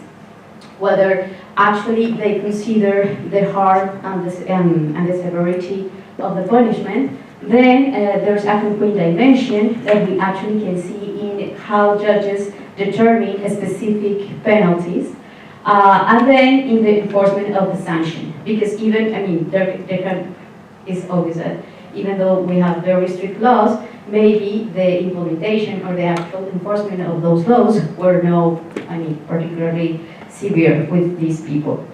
Speaker 15: whether actually they consider the harm and the severity of the punishment, then there's a concrete dimension that we actually can see in how judges determine specific penalties, and then in the enforcement of the sanction. Because even, I mean, it's obvious that even though we have very strict laws, maybe the implementation or the actual enforcement of those laws were not, I mean, particularly severe with these people.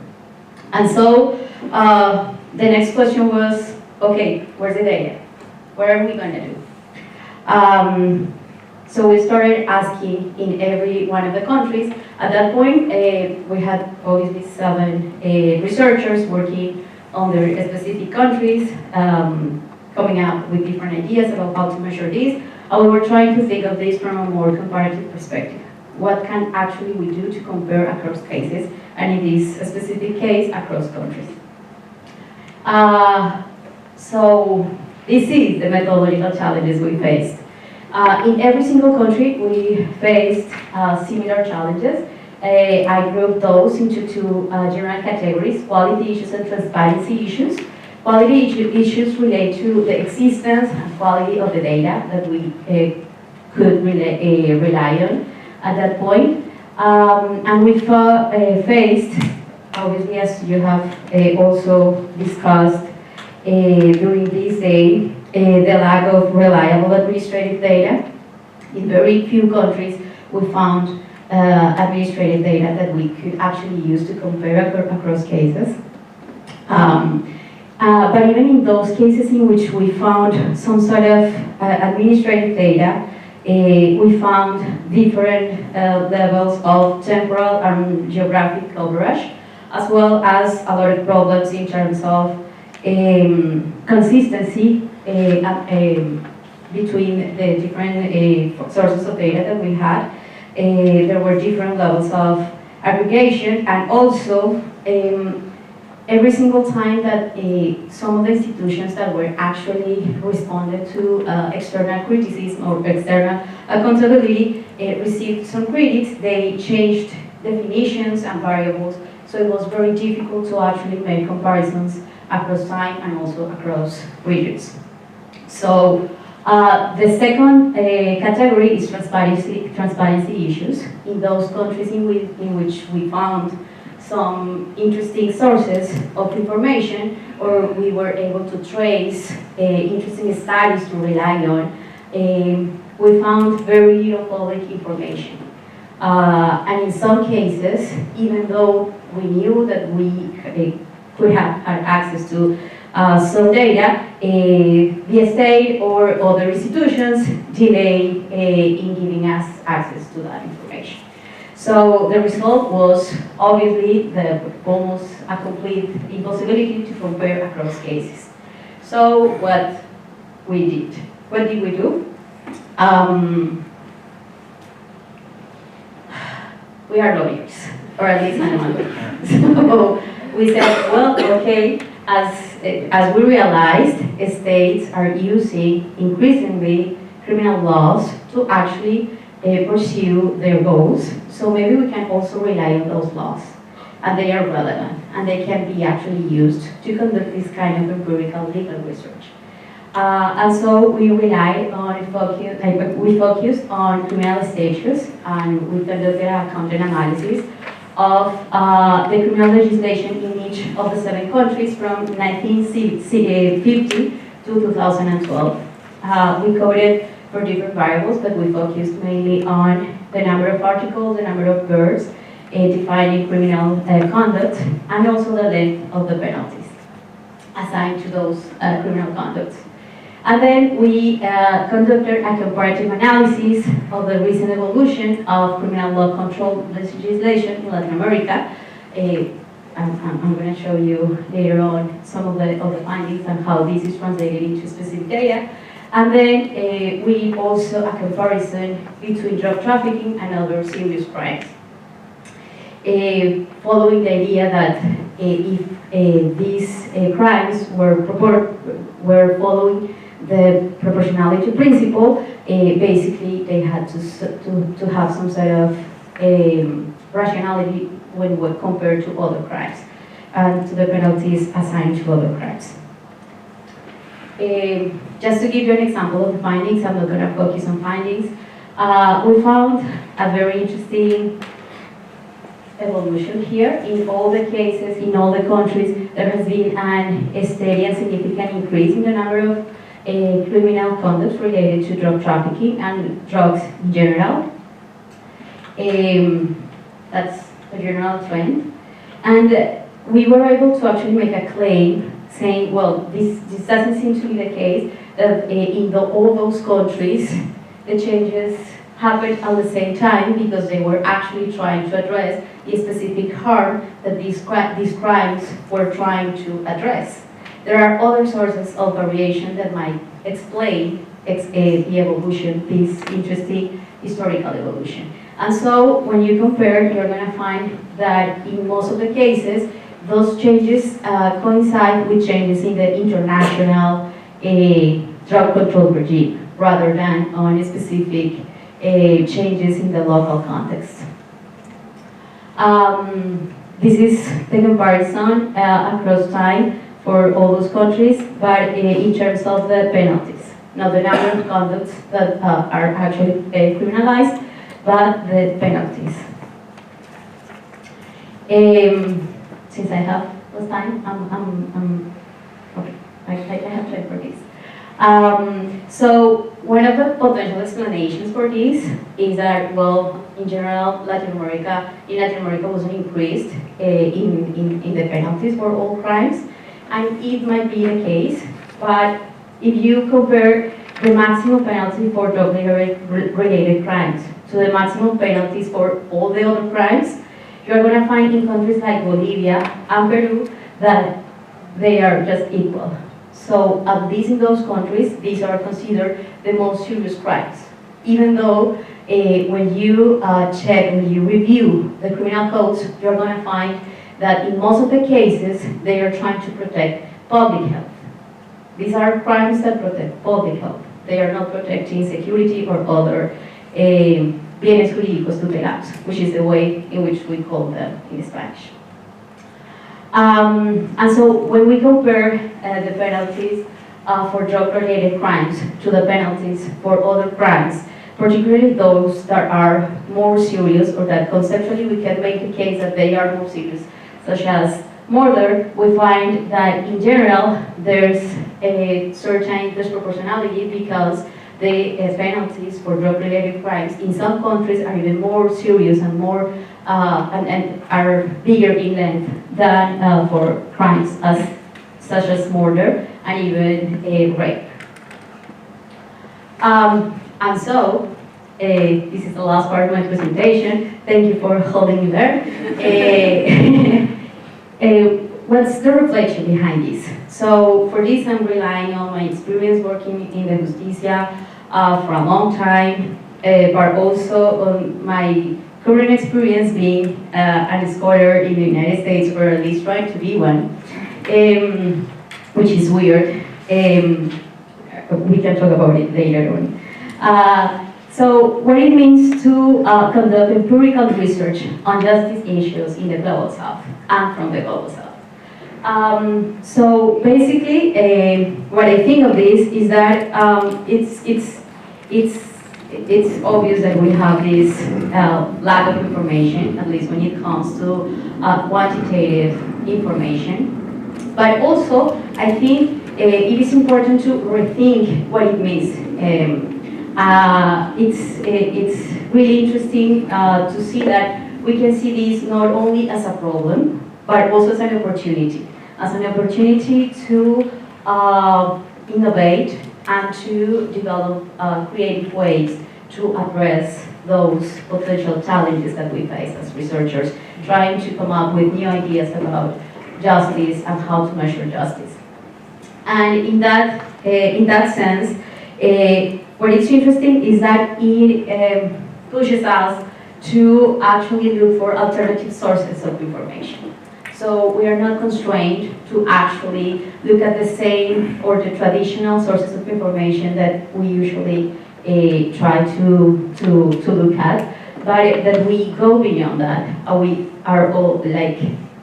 Speaker 15: And so the next question was, okay, where's the data? What are we going to do? So we started asking in every one of the countries. At that point, we had obviously 7 researchers working on their specific countries, coming up with different ideas about how to measure this. And we were trying to think of this from a more comparative perspective. What can actually we do to compare across cases, and in this specific case, across countries. So this is the methodological challenges we faced. In every single country, we faced similar challenges. I grouped those into 2 general categories: quality issues and transparency issues. Quality issues relate to the existence and quality of the data that we could rely on at that point. And we faced, obviously, as you have also discussed during this day, the lack of reliable administrative data. In very few countries, we found administrative data that we could actually use to compare across cases. But even in those cases in which we found some sort of administrative data, we found different levels of temporal and geographic coverage, as well as a lot of problems in terms of consistency between the different sources of data that we had. There were different levels of aggregation, and also every single time that some of the institutions that were actually responded to external criticism or external accountability received some critics, they changed definitions and variables, so it was very difficult to actually make comparisons across time and also across regions. So the second category is transparency issues. In those countries in which we found some interesting sources of information, or we were able to trace interesting studies to rely on, we found very little public information. And in some cases, even though we knew that we could have had access to some data, the state or other institutions delay in giving us access to that information. So the result was obviously almost a complete impossibility to compare across cases. So what did we do? We are lawyers, or at least I'm a lawyer. So we said, well, okay, as we realized, states are using increasingly criminal laws to actually pursue their goals. So maybe we can also rely on those laws, and they are relevant, and they can be actually used to conduct this kind of empirical legal research. And so we relied on we focused on criminal statutes, and we conducted a content analysis of the criminal legislation in each of the 7 countries from 1950 to 2012. We coded for different variables, but we focused mainly on the number of articles, the number of verbs, defining criminal conduct, and also the length of the penalties assigned to those criminal conducts. And then we conducted a comparative analysis of the recent evolution of criminal law control legislation in Latin America. I'm going to show you later on some of the findings and how this is translated into specific data. And then we also a comparison between drug trafficking and other serious crimes. Following the idea that if these crimes were following the proportionality principle, basically they had to have some sort of rationality when compared to other crimes and to the penalties assigned to other crimes. Just to give you an example of the findings, I'm not going to focus on findings. We found a very interesting evolution here. In all the cases, in all the countries, there has been a steady and significant increase in the number of criminal conducts related to drug trafficking and drugs in general. That's a general trend. And we were able to actually make a claim saying, well, this doesn't seem to be the case, that in all those countries, the changes happened at the same time because they were actually trying to address the specific harm that these crimes were trying to address. There are other sources of variation that might explain the evolution, this interesting historical evolution. And so when you compare, you're going to find that in most of the cases, those changes coincide with changes in the international drug control regime rather than on specific changes in the local context. This is the comparison across time for all those countries, but in terms of the penalties. Not the number of conducts that are actually criminalized, but the penalties. Since I have less time, okay, I have time for this. So one of the potential explanations for this is that, well, in general, in Latin America was increased in the penalties for all crimes, and it might be the case, but if you compare the maximum penalty for drug-related crimes to the maximum penalties for all the other crimes, you're going to find in countries like Bolivia and Peru that they are just equal. So at least in those countries, these are considered the most serious crimes. Even though when you when you review the criminal codes, you're going to find that in most of the cases, they are trying to protect public health. These are crimes that protect public health. They are not protecting security or other bienes jurídicos tutelados, which is the way in which we call them in Spanish. And so when we compare the penalties for drug-related crimes to the penalties for other crimes, particularly those that are more serious or that conceptually we can make the case that they are more serious, such as murder, we find that in general there's a certain disproportionality because the penalties for drug-related crimes in some countries are even more serious and more and are bigger in length than for crimes such as murder and even rape. And so, this is the last part of my presentation. Thank you for holding me there. What's the reflection behind this? So for this, I'm relying on my experience working in the Justicia for a long time, but also on my current experience being a scholar in the United States, or at least trying to be one, which is weird. We can talk about it later on. So what it means to conduct empirical research on justice issues in the Global South and from the Global South. So basically, what I think of this is that it's obvious that we have this lack of information, at least when it comes to quantitative information. But also, I think it is important to rethink what it means. It's really interesting to see that we can see this not only as a problem, but also as an opportunity. As an opportunity to innovate and to develop creative ways to address those potential challenges that we face as researchers, trying to come up with new ideas about justice and how to measure justice. And in that sense, what is interesting is that it pushes us to actually look for alternative sources of information. So we are not constrained to actually look at the same or the traditional sources of information that we usually try to look at, but that we go beyond that. We are all like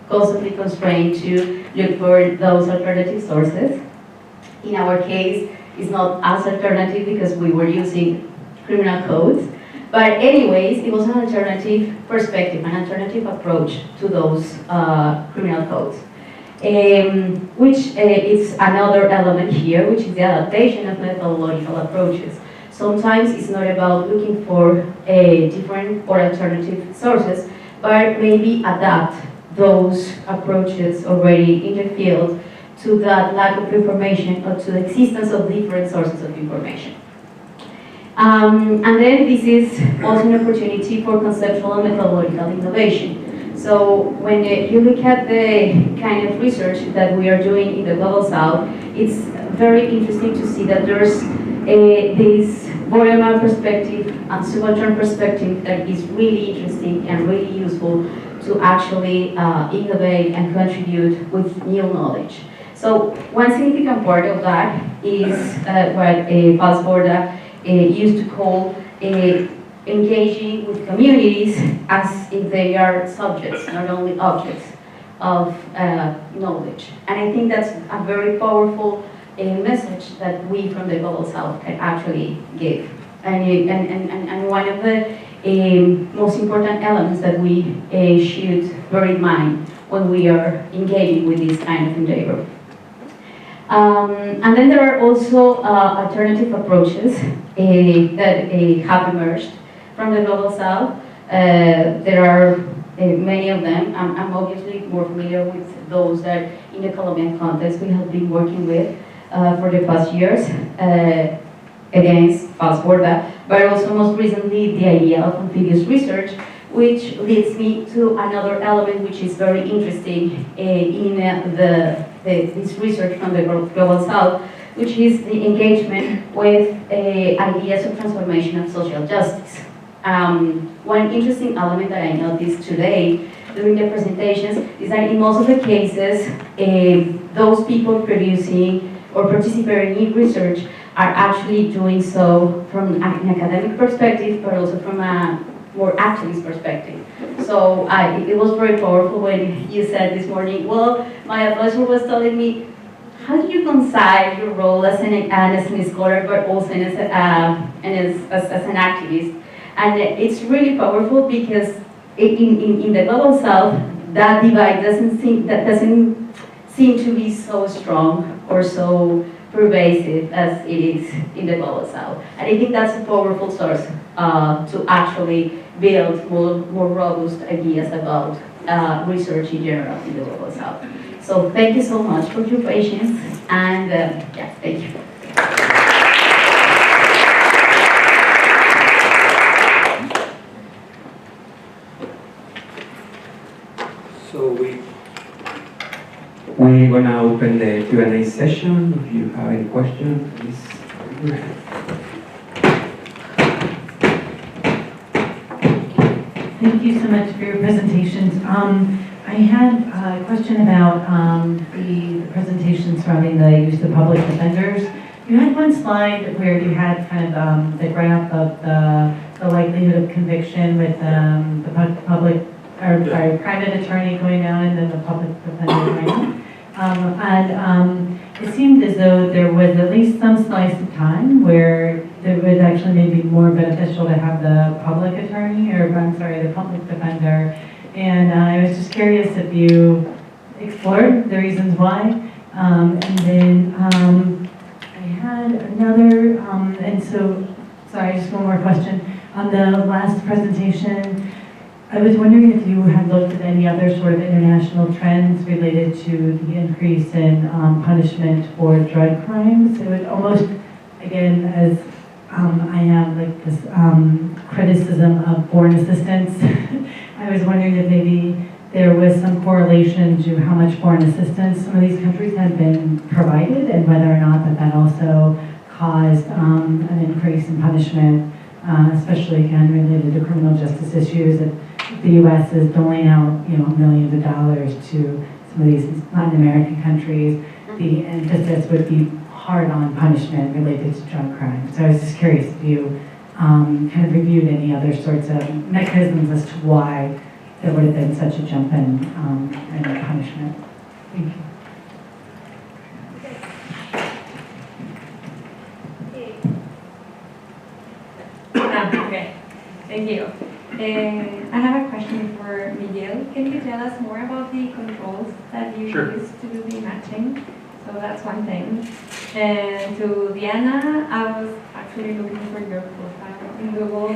Speaker 15: constantly constrained to look for those alternative sources. In our case, it's not as alternative because we were using criminal codes, but anyways, it was an alternative perspective, an alternative approach to those criminal codes. Which is another element here, which is the adaptation of methodological approaches. Sometimes it's not about looking for different or alternative sources, but maybe adapt those approaches already in the field to that lack of information or to the existence of different sources of information. And then this is also an opportunity for conceptual and methodological innovation. So when you look at the kind of research that we are doing in the Global South, it's very interesting to see that there's this bottom-up perspective and subaltern perspective that is really interesting and really useful to actually innovate and contribute with new knowledge. So one significant part of that is what Falsborda used to call engaging with communities as if they are subjects, not only objects of knowledge. And I think that's a very powerful message that we from the Global South can actually give. And one of the most important elements that we should bear in mind when we are engaging with this kind of endeavor. And then there are also alternative approaches that have emerged from the Global South. There are many of them. I'm obviously more familiar with those that in the Colombian context we have been working with for the past years against Falsborda, but also most recently the idea of amphibious research, which leads me to another element which is very interesting in this research from the Global South, which is the engagement with ideas of transformation of social justice. One interesting element that I noticed today during the presentations is that in most of the cases, those people producing or participating in research are actually doing so from an academic perspective, but also from a more activist perspective. So it was very powerful when you said this morning, well, my advisor was telling me, how do you reconcile your role as an scholar, but also as an activist? And it's really powerful because in the Global South, that divide doesn't seem to be so strong or so pervasive as it is in the Global South. And I think that's a powerful source to actually build more robust ideas about research in general in the Global South. So thank you so much for your patience, and yeah, thank you.
Speaker 12: So we're gonna open the Q&A session. If you have any questions, please.
Speaker 8: Thank you so much for your presentations. I had a question about the presentation surrounding the use of public defenders. You had one slide where you had kind of the graph of the likelihood of conviction with the public or private attorney going down and then the public defender going up. It seemed as though there was at least some slice of time where it was actually maybe more beneficial to have the public attorney, or I'm sorry, the public defender. And I was just curious if you explored the reasons why. And then I had another, and so, sorry, just one more question. On the last presentation, I was wondering if you had looked at any other sort of international trends related to the increase in punishment for drug crimes. It would almost, again, as I have like this criticism of foreign assistance, I was wondering if maybe there was some correlation to how much foreign assistance some of these countries had been provided, and whether or not that also caused an increase in punishment, especially again related to criminal justice issues. the U.S. is doling out, millions of dollars to some of these Latin American countries, the emphasis would be hard on punishment related to drug crime. So I was just curious if you kind of reviewed any other sorts of mechanisms as to why there would have been such a jump in punishment. Thank you.
Speaker 16: Okay, thank you. I have a question for Miguel. Can you tell us more about the controls that you use to do the matching? So that's one thing. And to Diana, I was actually looking for your profile in Google.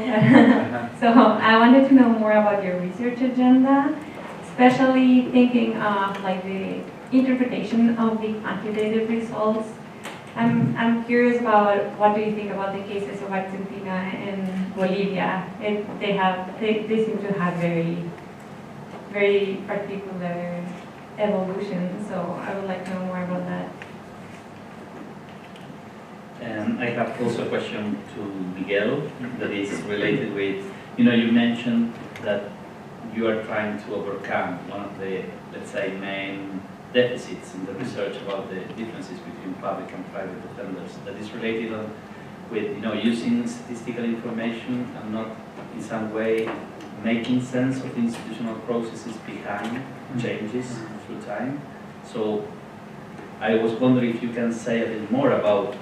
Speaker 16: So I wanted to know more about your research agenda, especially thinking of like the interpretation of the quantitative results. I'm curious about what do you think about the cases of Argentina and Bolivia? They seem to have very particular evolution. So I would like to know more about that.
Speaker 10: I have also a question to Miguel that is related with, you mentioned that you are trying to overcome one of the, let's say, main deficits in the research about the differences between public and private defenders. That is related with, using statistical information and not in some way making sense of the institutional processes behind changes through time. So I was wondering if you can say a bit more about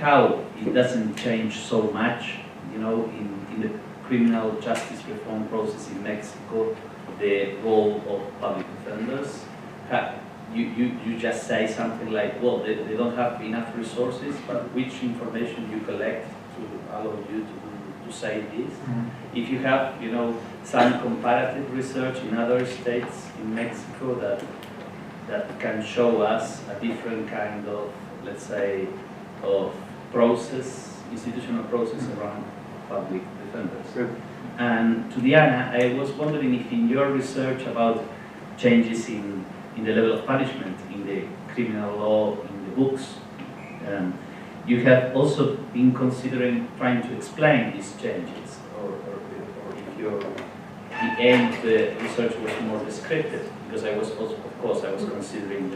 Speaker 10: how it doesn't change so much, in the criminal justice reform process in Mexico, the role of public defenders. You just say something like, well, they don't have enough resources, but which information you collect to allow you to say this? If you have, some comparative research in other states in Mexico that can show us a different kind of, let's say, of institutional process around public defenders. Good. And to Diana, I was wondering if in your research about changes in the level of punishment in the criminal law, in the books, you have also been considering trying to explain these changes, or if the aim of the research was more descriptive, because I was also, of course, I was considering,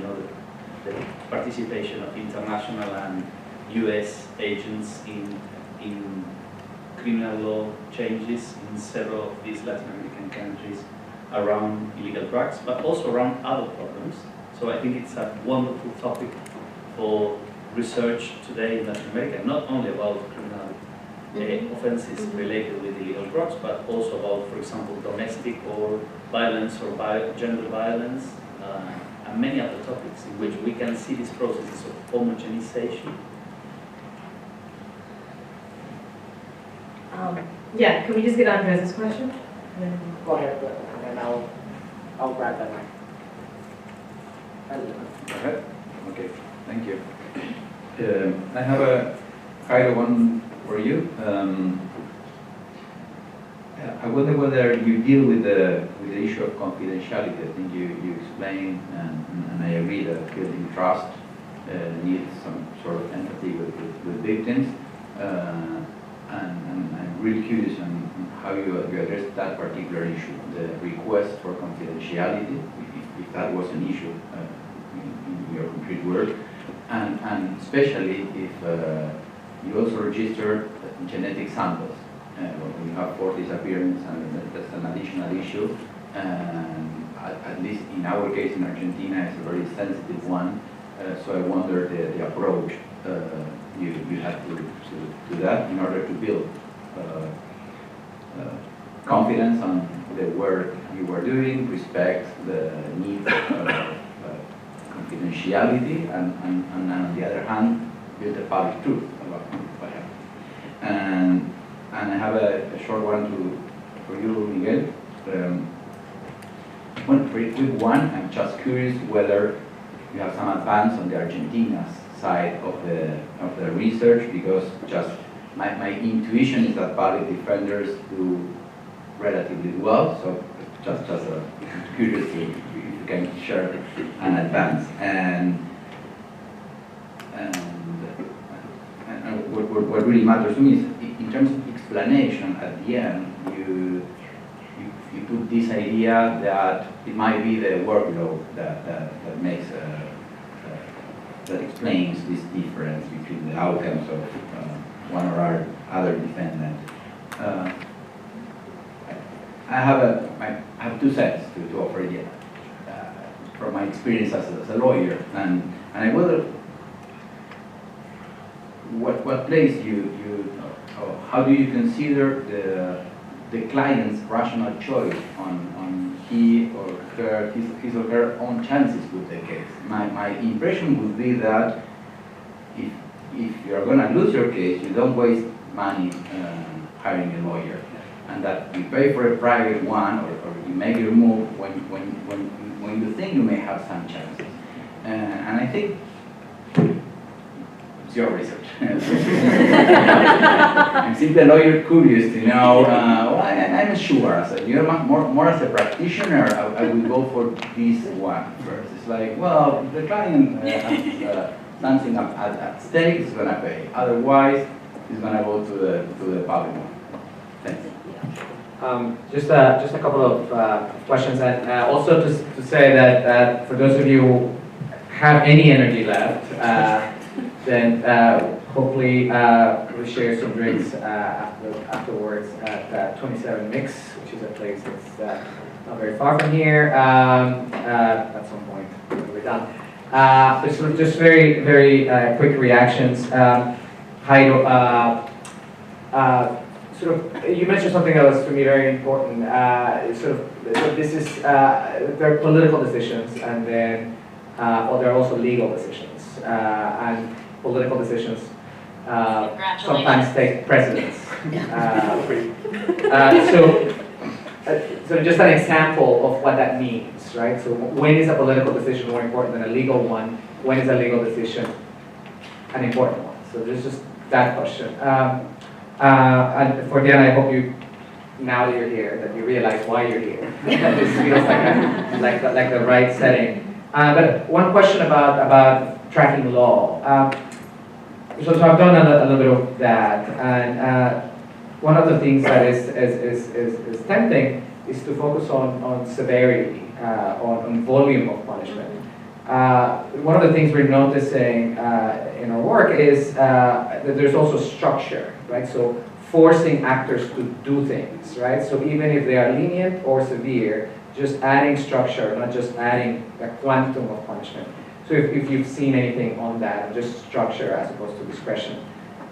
Speaker 10: the participation of international and U.S. agents in criminal law changes in several of these Latin American countries around illegal drugs, but also around other problems. So I think it's a wonderful topic for research today in Latin America, not only about criminal offenses related with illegal drugs, but also about, for example, domestic or violence or gender violence, and many other topics in which we can see these processes of homogenization.
Speaker 3: Can we just get on to this question?
Speaker 11: Go ahead, and then I'll grab that mic.
Speaker 17: Okay. Okay, thank you. I have a kind of one for you. I wonder whether you deal with the issue of confidentiality. I think you explained, and I agree that building trust needs some sort of empathy with victims. And I'm really curious on how you address that particular issue, the request for confidentiality, if that was an issue in your concrete work, and especially if you also register genetic samples. When you have 4 disappearances, and that's an additional issue. And at least in our case in Argentina, it's a very sensitive one. So I wonder the approach you have to do that in order to build confidence on the work you are doing, respect the need of confidentiality, and on the other hand, build a public truth about what happened. And I have a short one for you, Miguel. One pretty quick one. I'm just curious whether you have some advance on the Argentina's side of the research, because just my intuition is that public defenders do relatively well. So just curious if you can share an advance. And what really matters to me is in terms of explanation at the end, you you put this idea that it might be the workload that makes that explains this difference between the outcomes of one or other defendant. I have two sets to offer you from my experience as a lawyer, and I wonder what place or how do you consider the client's rational choice on his or her own chances with the case. My impression would be that if you're going to lose your case, you don't waste money hiring a lawyer, and that you pay for a private one or you make your move when you think you may have some chances. And I think it's your research. I'm simply a lawyer curious to know, I'm sure, you're more as a practitioner, I would go for this one first. It's like, well, the client has something at stake, is going to pay. Otherwise, it's going to go to the public one. Thanks.
Speaker 11: Just a couple of questions, and also to say that for those of you who have any energy left, then hopefully we'll share some drinks afterwards at 27 Mix, which is a place that's not very far from here. At some point when we're done. Just very quick reactions. You mentioned something that was for me very important. This is there are political decisions, and then there are also legal decisions, and political decisions sometimes take precedence. So just an example of what that means, right? So when is a political decision more important than a legal one? When is a legal decision an important one? So there's just that question. And for Diana, I hope you, now that you're here, that you realize why you're here. This feels like the right setting. But one question about tracking law. So I've done a little bit of that, and one of the things that is tempting is to focus on severity, on volume of punishment. One of the things we're noticing in our work is that there's also structure, right? So forcing actors to do things, right? So even if they are lenient or severe, just adding structure, not just adding a quantum of punishment. So if you've seen anything on that, just structure as opposed to discretion.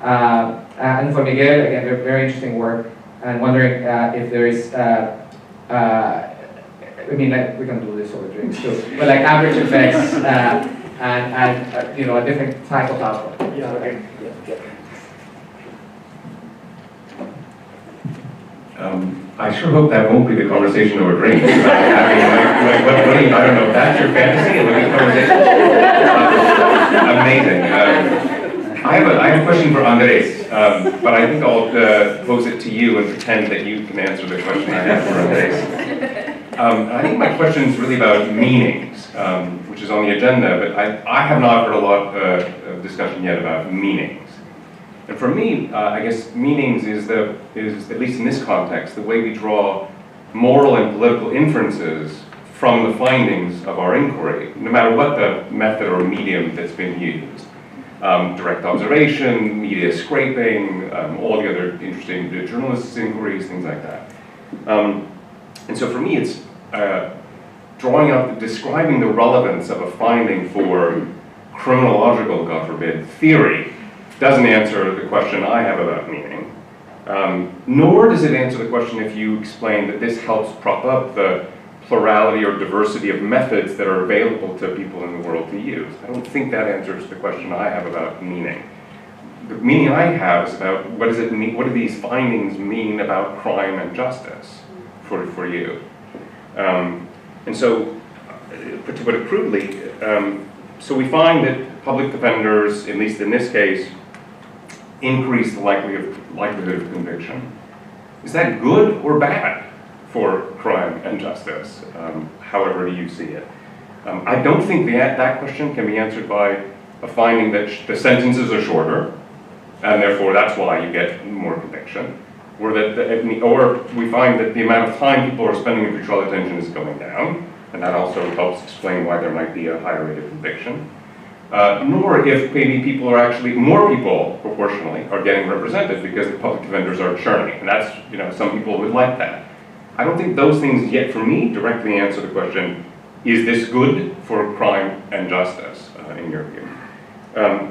Speaker 11: And for Miguel, again, very interesting work, and wondering if there is, I mean, like, we can do this over drinks too, but like average effects and you know, a different type of output. Yeah, okay.
Speaker 18: I sure hope that won't be the conversation over drinks. I mean, I don't know if that's your fantasy, it would be conversation. Amazing. I have a question for Andres, but I think I'll pose it to you and pretend that you can answer the question I have for Andres. I think my question is really about meanings, which is on the agenda, but I have not heard a lot of discussion yet about meanings. And for me, I guess meanings is at least in this context, the way we draw moral and political inferences from the findings of our inquiry, no matter what the method or medium that's been used. Direct observation, media scraping, all the other interesting journalists' inquiries, things like that. And so for me, it's describing the relevance of a finding for criminological, God forbid, theory doesn't answer the question I have about meaning, nor does it answer the question if you explain that this helps prop up the plurality or diversity of methods that are available to people in the world to use. I don't think that answers the question I have about meaning. The meaning I have is about what does it mean, what do these findings mean about crime and justice for you? And so, to put it crudely, so we find that public defenders, at least in this case, increase the likelihood of conviction. Is that good or bad for crime and justice, however you see it? I don't think that question can be answered by a finding that the sentences are shorter, and therefore that's why you get more conviction. or or we find that the amount of time people are spending in pretrial detention is going down, and that also helps explain why there might be a higher rate of conviction. Nor if maybe people are actually, more people proportionally are getting represented because the public defenders are churning, and that's, some people would like that. I don't think those things yet, for me, directly answer the question, is this good for crime and justice, in your view?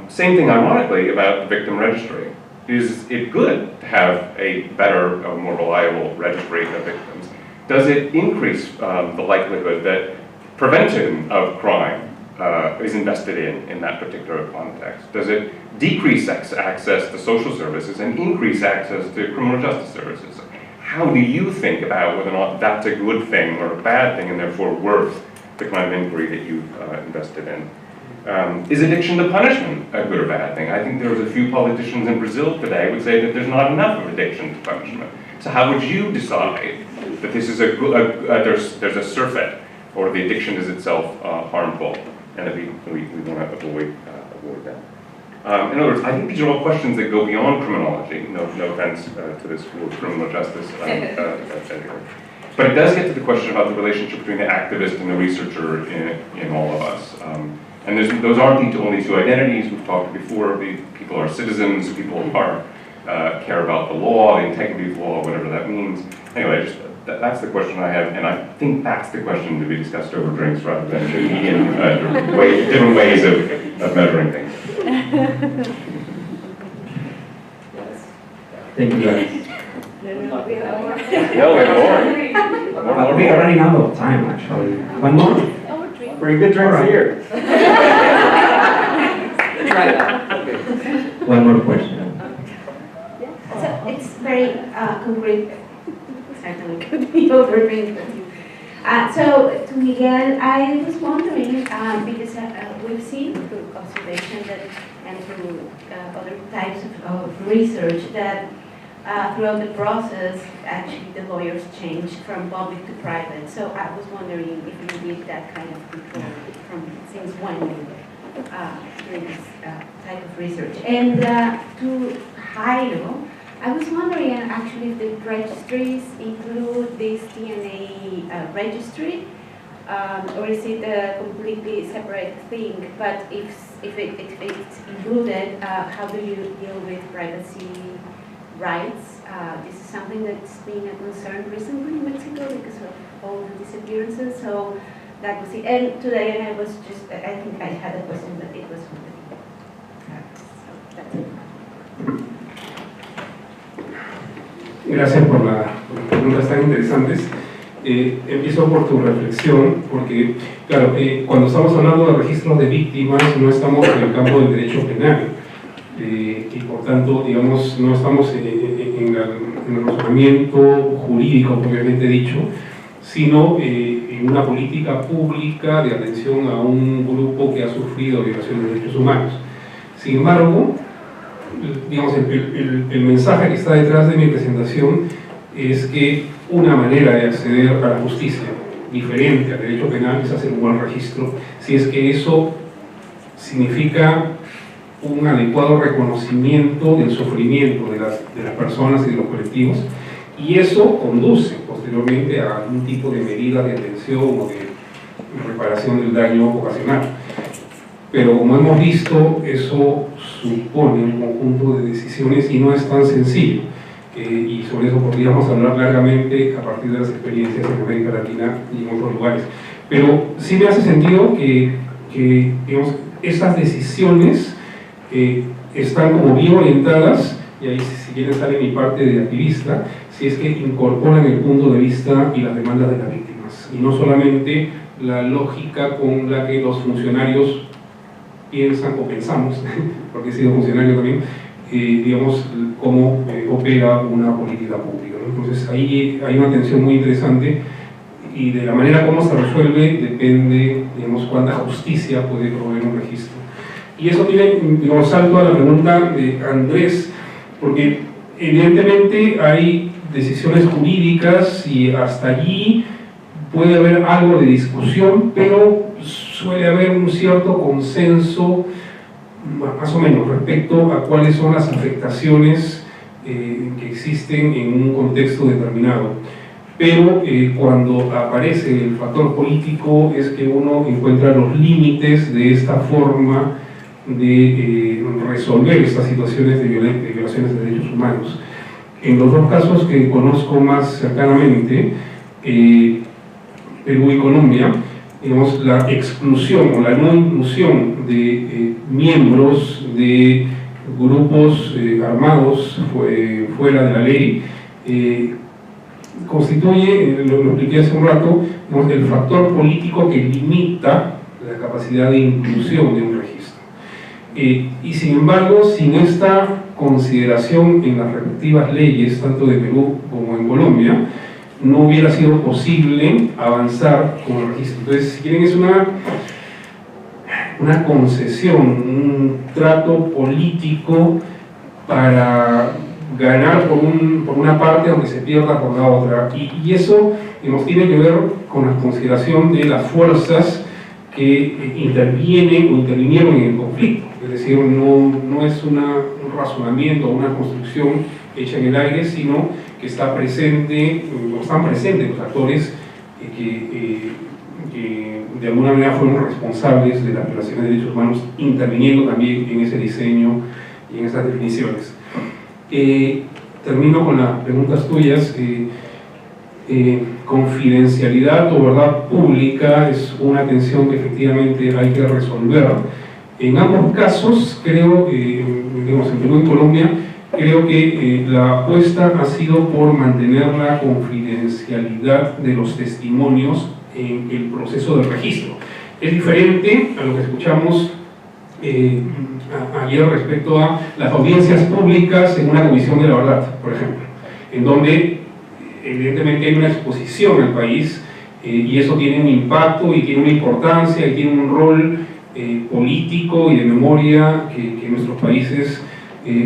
Speaker 18: Same thing, ironically, about the victim registry. Is it good to have a better, more reliable registry of victims? Does it increase the likelihood that prevention of crime is invested in that particular context? Does it decrease access to social services and increase access to criminal justice services? How do you think about whether or not that's a good thing or a bad thing and therefore worth the kind of inquiry that you've invested in? Is addiction to punishment a good or bad thing? I think there's a few politicians in Brazil today would say that there's not enough of addiction to punishment. So how would you decide that this is a good, there's a surfeit, or the addiction is itself harmful, and that we want to avoid that? In other words, I think these are all questions that go beyond criminology. No offense to this school of criminal justice. But it does get to the question about the relationship between the activist and the researcher in all of us. And those aren't only two identities. We've talked before. People are citizens. People are care about the law, the integrity of the law, whatever that means. Anyway, that's the question I have, and I think that's the question to be discussed over drinks rather than different ways of measuring things.
Speaker 12: Thank you, guys.
Speaker 18: No, we have more.
Speaker 12: We are running out of time, actually. One more?
Speaker 11: Pretty good drinks here.
Speaker 12: One more question.
Speaker 19: So it's very concrete. Certainly could be overdrink. So to Miguel, I was wondering, because we've seen through observation that, and through other types of research, that throughout the process, actually the lawyers changed from public to private. So I was wondering if you did that kind of control since when you doing this type of research. And to Jairo, I was wondering actually if the registries include this DNA registry, or is it a completely separate thing? But if it's included, how do you deal with privacy rights? This is something that's been a concern recently in Mexico because of all the disappearances. So that was it. And today, and I was just, I think I had a question, but it was from the so that's it.
Speaker 13: Gracias por las preguntas tan interesantes. Empiezo por tu reflexión, porque, claro, cuando estamos hablando de registros de víctimas, no estamos en el campo del derecho penal, y por tanto, digamos, no estamos en el razonamiento jurídico propiamente dicho, sino en una política pública de atención a un grupo que ha sufrido violaciones de derechos humanos. Sin embargo, digamos, el mensaje que está detrás de mi presentación es que una manera de acceder a la justicia diferente al derecho penal es hacer un buen registro, si es que eso significa un adecuado reconocimiento del sufrimiento de las personas y de los colectivos, y eso conduce posteriormente a algún tipo de medida de atención o de reparación del daño ocasional. Pero como hemos visto, eso supone un conjunto de decisiones y no es tan sencillo. Y sobre eso podríamos hablar largamente a partir de las experiencias en América Latina y en otros lugares. Pero sí me hace sentido que digamos, esas decisiones están como bien orientadas, y ahí si quieren sale mi parte de activista, si es que incorporan el punto de vista y las demandas de las víctimas, y no solamente la lógica con la que los funcionarios piensan o pensamos, porque he sido funcionario también, digamos, cómo opera una política pública, ¿no? Entonces ahí hay una tensión muy interesante, y de la manera como se resuelve depende, digamos, cuánta justicia puede proveer un registro. Y eso tiene, digamos, salto a la pregunta de Andrés, porque evidentemente hay decisiones jurídicas y hasta allí puede haber algo de discusión, pero suele haber un cierto consenso, más o menos, respecto a cuáles son las afectaciones que existen en un contexto determinado. Pero cuando aparece el factor político es que uno encuentra los límites de esta forma de resolver estas situaciones de violaciones de derechos humanos. En los dos casos que conozco más cercanamente, Perú y Colombia, digamos, la exclusión o la no inclusión de miembros de grupos armados fuera de la ley constituye, lo expliqué hace un rato, digamos, el factor político que limita la capacidad de inclusión de un registro. Y sin embargo, sin esta consideración en las respectivas leyes, tanto de Perú como en Colombia, no hubiera sido posible avanzar con el registro. Entonces, si quieren, es una concesión, un trato político para ganar por una parte aunque se pierda por la otra. Y eso, digamos, tiene que ver con la consideración de las fuerzas que intervienen o intervinieron en el conflicto. Es decir, no es un razonamiento o una construcción hecha en el aire, sino que está presente, o están presentes los actores que de alguna manera fueron responsables de las violaciones de derechos humanos, interviniendo también en ese diseño y en esas definiciones. Termino con las preguntas tuyas. Confidencialidad o verdad pública es una tensión que efectivamente hay que resolver. En ambos casos, creo, digamos, en Perú y Colombia, creo que la apuesta ha sido por mantener la confidencialidad de los testimonios en el proceso de registro. Es diferente a lo que escuchamos ayer respecto a las audiencias públicas en una comisión de la verdad, por ejemplo, en donde evidentemente hay una exposición al país y eso tiene un impacto y tiene una importancia y tiene un rol político y de memoria que en nuestros países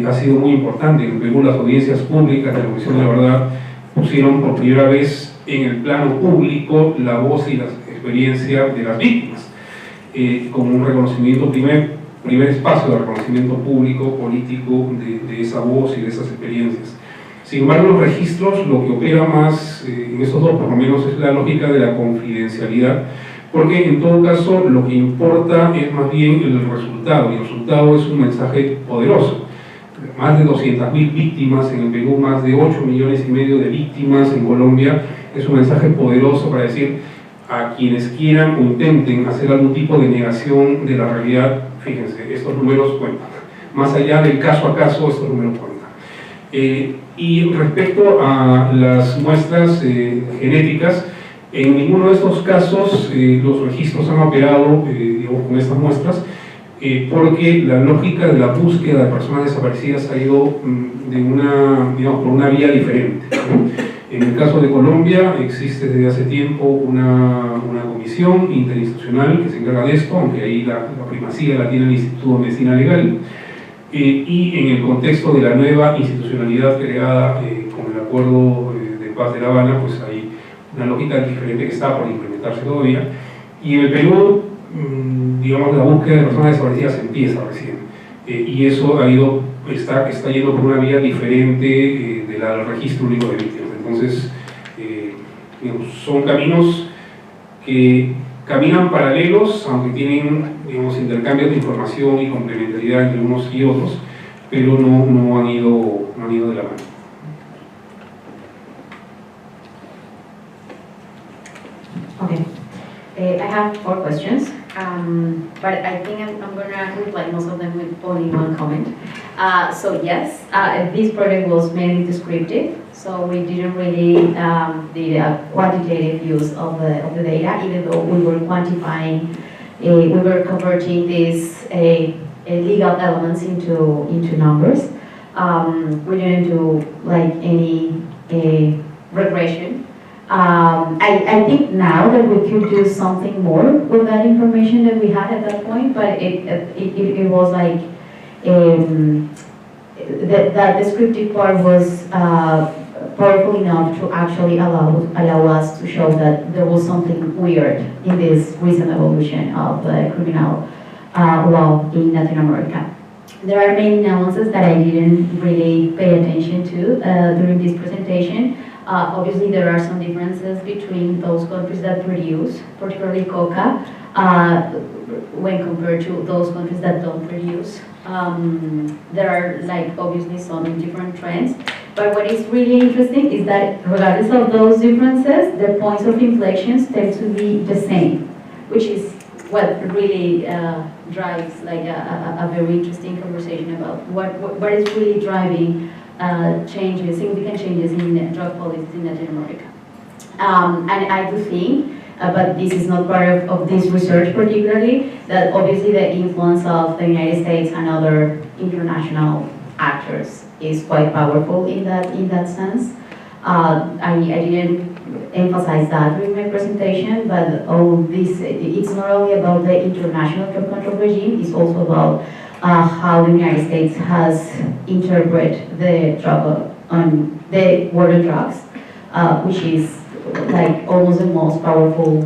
Speaker 13: ha sido muy importante. En Perú las audiencias públicas de la Comisión de la Verdad pusieron por primera vez en el plano público la voz y la experiencia de las víctimas, como un reconocimiento, primer espacio de reconocimiento público, político de esa voz y de esas experiencias. Sin embargo, los registros, lo que opera más en estos dos, por lo menos, es la lógica de la confidencialidad, porque en todo caso lo que importa es más bien el resultado, y el resultado es un mensaje poderoso. Más de 200.000 víctimas en el Perú, más de 8,5 millones de víctimas en Colombia, es un mensaje poderoso para decir a quienes quieran o intenten hacer algún tipo de negación de la realidad, fíjense, estos números cuentan. Más allá del caso a caso, estos números cuentan. Y respecto a las muestras genéticas, en ninguno de estos casos los registros han operado digamos, con estas muestras, porque la lógica de la búsqueda de personas desaparecidas ha ido digamos, por una vía diferente, ¿no? En el caso de Colombia existe desde hace tiempo una comisión interinstitucional que se encarga de esto, aunque ahí la primacía la tiene el Instituto de Medicina Legal, y en el contexto de la nueva institucionalidad creada con el Acuerdo de Paz de La Habana, pues hay una lógica diferente que está por implementarse todavía. Y en el Perú, digamos, la búsqueda de personas desaparecidas empieza recién, y eso está yendo por una vía diferente de la del registro único de víctimas. Entonces, digamos, son caminos que caminan paralelos, aunque tienen, digamos, intercambios de información y complementariedad entre unos y otros, pero no han ido de la mano.
Speaker 15: Okay. I have 4 questions, but I think I'm going to reply most of them with only one comment. So yes, this project was mainly descriptive, so we didn't really did a quantitative use of the data, even though we were quantifying, we were converting these legal elements into numbers. We didn't do like any regression. I think now that we could do something more with that information that we had at that point, but it was like that descriptive part was powerful enough to actually allow us to show that there was something weird in this recent evolution of the criminal law in Latin America. there are many nuances that I didn't really pay attention to during this presentation. Obviously, there are some differences between those countries that produce, particularly coca, when compared to those countries that don't produce. There are obviously some different trends, but what is really interesting is that regardless of those differences, the points of inflection tend to be the same, which is what really drives a very interesting conversation about what is really driving significant changes in drug policies in Latin America. And I do think, but this is not part of this research particularly, that obviously the influence of the United States and other international actors is quite powerful in that sense. I didn't emphasize that during my presentation, but all this, it's not only about the international drug control regime, it's also about how the United States has interpreted the drug on the war on drugs, which is almost the most powerful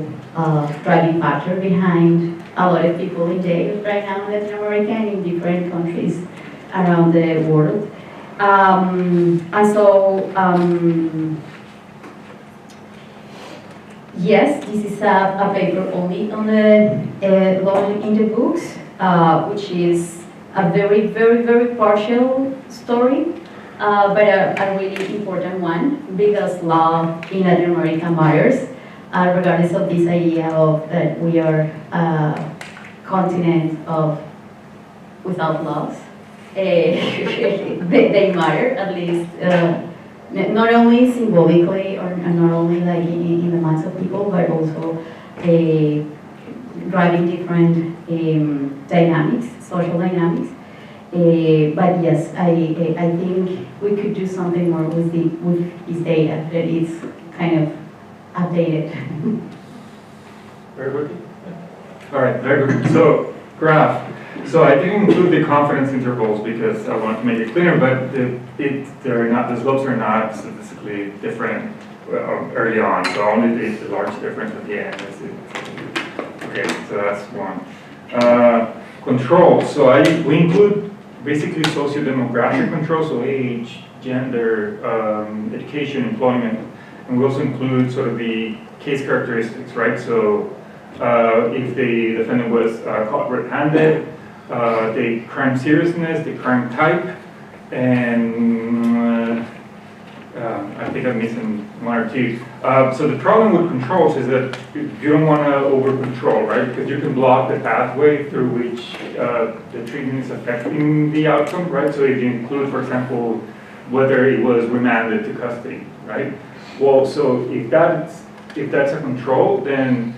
Speaker 15: driving factor behind a lot of people in jail right now in Latin America and in different countries around the world. Yes, this is a paper only on the law in the books, which is a very, very, very partial story, but a really important one, because law in Latin America matters, regardless of this idea of that we are a continent without laws. They matter, at least, not only symbolically or not only in the minds of people, but also driving different dynamics, social dynamics. But yes, I think we could do something more with this data, that it's kind of updated.
Speaker 14: Very good. All right, very good. So, graph. So I didn't include the confidence intervals because I want to make it clearer, but the slopes are not statistically different early on, so only the large difference at the end. Okay, so that's one. Control. So we include basically socio-demographic control, so age, gender, education, employment, and we also include sort of the case characteristics, right? So if the defendant was caught red-handed, the crime seriousness, the crime type, and I think I'm missing one or two. So the problem with controls is that you don't want to over-control, right? Because you can block the pathway through which the treatment is affecting the outcome, right? So if you include, for example, whether it was remanded to custody, right? Well, so if that's a control, then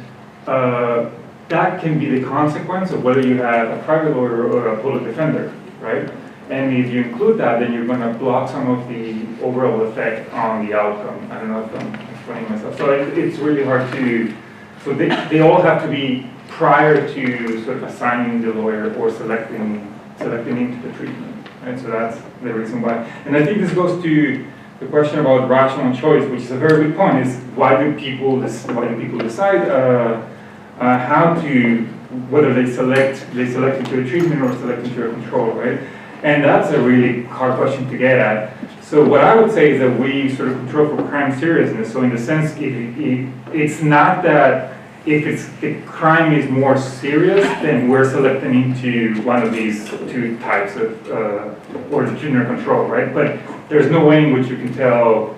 Speaker 14: that can be the consequence of whether you have a private lawyer or a public defender, right? And if you include that, then you're going to block some of the overall effect on the outcome. I don't know if I'm explaining myself. So it's really hard to, so they all have to be prior to sort of assigning the lawyer or selecting into the treatment, right? So that's the reason why. And I think this goes to the question about rational choice, which is a very good point, is why do people decide how to, whether they select into a treatment or select into a control, right? And that's a really hard question to get at. So what I would say is that we sort of control for crime seriousness. So in the sense, it's not that if the crime is more serious, then we're selecting into one of these two types of longitudinal control, right? But there's no way in which you can tell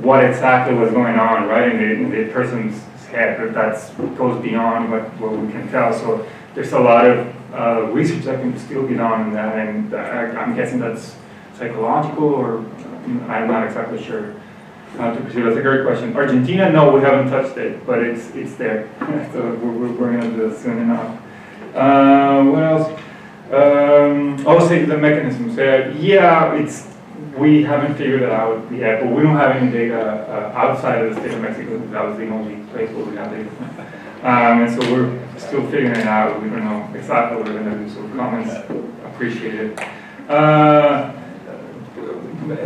Speaker 14: what exactly was going on, right, in the person's head. That goes beyond what we can tell. So there's a lot of research that can still be done on that, and I'm guessing that's psychological, or I'm not exactly sure how to pursue. That's a great question. Argentina, no, we haven't touched it, but it's there. So we're going to do it soon enough. What else? Say the mechanisms. Yeah, we haven't figured it out yet, but we don't have any data outside of the state of Mexico. That was the only place where we have data. And so we're still figuring it out. We don't know exactly what we're going to do, so comments appreciated.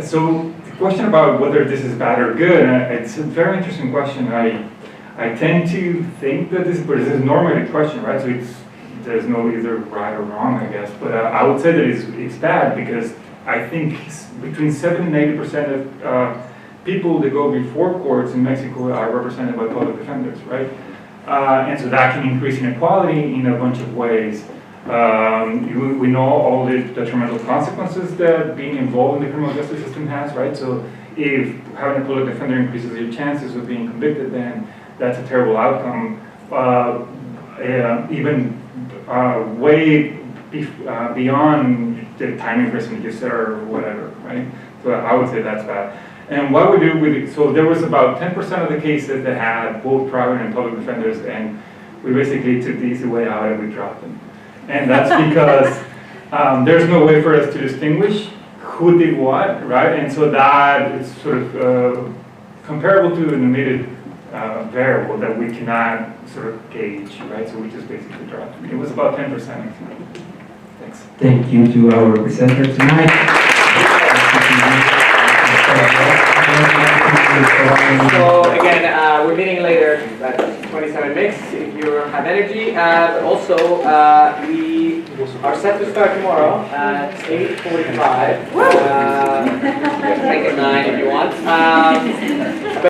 Speaker 14: So the question about whether this is bad or good, it's a very interesting question. I tend to think that this is a normative question, right? So there's no either right or wrong, I guess. But I would say that it's bad because I think between 70 and 80% of people that go before courts in Mexico are represented by public defenders, right? And so that can increase inequality in a bunch of ways. We know all the detrimental consequences that being involved in the criminal justice system has, right? So if having a public defender increases your chances of being convicted, then that's a terrible outcome. Even way beyond the time imprisonment you said or whatever, right? So I would say that's bad. And what we do with it, so there was about 10% of the cases that had both private and public defenders, and we basically took the easy way out and we dropped them. And that's because there's no way for us to distinguish who did what, right? And so that is sort of comparable to an omitted variable that we cannot sort of gauge, right? So we just basically dropped them. It was about 10%. Thanks.
Speaker 12: Thank you to our presenter tonight.
Speaker 11: So again, we're meeting later at 27 Mix if you have energy. But also, we are set to start tomorrow at 8:45. Make it 9 if you want.